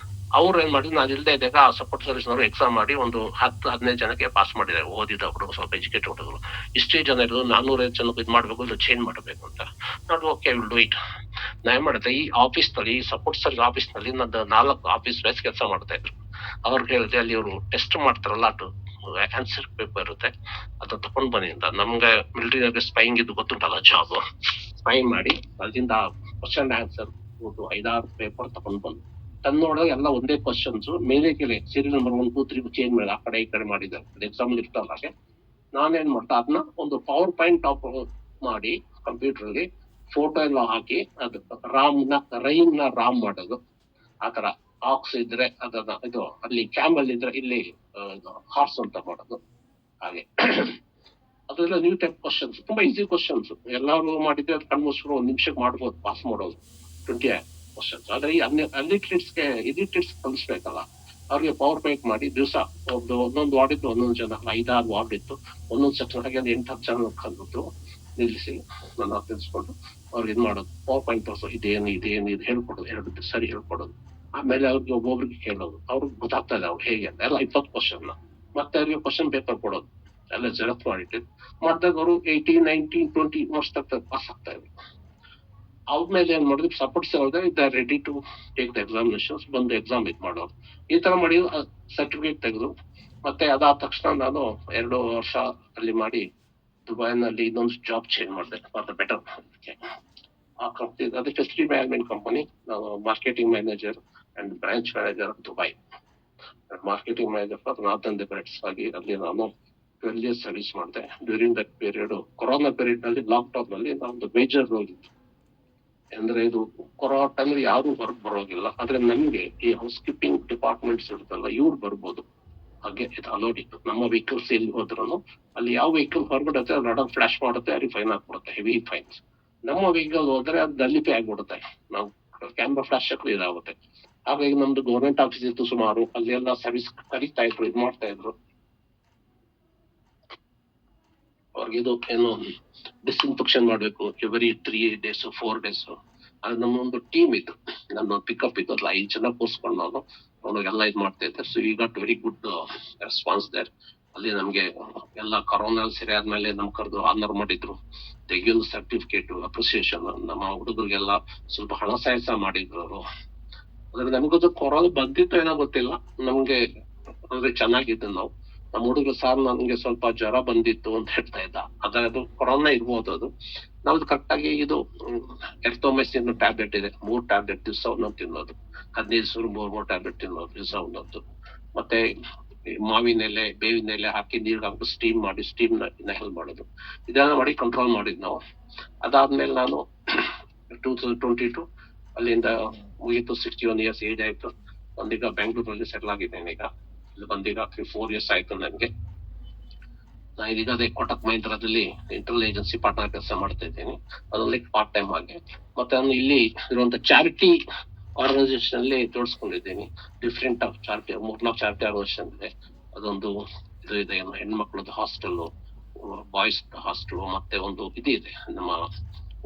ಅವ್ರು ಏನ್ ಮಾಡಿದ್ರು, ನಾನು ಇಲ್ಲದೆ ಇದ್ದಾಗ ಸಪೋರ್ಟ್ ಸರ್ವಿಸ್ನವರು ಎಕ್ಸಾಮ್ ಮಾಡಿ ಒಂದು 10-15 ಜನಕ್ಕೆ ಪಾಸ್ ಮಾಡಿದ್ದಾರೆ, ಓದಿದ ಹುಡುಗರು, ಸ್ವಲ್ಪ ಎಜುಕೇಟೆಡ್ ಹುಡುಗರು. ಇಷ್ಟೇ ಜನ ಇರೋದು 450 ಜನಕ್ಕೆ ಇದು ಮಾಡ್ಬೇಕು, ಇದು ಚೇಂಜ್ ಮಾಡಬೇಕು ಅಂತ. ನೋಡಿ, ಓಕೆ, ವಿಲ್ ಡೂ ಇಟ್. ನಾ ಏನ್ ಮಾಡಿದೆ, ಈ ಆಫೀಸ್ ನಲ್ಲಿ, ಸಪೋರ್ಟ್ ಸರ್ವಿಸ್ ಆಫೀಸ್ ನಲ್ಲಿ ನಂದು 4 ಆಫೀಸ್ ವೈಸ್ ಕೆಲಸ ಮಾಡ್ತಾ ಇದ್ರು. ಅವ್ರಿಗೆ ಹೇಳಿದೆ, ಅಲ್ಲಿ ಅವರು ಟೆಸ್ಟ್ ಮಾಡ್ತಾರಲ್ಲ, ಅದು ಆನ್ಸರ್ ಪೇಪರ್ ಇರುತ್ತೆ, ಅದು ತಕೊಂಡ್ ಬನ್ನಿ ಅಂತ. ನಮ್ಗೆ ಮಿಲಿಟರಿನಾಗೆ ಸ್ಪೈಂಗ್ ಇದು ಗೊತ್ತುಂಟಲ್ಲ ಜಾಬ್, ಸ್ಪೈ ಮಾಡಿ ಅಲ್ಲಿಂದ ಕ್ವಶನ್ ಆನ್ಸರ್ 5-6 ಪೇಪರ್ ತಕೊಂಡ್ ಬಂದು ನೋಡಿದಾಗ ಎಲ್ಲ ಒಂದೇ ಕ್ವಶನ್ಸ್, ಮೇಲೆ ಕೆಲೆ ಸೀರಿಯಲ್ ನಂಬರ್ 1, 2, 3 ಚೇಂಜ್ ಮಾಡಿ ಆ ಕಡೆ ಈ ಕಡೆ ಮಾಡಿದ್ದಾರೆ. ಎಕ್ಸಾಮ್ ಇರ್ತಲ್ಲ ಹಾಗೆ ನಾನೇನ್ ಮಾಡ್ತಾ ಅದನ್ನ ಒಂದು ಪವರ್ ಪಾಯಿಂಟ್ ಟಾಪ್ ಮಾಡಿ ಕಂಪ್ಯೂಟರ್ ಅಲ್ಲಿ ಫೋಟೋ ಎಲ್ಲ ಹಾಕಿ, ಅದು ರೈನ್ ರಾಮ್ ಮಾಡೋದು. ಆತರ ಆಕ್ಸ್ ಇದ್ರೆ ಅದನ್ನ, ಇದು ಅಲ್ಲಿ ಕ್ಯಾಮಲ್ ಇದ್ರೆ ಇಲ್ಲಿ ಹಾರ್ಸ್ ಅಂತ ಮಾಡೋದು. ಹಾಗೆ ಅದೆಲ್ಲ ನ್ಯೂ ಟೈಪ್ ಕ್ವಶನ್ಸ್, ತುಂಬಾ ಈಸಿ ಕ್ವಶನ್ಸ್. ಎಲ್ಲರೂ ಮಾಡಿದ್ರೆ ಅದು ಕಣ್ಮುಸ್ಬಿಟ್ಟು 1 ನಿಮಿಷಕ್ಕೆ ಮಾಡ್ಬೋದು, ಪಾಸ್ ಮಾಡೋದು 20 ಕ್ವಶನ್ಸ್. ಆದ್ರೆ ಈ ಎಡಿಟರ್ಸ್ ಕಲಿಸ್ಬೇಕಲ್ಲ, ಅವ್ರಿಗೆ ಪವರ್ ಪಾಯಿಂಟ್ ಮಾಡಿ ದಿವಸ ಒಂದೊಂದು ವಾರ್ಡ್ ಇತ್ತು, ಒಂದೊಂದು ಜನ 5-6 ವಾರ್ಡ್ ಇತ್ತು, ಒಂದೊಂದು ಸೆಕ್ಷನ್ ಹಾಗೆ 8-10 ಜನ ಕಲ್ಬಿಟ್ಟು ನಿಲ್ಲಿಸಿ ನನ್ನ ತಿಳಿಸ್ಕೊಂಡು ಅವ್ರಿಗೆ ಇದು ಮಾಡೋದು. ಪವರ್ ಪಾಯಿಂಟ್ ತೋರಿಸೋ, ಇದೇನು ಇದು ಹೇಳ್ಕೊಡೋದು, 2 ಸರಿ ಹೇಳ್ಕೊಡೋದು. ಆಮೇಲೆ ಅವ್ರಿಗೆ ಒಬ್ಬೊಬ್ರಿಗೆ ಕೇಳೋದು, ಅವ್ರಿಗೆ ಗೊತ್ತಾಗ್ತಾ ಇದೆ ಅವ್ರು ಹೇಗೆ ಅಂತ. ಎಲ್ಲ 20 ಕ್ವಶನ್, ಮತ್ತೆ ಅವ್ರಿಗೆ ಕ್ವಶನ್ ಪೇಪರ್ ಕೊಡೋದು, ಎಲ್ಲ ಜೆರಾಕ್ಸ್ ಮಾಡಿದಾಗ ಅವರು 18, 19, 20 ಮಾರ್ಕ್ಸ್ ಪಾಸ್ ಆಗ್ತಾ ಇದ್ರು. ಆದ್ಮೇಲೆ ಏನ್ ಮಾಡಿದ್ವಿ, ಸಪೋರ್ಟ್ ಇದ್ದಾರೆ ready to take the examinations, ಬಂದು ಎಕ್ಸಾಮ್ ಇದು ಮಾಡೋರು. ಈ ತರ ಮಾಡಿ ಸರ್ಟಿಫಿಕೇಟ್ ತೆಗೆದು, ಮತ್ತೆ ಅದಾದ ತಕ್ಷಣ ನಾನು 2 ವರ್ಷ ಅಲ್ಲಿ ಮಾಡಿ ದುಬೈನಲ್ಲಿ ಇನ್ನೊಂದು ಜಾಬ್ ಚೇಂಜ್ ಮಾಡಿದೆ ಫಾರ್ ದ ಬೆಟರ್. ಆ ಕಂಪ್ನಿ ಅದು ಫೆಸಿಲಿಟಿ ಮ್ಯಾನೇಜ್ಮೆಂಟ್ ಕಂಪನಿ. ನಾನು marketing manager and branch manager of Dubai, marketing manager for northern Emirates ಆಗಿ ಅಲ್ಲಿ ನಾನು 12 years ಸರ್ವಿಸ್ ಮಾಡಿದೆ. During that period, corona period ನಲ್ಲಿ, ಲಾಕ್ ಡೌನ್ ನಲ್ಲಿ ನಮ್ದು ಮೇಜರ್ ರೋಲ್ ಇತ್ತು. ಅಂದ್ರೆ ಇದು ಕೊರೋನಾ ಟೈಮ್ ಯಾರು ಹೊರಗೆ ಬರೋಗಿಲ್ಲ, ಆದ್ರೆ ನಮ್ಗೆ ಈ ಹೌಸ್ ಕೀಪಿಂಗ್ ಡಿಪಾರ್ಟ್ಮೆಂಟ್ಸ್ ಇರುತ್ತಲ್ಲ, ಇವ್ರು ಬರ್ಬೋದು. ಹಾಗೆ ಇದು ಅಲೋಡ್ ಇತ್ತು. ನಮ್ಮ ವೆಹಿಕಲ್ಸ್ ಎಲ್ಲಿ ಹೋದ್ರು ಅಲ್ಲಿ ಯಾವ ವೆಹಿಕಲ್ ಹೊರಗಡೆ ರಡರ್ ಫ್ಲಾಶ್ ಮಾಡುತ್ತೆ, ಅವ್ರಿಗೆ ಫೈನ್ ಹಾಕ್ಬಿಡುತ್ತೆ, ಹೆವಿ ಫೈನ್ಸ್. ನಮ್ಮ ವೆಹಿಕಲ್ ಹೋದ್ರೆ ಅದು ದಲ್ಲಿಪಿ ಆಗ್ಬಿಡುತ್ತೆ, ನಾವು ಕ್ಯಾಮ್ರಾ ಫ್ಲಾಶ್ ಕ್ಲಿಯರ್ ಆಗುತ್ತೆ. ಹಾಗಾಗಿ ನಮ್ದು ಗೌರ್ಮೆಂಟ್ ಆಫೀಸ್ ಇತ್ತು ಸುಮಾರು, ಅಲ್ಲಿ ಎಲ್ಲ ಸರ್ವಿಸ್ ಕರೀತಾ ಇದ್ರು, ಇದು ಮಾಡ್ತಾ ಇದ್ರು. ಅವ್ರಿಗೆ ಇದು ಏನು ಡಿಸ್ಇನ್ಫೆಕ್ಷನ್ ಮಾಡ್ಬೇಕು ಎವ್ರಿ 3 days 4 days. ಅದು ನಮ್ಮೊಂದು ಟೀಮ್ ಇತ್ತು, ನನ್ನ ಪಿಕಪ್ ಇತ್ತು, ಅಲ್ಲ 5 ಜನ ಕೂರ್ಸ್ಕೊಂಡು ನಾನು ಅವ್ರಿಗೆಲ್ಲ ಇದು ಮಾಡ್ತಾ ಇದ್ದೆ. So we got very good response there. ಅಲ್ಲಿ ನಮ್ಗೆ ಎಲ್ಲ ಕೊರೋನಾ ಸರಿ ಆದ್ಮೇಲೆ ನಮ್ ಕರೆದು ಆನರ್ ಮಾಡಿದ್ರು, ತೆಗಿಯೋದು ಸರ್ಟಿಫಿಕೇಟ್ ಅಪ್ರಿಸಿಯೇಷನ್. ನಮ್ಮ ಹುಡುಗರಿಗೆಲ್ಲ ಸ್ವಲ್ಪ ಹಣ ಸಹಾಯ ಮಾಡಿದ್ರು ಅವರು. ಅದ್ರ ನಮ್ಗದು ಕೊರೋನಾ ಬಂದಿತ್ತು ಏನೋ ಗೊತ್ತಿಲ್ಲ, ನಮ್ಗೆ ಅಂದ್ರೆ ಚೆನ್ನಾಗಿದ್ದು ನಾವು. ನಮ್ಮ ಹುಡುಗರು ಸಾರ್ ನನ್ಗೆ ಸ್ವಲ್ಪ ಜ್ವರ ಬಂದಿತ್ತು ಅಂತ ಹೇಳ್ತಾ ಇದ್ದ, ಅದು ಕೊರೋನಾ ಇರ್ಬೋದು. ಅದು ನಮ್ದು ಕರೆಕ್ಟ್ ಆಗಿ ಇದು ಎರ್ತೋಮೆಸಿನ್ ಟ್ಯಾಬ್ಲೆಟ್ ಇದೆ, 3 ಟ್ಯಾಬ್ಲೆಟ್ ದಿವಸ ಒಂದೊಂದು ತಿನ್ನೋದು, 15 ದಿವಸ 3 ಟ್ಯಾಬ್ಲೆಟ್ ತಿನ್ನೋದು ದಿವಸ ಒಂದೊಂದು. ಮತ್ತೆ ಮಾವಿನ ಎಲೆ, ಬೇವಿನ ಎಲೆ ಹಾಕಿ ನೀರು ಹಾಕಿ ಸ್ಟೀಮ್ ಮಾಡಿ, ಸ್ಟೀಮ್ ನೆಹಲ್ ಮಾಡೋದು, ಇದೆಲ್ಲ ಮಾಡಿ ಕಂಟ್ರೋಲ್ ಮಾಡಿದ್ ನಾವು. ಅದಾದ್ಮೇಲೆ ನಾನು 2022 ಅಲ್ಲಿಂದ ಮುಗಿತು. 61 years ಏಜ್ ಆಯ್ತು. ಒಂದೀಗ ಬೆಂಗಳೂರಲ್ಲಿ ಸೆಟ್ಲ್ ಆಗಿದ್ದೇನೆ. ಈಗ ಇಲ್ಲಿ ಬಂದೀಗ 4 years ಆಯ್ತು ನನ್ಗೆ. ನಾನು ಇದೀಗ ಅದೇ ಕೋಟಕ್ ಮಹೀಂದ್ರದಲ್ಲಿ ಇಂಟರ್ನಲ್ ಏಜೆನ್ಸಿ ಪಾರ್ಟ್ನರ್ ಕೆಲಸ ಮಾಡ್ತಾ ಇದ್ದೀನಿ, ಅದರಲ್ಲಿ ಪಾರ್ಟ್ ಟೈಮ್ ಆಗಿ. ಮತ್ತೆ ನಾನು ಇಲ್ಲಿ ಇರುವಂತ ಚಾರಿಟಿ ಆರ್ಗನೈಸೇಷನ್ ಅಲ್ಲಿ ಜೋಡಿಸ್ಕೊಂಡಿದ್ದೀನಿ. Different of charity, 3-4 charity organisation ಇದೆ. ಅದೊಂದು ಇದು ಇದೆ, ಹೆಣ್ಮಕ್ಳದ್ದು ಹಾಸ್ಟೆಲ್, ಬಾಯ್ಸ್ ಹಾಸ್ಟೆಲ್, ಮತ್ತೆ ಒಂದು ಇದು ಇದೆ ನಮ್ಮ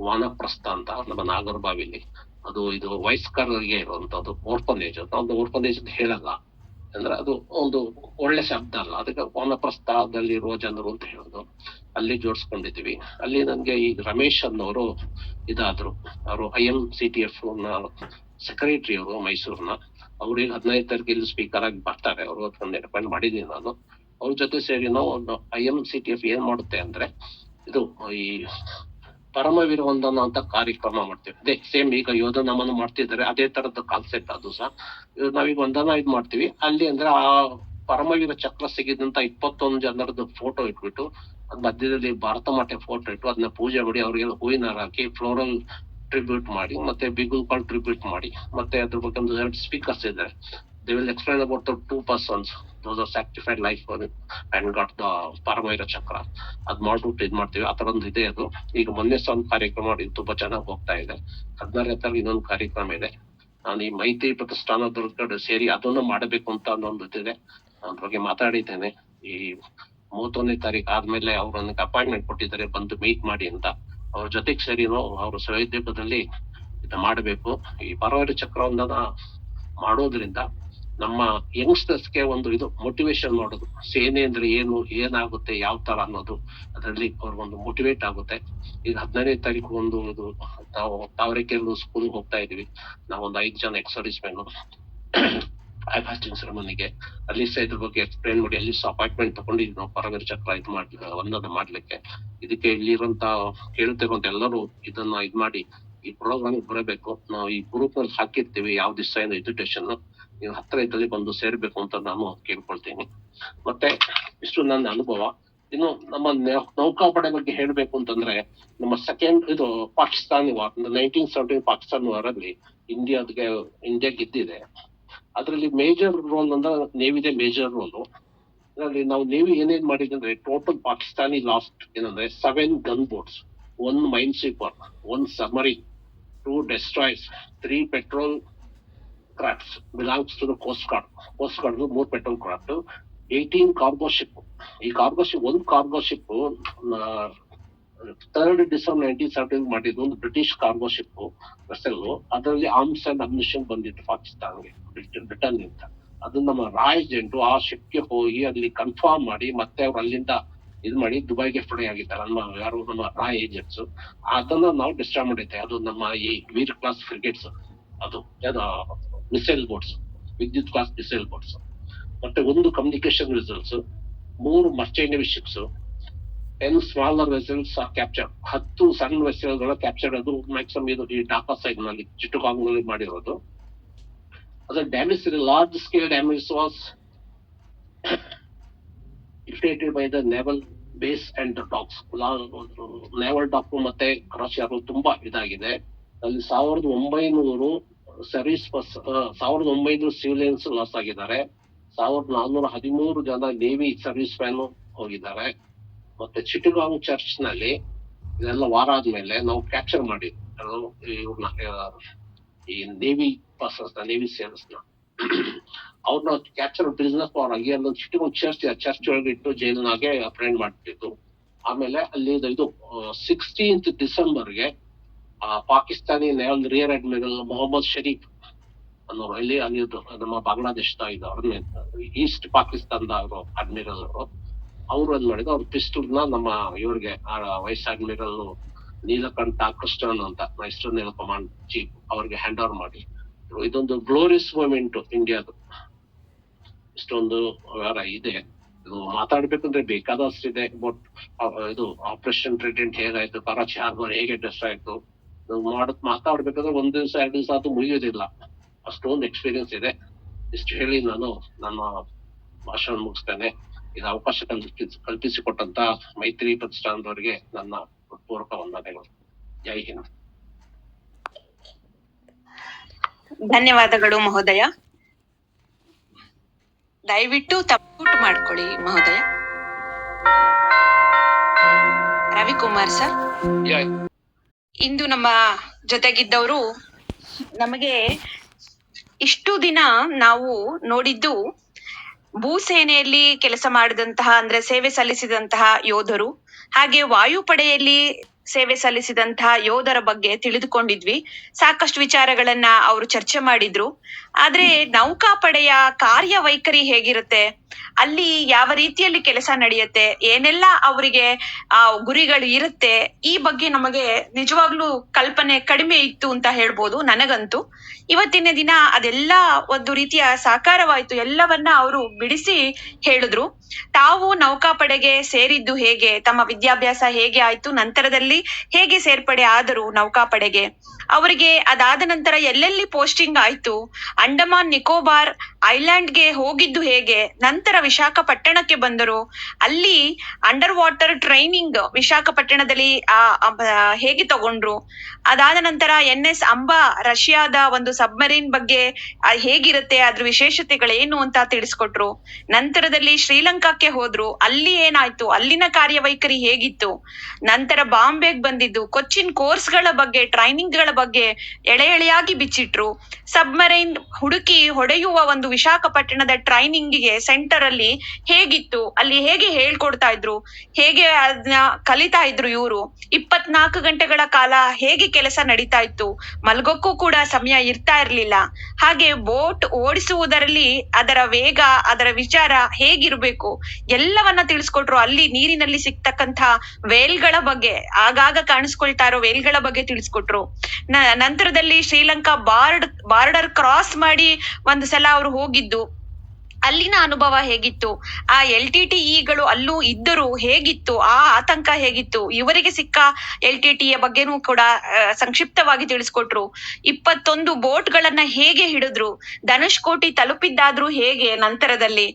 ವಾನಪ್ರಸ್ಥ ಅಂತ ನಮ್ಮ ನಾಗರಬಾವಿಲಿ. ಅದು ಇದು ವಯಸ್ಕರಿಗೆ ಇರುವಂತದ್ದು ಓರ್ಫನೇಜ್. ಒಂದು ಓರ್ಫನೇಜ್ ಅಂತ ಹೇಳಲ್ಲ, ಅಂದ್ರೆ ಅದು ಒಂದು ಒಳ್ಳೆ ಶಬ್ದ ಅಲ್ಲ, ಅದಕ್ಕೆ ವಾನಪ್ರಸ್ಥದಲ್ಲಿರುವ ಜನರು ಅಂತ ಹೇಳೋದು. ಅಲ್ಲಿ ಜೋಡಿಸ್ಕೊಂಡಿದೀವಿ. ಅಲ್ಲಿ ನನ್ಗೆ ಈ ರಮೇಶ್ ಅನ್ನೋರು ಇದಾದ್ರು, ಅವರು IMCTF ನ ಸೆಕ್ರೆಟರಿ, ಅವರು ಮೈಸೂರಿನ. ಅವ್ರಿಗೆ 15 ತಾರೀಕು ಇಲ್ಲಿ ಸ್ಪೀಕರ್ ಆಗಿ ಬರ್ತಾರೆ ಅವರು. ಅದನ್ನ ಅಪಾಯಿಂಟ್ ಮಾಡಿದೀನಿ ನಾನು. ಅವ್ರ ಜೊತೆ ಸೇರಿ ನಾವು ಒಂದು IMCTF ಏನ್ ಮಾಡುತ್ತೆ ಅಂದ್ರೆ ಇದು ಈ ಪರಮವೀರ ವಂದನ ಅಂತ ಕಾರ್ಯಕ್ರಮ ಮಾಡ್ತೀವಿ. ಅದೇ ಸೇಮ್ ಈಗ ಯೋಧ ನಮನ ಮಾಡ್ತಿದ್ದಾರೆ, ಅದೇ ತರದ ಕಾನ್ಸೆಪ್ಟ್ ಅದು ಸಹ. ನಾವೀಗ ವಂದನ ಇದ್ ಮಾಡ್ತೀವಿ ಅಲ್ಲಿ ಅಂದ್ರೆ ಆ ಪರಮವೀರ ಚಕ್ರ ಸಿಗಿದಂತ 21 ಜನರದ್ದು ಫೋಟೋ ಇಟ್ಬಿಟ್ಟು ಅದ್ ಮಧ್ಯದಲ್ಲಿ ಭಾರತ ಮಾತೆ ಫೋಟೋ ಇಟ್ಟು ಅದನ್ನ ಪೂಜೆ ಮಾಡಿ ಅವ್ರಿಗೆ ಹೂವಿನ ಹಾರ ಹಾಕಿ ಫ್ಲೋರಲ್ ಟ್ರಿಬ್ಯೂಟ್ ಮಾಡಿ ಮತ್ತೆ ಬಿಗುಲ್ಪಾಲ್ ಟ್ರಿಬ್ಯೂಟ್ ಮಾಡಿ ಮತ್ತೆ ಅದ್ರ ಬಗ್ಗೆ ಒಂದು 2 ಸ್ಪೀಕರ್ಸ್ ಇದ್ದಾರೆ. They will explain about the 2 persons those are sacrificed life for it and got the Paramvir Chakra. ಅದ್ ಮಾಡ್ಬಿಟ್ಟು ಇದ್ ಮಾಡ್ತೀವಿ. ಆ ತರ ಒಂದು ಇದೆ ಅದು. ಈಗ ಮೊನ್ನೆ ಸಹ ಒಂದು ಕಾರ್ಯಕ್ರಮ ಮಾಡಿ ತುಂಬಾ ಚೆನ್ನಾಗಿ ಹೋಗ್ತಾ ಇದೆ. 16ನೇ ತಾರೀಕು ಇನ್ನೊಂದು ಕಾರ್ಯಕ್ರಮ ಇದೆ. ನಾನು ಈ ಮೈತ್ರಿ ಪ್ರತಿಷ್ಠಾನದವ್ರ ಸೇರಿ ಅದನ್ನು ಮಾಡಬೇಕು ಅಂತ ಅನ್ನೊಂದು ಇದೆ. ಅದ್ರ ಬಗ್ಗೆ ಮಾತಾಡಿದ್ದೇನೆ. ಈ 31ನೇ ತಾರೀಕು ಆದ್ಮೇಲೆ ಅವ್ರು ನನಗೆ ಅಪಾಯಿಂಟ್ಮೆಂಟ್ ಕೊಟ್ಟಿದ್ದಾರೆ, ಬಂದು ಮೀಟ್ ಮಾಡಿ ಅಂತ. ಅವ್ರ ಜೊತೆಗೆ ಸೇರಿನೋ ಅವ್ರ ಸಹೋದ್ಯೋಗದಲ್ಲಿ ಇದು ಮಾಡಬೇಕು. ಈ ಪರಮವೀರ ಚಕ್ರವನ್ನ ಮಾಡೋದ್ರಿಂದ ನಮ್ಮ ಯಂಗ್ಸ್ಟರ್ಸ್ಗೆ ಒಂದು ಇದು ಮೋಟಿವೇಶನ್ ಮಾಡೋದು, ಸೇನೆ ಅಂದ್ರೆ ಏನು, ಏನಾಗುತ್ತೆ, ಯಾವ ತರ ಅನ್ನೋದು ಅದರಲ್ಲಿ ಅವ್ರಿಗೊಂದು ಮೋಟಿವೇಟ್ ಆಗುತ್ತೆ. ಈಗ 15ನೇ ತಾರೀಕು ಒಂದು ಇದು ನಾವು ತಾವರೆಕೆರೆ ಸ್ಕೂಲ್ಗೆ ಹೋಗ್ತಾ ಇದೀವಿ. ನಾವೊಂದು 5 ಜನ ಎಕ್ಸ್-ಸರ್ವಿಸ್ ಮೆನ್ ಫ್ಲಾಗ್ ಸೆರೆಮನಿಗೆ ಅಲ್ಲಿ ಸಹ ಇದ್ರ ಬಗ್ಗೆ ಎಕ್ಸ್ಪ್ಲೇನ್ ಮಾಡಿ ಅಲ್ಲಿ ಸಹ ಅಪಾಯಿಂಟ್ಮೆಂಟ್ ತಗೊಂಡಿದ್ವಿ ನಾವು ಪರಮವೀರ ಚಕ್ರ ಇದು ವಂದನ ಮಾಡ್ಲಿಕ್ಕೆ. ಇದಕ್ಕೆ ಇಲ್ಲಿರುವಂತ ಕೇಳುತ್ತಿರುವಂತ ಎಲ್ಲರೂ ಇದನ್ನ ಇದ್ ಮಾಡಿ ಈ ಪ್ರೋಗ್ರಾಮ್ ಬರಬೇಕು. ನಾವು ಈ ಗ್ರೂಪ್ ನಲ್ಲಿ ಹಾಕಿರ್ತೀವಿ ಯಾವ ದಿವಸ ಏನು ಎಜುಕೇಶನ್, ನೀವು ಹತ್ರ ಇದ್ದಲ್ಲಿ ಬಂದು ಸೇರ್ಬೇಕು ಅಂತ ನಾನು ಕೇಳ್ಕೊಳ್ತೀನಿ. ಮತ್ತೆ ಇಷ್ಟು ನನ್ನ ಅನುಭವ. ಇನ್ನು ನಮ್ಮ ನೌಕಾಪಡೆ ಬಗ್ಗೆ ಹೇಳ್ಬೇಕು ಅಂತಂದ್ರೆ ನಮ್ಮ ಸೆಕೆಂಡ್ ಇದು ಪಾಕಿಸ್ತಾನಿ ವಾರ್ 1917 ಪಾಕಿಸ್ತಾನ್ ವಾರ್ ಅಲ್ಲಿ ಇಂಡಿಯಾ ಗೆದ್ದಿದೆ. ಅದ್ರಲ್ಲಿ ಮೇಜರ್ ರೋಲ್ ಅಂದ್ರೆ ನೇವಿದೆ ಮೇಜರ್ ರೋಲು. ಅದ್ರಲ್ಲಿ ನಾವು ನೇವಿ ಏನೇನ್ ಮಾಡಿದ್ವಿ ಅಂದ್ರೆ ಟೋಟಲ್ ಪಾಕಿಸ್ತಾನಿ ಲಾಸ್ಟ್ ಏನಂದ್ರೆ 7 gun boats, 1 main sweeper, 1 submarine, 2 destroyers, 3 petrol crafts belongs to the Coast Guard. Coast Guard 3 petrol craft, 18 cargo ship. ಈ ಕಾರ್ಗೋ ಶಿಪ್ ಒಂದು ಕಾರ್ಗೋ ಶಿಪ್ 3rd December 1917 ಮಾಡಿದ್ದು ಒಂದು ಬ್ರಿಟಿಷ್ ಕಾರ್ಗೋ ಶಿಪ್ ವೆಸಲ್. ಅದರಲ್ಲಿ arms and ammunition ಬಂದಿತ್ತು ಪಾಕಿಸ್ತಾನ್ಗೆ Britain ನಿಂದ. ಅದು ನಮ್ಮ Roy agent ಆ ಶಿಪ್ಗೆ ಹೋಗಿ ಅಲ್ಲಿ ಕನ್ಫರ್ಮ್ ಮಾಡಿ ಮತ್ತೆ ಅವ್ರು ಅಲ್ಲಿಂದ ಇದ್ ಮಾಡಿ ದುಬೈಗೆ ಫ್ಲೈ ಆಗಿದ್ದಾರೆ ನಮ್ಮ ರಾಯ್ ಏಜೆಂಟ್ಸ್. ಅದನ್ನ ನಾವು ಡಿಸ್ಟ್ರಾಯ್ ಮಾಡಿದ್ದೆ. ಅದು ನಮ್ಮ ಈ ವೀರ್ ಕ್ಲಾಸ್ ಫ್ರಿಗೇಟ್ಸ್, ಅದು missile boats, Vidyut class missile boats, ಮತ್ತೆ 1 communication vessels, 3 merchant navy ships, 10 smaller vessels are captured. 10 ಸಣ್ಣ ವೆಸಲ್ಗಳ ಕ್ಯಾಪ್ಚರ್ಡ್. ಅದು ಮ್ಯಾಕ್ಸಿಮಮ್ ಇದು ಈ ಢಾಕಾ ಸೈಡ್ ನಲ್ಲಿ ಚಿಟ್ಟಗಾಂಗ್ ನಲ್ಲಿ ಮಾಡಿರೋದು. ಅದು damage, large scale damage was inflicted by the naval base and the docks. Naval dock ಮತ್ತೆ ಕ್ರಾಶಿಯರ್ ತುಂಬಾ ಇದಾಗಿದೆ. ಅಲ್ಲಿ 1900 ಸರ್ವಿಸ್ ಬಸ್, 1900 ಸಿವಿಲಿಯನ್ಸ್ ಲಾಸ್ ಆಗಿದ್ದಾರೆ. 1413 ಜನ ನೇವಿ ಸರ್ವಿಸ್ ಮ್ಯಾನ್ ಹೋಗಿದ್ದಾರೆ. ಮತ್ತೆ ಚಿಟ್ಟಗಾಂಗ್ ಚರ್ಚ್ ನಲ್ಲಿ ಇದೆಲ್ಲ ವಾರ ಆದ್ಮೇಲೆ ನಾವು ಕ್ಯಾಪ್ಚರ್ ಮಾಡಿದ್ವಿ ಈ ನೇವಿ ಪರ್ಸನ್ಸ್ ನೇವಿ ಸೇಲ್ಸ್ ನ. ಅವ್ರನ್ನ ಕ್ಯಾಪ್ಚರ್ ಬಿಸ್ನೆಸ್ ಫಾರ್ ಆಗಿ ಅಲ್ಲೊಂದು ಚಿಟ್ಟಗಾಂಗ್ ಚರ್ಚ್ ಒಳಗೆ ಇಟ್ಟು ಜೈಲಿನಾಗೆ ಅಪ್ರೆಂಡ್ ಮಾಡ್ತಿದ್ದು. ಆಮೇಲೆ ಅಲ್ಲಿ ಇದು 16th ಡಿಸೆಂಬರ್ಗೆ Pakistani naval rear admiral Mohammed Sharif ಅನ್ನೋರು ಅಲ್ಲಿ ನಮ್ಮ ಬಾಂಗ್ಲಾದೇಶದ ಅವ್ರ ಈಸ್ಟ್ ಪಾಕಿಸ್ತಾನದ ಅವರು ಅಡ್ಮಿರಲ್ ಅವ್ರು ಏನ್ ಮಾಡಿದ್ರು, ಅವ್ರ ಪಿಸ್ಟಲ್ ನ ನಮ್ಮ ಇವ್ರಿಗೆ ವೈಸ್ ಅಡ್ಮಿರಲ್ ನೀಲಕಂಠ ಕೃಷ್ಣನ್ ಅಂತ ಈಸ್ಟರ್ನ್ ನೇವಲ್ ಕಮಾಂಡ್ ಚೀಫ್ ಅವ್ರಿಗೆ ಹ್ಯಾಂಡ್ ಓವರ್ ಮಾಡಿ. ಇದೊಂದು ಗ್ಲೋರಿಯಸ್ ಮೂಮೆಂಟ್ ಇಂಡಿಯಾದು. ಇಷ್ಟೊಂದು ವ್ಯವಹಾರ ಇದೆ. ಇದು ಮಾತಾಡ್ಬೇಕಂದ್ರೆ ಬೇಕಾದಷ್ಟಿದೆ. ಬಟ್ ಇದು ಆಪರೇಷನ್ ಟ್ರಿಡೆಂಟ್ ಹೇಗಾಯ್ತು, ಕರಾಚಿ ಹಾರ್ಬರ್ ಹೇಗೆ ಡೆಸ್ಟ್ ಆಯ್ತು, ಮಾತಾಡ್ಬೇಕಾದ್ರೆ 1 ದಿವಸ 2 ದಿವಸ ಅದು ಮುಗಿಯೋದಿಲ್ಲ. ಅಷ್ಟೊಂದು ಎಕ್ಸ್ಪೀರಿಯನ್ಸ್ ಇದೆ. ಇಷ್ಟು ಹೇಳಿ ನಾನು ನನ್ನ ಭಾಷಣ ಮುಗಿಸ್ತೇನೆ. ಇದು ಅವಕಾಶ ಕಲ್ಪಿಸಿಕೊಟ್ಟಂತ ಮೈತ್ರಿ ಪ್ರತಿಷ್ಠಾನದವರಿಗೆ ನನ್ನ ಪೂರ್ವಕ ವಂದನೆಗಳು. ಜೈ ಹಿಂದ್. ಧನ್ಯವಾದಗಳು ಮಹೋದಯ. ದಯವಿಟ್ಟು ತಪ್ಪುಟ್ ಮಾಡ್ಕೊಳ್ಳಿ ಮಹೋದಯ. ರವಿಕುಮಾರ್ ಸರ್, ಇಂದು ನಮ್ಮ ಜೊತೆಗಿದ್ದವರು ನಮಗೆ ಇಷ್ಟು ದಿನ ನಾವು ನೋಡಿದ್ದು ಭೂಸೇನೆಯಲ್ಲಿ ಕೆಲಸ ಮಾಡಿದಂತಹ ಅಂದ್ರೆ ಸೇವೆ ಸಲ್ಲಿಸಿದಂತಹ ಯೋಧರು, ಹಾಗೆ ವಾಯುಪಡೆಯಲ್ಲಿ ಸೇವೆ ಸಲ್ಲಿಸಿದಂತಹ ಯೋಧರ ಬಗ್ಗೆ ತಿಳಿದುಕೊಂಡಿದ್ವಿ. ಸಾಕಷ್ಟು ವಿಚಾರಗಳನ್ನ ಅವರು ಚರ್ಚೆ ಮಾಡಿದ್ರು. ಆದ್ರೆ ನೌಕಾಪಡೆಯ ಕಾರ್ಯವೈಖರಿ ಹೇಗಿರುತ್ತೆ, ಅಲ್ಲಿ ಯಾವ ರೀತಿಯಲ್ಲಿ ಕೆಲಸ ನಡೆಯುತ್ತೆ, ಏನೆಲ್ಲ ಅವರಿಗೆ ಗುರಿಗಳು ಇರುತ್ತೆ, ಈ ಬಗ್ಗೆ ನಮಗೆ ನಿಜವಾಗ್ಲೂ ಕಲ್ಪನೆ ಕಡಿಮೆ ಇತ್ತು ಅಂತ ಹೇಳ್ಬೋದು ನನಗಂತೂ. ಇವತ್ತಿನ ದಿನ ಅದೆಲ್ಲ ಒಂದು ರೀತಿಯ ಸಾಕಾರವಾಯ್ತು, ಎಲ್ಲವನ್ನ ಅವರು ಬಿಡಿಸಿ ಹೇಳಿದ್ರು. ತಾವು ನೌಕಾಪಡೆಗೆ ಸೇರಿದ್ದು ಹೇಗೆ, ತಮ್ಮ ವಿದ್ಯಾಭ್ಯಾಸ ಹೇಗೆ ಆಯ್ತು, ನಂತರದಲ್ಲಿ ಹೇಗೆ ಸೇರ್ಪಡೆ ಆದರು ನೌಕಾಪಡೆಗೆ, ಅವರಿಗೆ ಅದಾದ ನಂತರ ಎಲ್ಲೆಲ್ಲಿ ಪೋಸ್ಟಿಂಗ್ ಆಯ್ತು, ಅಂಡಮಾನ್ ನಿಕೋಬಾರ್ ಐಲ್ಯಾಂಡ್ಗೆ ಹೋಗಿದ್ದು ಹೇಗೆ, ನಂತರ ವಿಶಾಖಪಟ್ಟಣಕ್ಕೆ ಬಂದರು, ಅಲ್ಲಿ ಅಂಡರ್ ವಾಟರ್ ಟ್ರೈನಿಂಗ್ ವಿಶಾಖಪಟ್ಟಣದಲ್ಲಿ ಹೇಗೆ ತಗೊಂಡ್ರು, ಅದಾದ ನಂತರ NS ಅಂಬಾ ರಷ್ಯಾದ ಒಂದು ಸಬ್ಮರೀನ್ ಬಗ್ಗೆ ಹೇಗಿರುತ್ತೆ, ಅದ್ರ ವಿಶೇಷತೆಗಳೇನು ಅಂತ ತಿಳಿಸ್ಕೊಟ್ರು. ನಂತರದಲ್ಲಿ ಶ್ರೀಲಂಕಾಕ್ಕೆ ಹೋದ್ರು, ಅಲ್ಲಿ ಏನಾಯ್ತು, ಅಲ್ಲಿನ ಕಾರ್ಯವೈಖರಿ ಹೇಗಿತ್ತು, ನಂತರ ಬಾಂಬೆಗೆ ಬಂದಿದ್ದು, ಕೊಚ್ಚಿನ್ ಕೋರ್ಸ್ಗಳ ಬಗ್ಗೆ, ಟ್ರೈನಿಂಗ್ ಗಳ ಬಗ್ಗೆ ಎಳೆ ಎಳೆಯಾಗಿ ಬಿಚ್ಚಿಟ್ರು. ಸಬ್ಮರೈನ್ ಹುಡುಕಿ ಹೊಡೆಯುವ ಒಂದು ವಿಶಾಖಪಟ್ಟಣದ ಟ್ರೈನಿಂಗ್ಗೆ ಸೆಂಟರ್ ಅಲ್ಲಿ ಹೇಗಿತ್ತು, ಅಲ್ಲಿ ಹೇಗೆ ಹೇಳ್ಕೊಡ್ತಾ ಇದ್ರು, ಹೇಗೆ ಅದನ್ನ ಕಲಿತಾ ಇದ್ರು ಇವರು, 24 ಗಂಟೆಗಳ ಕಾಲ ಹೇಗೆ ಕೆಲಸ ನಡೀತಾ ಇತ್ತು, ಮಲ್ಗೋಕ್ಕೂ ಕೂಡ ಸಮಯ ಇರ್ತಾ ಇರ್ಲಿಲ್ಲ. ಹಾಗೆ ಬೋಟ್ ಓಡಿಸುವುದರಲ್ಲಿ ಅದರ ವೇಗ, ಅದರ ವಿಚಾರ ಹೇಗಿರ್ಬೇಕು ಎಲ್ಲವನ್ನ ತಿಳಿಸ್ಕೊಟ್ರು. ಅಲ್ಲಿ ನೀರಿನಲ್ಲಿ ಸಿಗ್ತಕ್ಕಂಥ ವೇಲ್ಗಳ ಬಗ್ಗೆ, ಆಗಾಗ ಕಾಣಿಸ್ಕೊಳ್ತಾ ಇರೋ ವೇಲ್ಗಳ ಬಗ್ಗೆ ತಿಳಿಸ್ಕೊಟ್ರು. ನಂತರದಲ್ಲಿ ಶ್ರೀಲಂಕಾ ಬಾರ್ಡರ್ ಕ್ರಾಸ್ ಮಾಡಿ ಒಂದು ಸಲ ಅವರು ಹೋಗಿದ್ದು, ಅಲ್ಲಿನ ಅನುಭವ ಹೇಗಿತ್ತು, ಆ LTTEಗಳು ಅಲ್ಲೂ ಇದ್ದರು ಹೇಗಿತ್ತು, ಆ ಆತಂಕ ಹೇಗಿತ್ತು, ಇವರಿಗೆ ಸಿಕ್ಕ LTTE ಬಗ್ಗೆನೂ ಕೂಡ ಸಂಕ್ಷಿಪ್ತವಾಗಿ ತಿಳಿಸ್ಕೊಟ್ರು. 21 ಬೋಟ್ಗಳನ್ನ ಹೇಗೆ ಹಿಡಿದ್ರು, ಧನುಷ್ಕೋಟಿ ತಲುಪಿದ್ದಾದ್ರೂ ಹೇಗೆ, ನಂತರದಲ್ಲಿ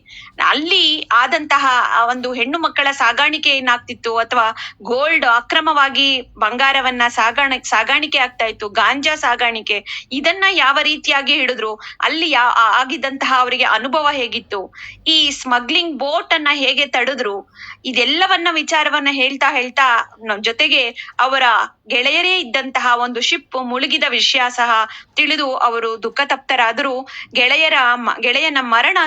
ಅಲ್ಲಿ ಆದಂತಹ ಒಂದು ಹೆಣ್ಣು ಮಕ್ಕಳ ಸಾಗಾಣಿಕೆ ಏನಾಗ್ತಿತ್ತು, ಅಥವಾ ಗೋಲ್ಡ್ ಅಕ್ರಮವಾಗಿ ಬಂಗಾರವನ್ನ ಸಾಗಾಣಿಕೆ ಆಗ್ತಾ ಇತ್ತು, ಗಾಂಜಾ ಸಾಗಾಣಿಕೆ, ಇದನ್ನ ಯಾವ ರೀತಿಯಾಗಿ ಹಿಡಿದ್ರು, ಅಲ್ಲಿ ಆಗಿದ್ದಂತಹ ಅವರಿಗೆ ಅನುಭವ ಹೇಗಿತ್ತು, ಈ ಸ್ಮಗ್ಲಿಂಗ್ ಬೋಟ್ ಅನ್ನ ಹೇಗೆ ತಡೆದ್ರು, ಇದೆಲ್ಲವನ್ನ ವಿಚಾರವನ್ನ ಹೇಳ್ತಾ ಜೊತೆಗೆ ಅವರ ಗೆಳೆಯರೇ ಇದ್ದಂತಹ ಒಂದು ಶಿಪ್ ಮುಳುಗಿದ ವಿಷಯ ಸಹ ತಿಳಿದು ಅವರು ದುಃಖ ತಪ್ತರಾದರು. ಗೆಳೆಯನ ಮರಣ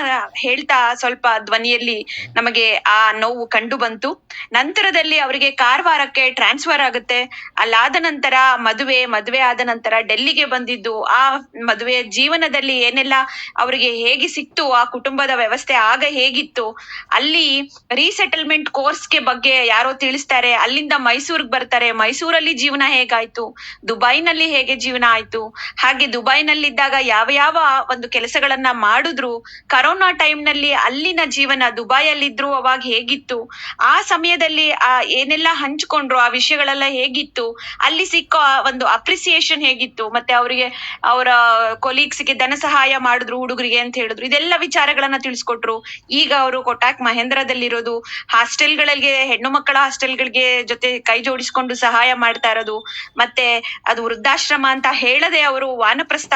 ಹೇಳ್ತಾ ಸ್ವಲ್ಪ ಧ್ವನಿಯಲ್ಲಿ ನಮಗೆ ಆ ನೋವು ಕಂಡು ಬಂತು. ನಂತರದಲ್ಲಿ ಅವರಿಗೆ ಕಾರವಾರಕ್ಕೆ ಟ್ರಾನ್ಸ್ಫರ್ ಆಗುತ್ತೆ. ಅಲ್ಲಾದ ನಂತರ ಮದುವೆ ಆದ ನಂತರ ಡೆಲ್ಲಿಗೆ ಬಂದಿದ್ದು, ಆ ಮದುವೆ ಜೀವನದಲ್ಲಿ ಏನೆಲ್ಲ ಅವರಿಗೆ ಹೇಗೆ ಸಿಕ್ತು, ಆ ಕುಟುಂಬದ ವ್ಯವಸ್ಥೆ ಆಗ ಹೇಗಿತ್ತು, ಅಲ್ಲಿ ರೀಸೆಟಲ್ಮೆಂಟ್ ಕೋರ್ಸ್ಗೆ ಬಗ್ಗೆ ಯಾರೋ ತಿಳಿಸ್ತಾರೆ, ಅಲ್ಲಿಂದ ಮೈಸೂರಿಗೆ ಬರ್ತಾರೆ, ಮೈಸೂರಲ್ಲಿ ಜೀವನ ಹೇಗಾಯ್ತು, ದುಬೈನಲ್ಲಿ ಹೇಗೆ ಜೀವನ ಆಯ್ತು, ಹಾಗೆ ದುಬೈನಲ್ಲಿದ್ದಾಗ ಯಾವ ಒಂದು ಕೆಲಸಗಳನ್ನ ಮಾಡಿದ್ರು, ಕರೋನಾ ಟೈಮ್ ನಲ್ಲಿ ಅಲ್ಲಿನ ಜೀವನ, ದುಬೈಯಲ್ಲಿದ್ರು ಅವಾಗ ಹೇಗಿತ್ತು, ಆ ಸಮಯದಲ್ಲಿ ಏನೆಲ್ಲ ಹಂಚ್ಕೊಂಡ್ರು, ಆ ವಿಷಯಗಳೆಲ್ಲ ಹೇಗಿತ್ತು, ಅಲ್ಲಿ ಸಿಕ್ಕೋ ಒಂದು ಅಪ್ರಿಸಿಯೇಷನ್ ಹೇಗಿತ್ತು, ಮತ್ತೆ ಅವರಿಗೆ ಅವರ ಕೊಲೀಗ್ಸ್ಗೆ ಧನ ಸಹಾಯ ಮಾಡಿದ್ರು ಹುಡುಗರಿಗೆ ಅಂತ ಹೇಳಿದ್ರು, ಇದೆಲ್ಲ ವಿಚಾರಗಳನ್ನ ತಿಳಿಸ್ಕೊಟ್ರು. ಈಗ ಅವರು ಕೊಟ್ಟಾಕ್ ಮಹೇಂದ್ರದಲ್ಲಿರೋದು ಹಾಸ್ಟೆಲ್ಗಳಿಗೆ, ಹೆಣ್ಣು ಮಕ್ಕಳ ಹಾಸ್ಟೆಲ್ಗಳಿಗೆ ಜೊತೆ ಕೈ ಜೋಡಿಸ್ಕೊಂಡು ಸಹಾಯ ಮಾಡ್ತಾ ಇರೋದು, ಮತ್ತೆ ಅದು ವೃದ್ಧಾಶ್ರಮ ಅಂತ ಹೇಳದೆ ಅವರು ವಾನಪ್ರಸ್ಥ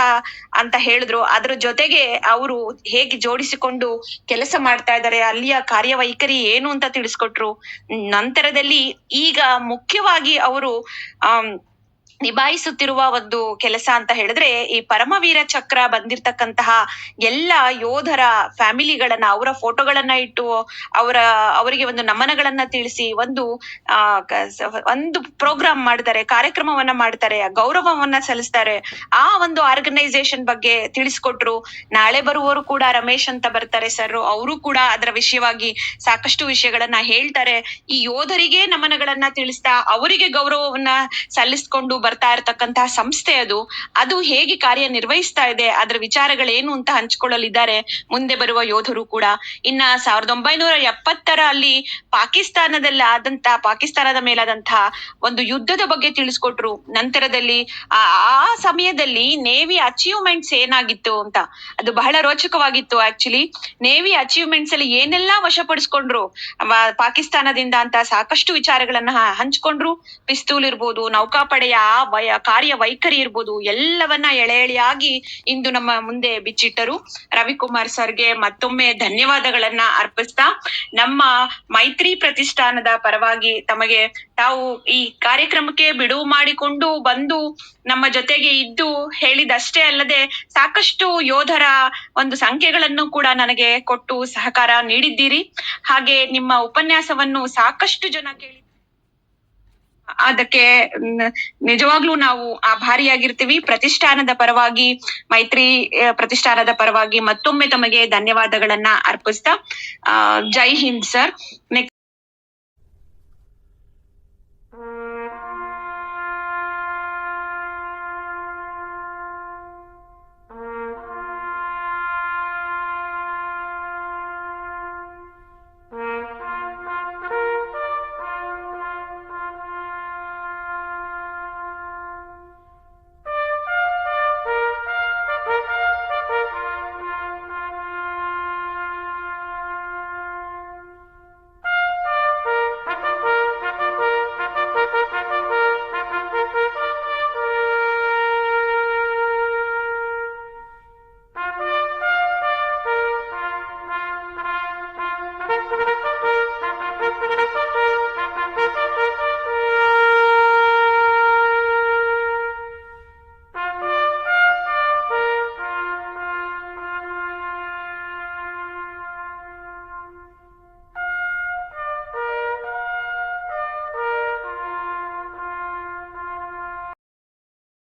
ಅಂತ ಹೇಳಿದ್ರು, ಅದ್ರ ಜೊತೆಗೆ ಅವರು ಹೇಗೆ ಜೋಡಿಸಿಕೊಂಡು ಕೆಲಸ ಮಾಡ್ತಾ ಇದ್ದಾರೆ, ಅಲ್ಲಿಯ ಕಾರ್ಯವೈಖರಿ ಏನು ಅಂತ ತಿಳಿಸ್ಕೊಟ್ರು. ನಂತರದಲ್ಲಿ ಈಗ ಮುಖ್ಯವಾಗಿ ಅವರು ನಿಭಾಯಿಸುತ್ತಿರುವ ಒಂದು ಕೆಲಸ ಅಂತ ಹೇಳಿದ್ರೆ, ಈ ಪರಮವೀರ ಚಕ್ರ ಬಂದಿರ್ತಕ್ಕಂತಹ ಎಲ್ಲ ಯೋಧರ ಫ್ಯಾಮಿಲಿಗಳನ್ನ, ಅವರ ಫೋಟೋಗಳನ್ನ ಇಟ್ಟು ಅವರಿಗೆ ಒಂದು ನಮನಗಳನ್ನ ತಿಳಿಸಿ ಒಂದು ಪ್ರೋಗ್ರಾಮ್ ಮಾಡ್ತಾರೆ, ಕಾರ್ಯಕ್ರಮವನ್ನ ಮಾಡ್ತಾರೆ, ಗೌರವವನ್ನ ಸಲ್ಲಿಸ್ತಾರೆ. ಆ ಒಂದು ಆರ್ಗನೈಸೇಷನ್ ಬಗ್ಗೆ ತಿಳಿಸ್ಕೊಟ್ರು. ನಾಳೆ ಬರುವವರು ಕೂಡ ರಮೇಶ್ ಅಂತ ಬರ್ತಾರೆ ಸರ್, ಅವರು ಕೂಡ ಅದರ ವಿಷಯವಾಗಿ ಸಾಕಷ್ಟು ವಿಷಯಗಳನ್ನ ಹೇಳ್ತಾರೆ. ಈ ಯೋಧರಿಗೆ ನಮನಗಳನ್ನ ತಿಳಿಸ್ತಾ ಅವರಿಗೆ ಗೌರವವನ್ನ ಸಲ್ಲಿಸ್ಕೊಂಡು ಬರ್ತಾ ಇರತಕ್ಕಂತಹ ಸಂಸ್ಥೆ ಅದು ಹೇಗೆ ಕಾರ್ಯನಿರ್ವಹಿಸ್ತಾ ಇದೆ, ಅದರ ವಿಚಾರಗಳೇನು ಅಂತ ಹಂಚಿಕೊಳ್ಳಲಿದ್ದಾರೆ ಮುಂದೆ ಬರುವ ಯೋಧರು ಕೂಡ. ಇನ್ನ 1970 ಅಲ್ಲಿ ಪಾಕಿಸ್ತಾನದ ಮೇಲಾದಂತಹ ಒಂದು ಯುದ್ಧದ ಬಗ್ಗೆ ತಿಳಿಸ್ಕೊಟ್ರು. ನಂತರದಲ್ಲಿ ಆ ಸಮಯದಲ್ಲಿ ನೇವಿ ಅಚೀವ್ಮೆಂಟ್ಸ್ ಏನಾಗಿತ್ತು ಅಂತ, ಅದು ಬಹಳ ರೋಚಕವಾಗಿತ್ತು. ಆಕ್ಚುಲಿ ನೇವಿ ಅಚೀವ್ಮೆಂಟ್ಸ್ ಅಲ್ಲಿ ಏನೆಲ್ಲಾ ವಶಪಡಿಸ್ಕೊಂಡ್ರು ಪಾಕಿಸ್ತಾನದಿಂದ ಅಂತ ಸಾಕಷ್ಟು ವಿಚಾರಗಳನ್ನ ಹಂಚ್ಕೊಂಡ್ರು. ಪಿಸ್ತೂಲ್ ಇರ್ಬೋದು, ನೌಕಾಪಡೆಯ ಕಾರ್ಯವೈಖರಿ ಇರ್ಬೋದು, ಎಲ್ಲವನ್ನ ಎಳೆಯಾಗಿ ಇಂದು ನಮ್ಮ ಮುಂದೆ ಬಿಚ್ಚಿಟ್ಟರು. ರವಿಕುಮಾರ್ ಸರ್ಗೆ ಮತ್ತೊಮ್ಮೆ ಧನ್ಯವಾದಗಳನ್ನ ಅರ್ಪಿಸ್ತಾ, ನಮ್ಮ ಮೈತ್ರಿ ಪ್ರತಿಷ್ಠಾನದ ಪರವಾಗಿ ತಾವು ಈ ಕಾರ್ಯಕ್ರಮಕ್ಕೆ ಬಿಡುವು ಮಾಡಿಕೊಂಡು ಬಂದು ನಮ್ಮ ಜೊತೆಗೆ ಇದ್ದು ಹೇಳಿದಷ್ಟೇ ಅಲ್ಲದೆ ಸಾಕಷ್ಟು ಯೋಧರ ಒಂದು ಸಂಖ್ಯೆಗಳನ್ನು ಕೂಡ ನನಗೆ ಕೊಟ್ಟು ಸಹಕಾರ ನೀಡಿದ್ದೀರಿ. ಹಾಗೆ ನಿಮ್ಮ ಉಪನ್ಯಾಸವನ್ನು ಸಾಕಷ್ಟು ಜನ ಕೇಳಿ ಅದಕ್ಕೆ ನಿಜವಾಗ್ಲೂ ನಾವು ಆಭಾರಿಯಾಗಿರ್ತೀವಿ. ಪ್ರತಿಷ್ಠಾನದ ಪರವಾಗಿ, ಮೈತ್ರಿ ಪ್ರತಿಷ್ಠಾನದ ಪರವಾಗಿ ಮತ್ತೊಮ್ಮೆ ತಮಗೆ ಧನ್ಯವಾದಗಳನ್ನ ಅರ್ಪಿಸ್ತಾ ಜೈ ಹಿಂದ್ ಸರ್.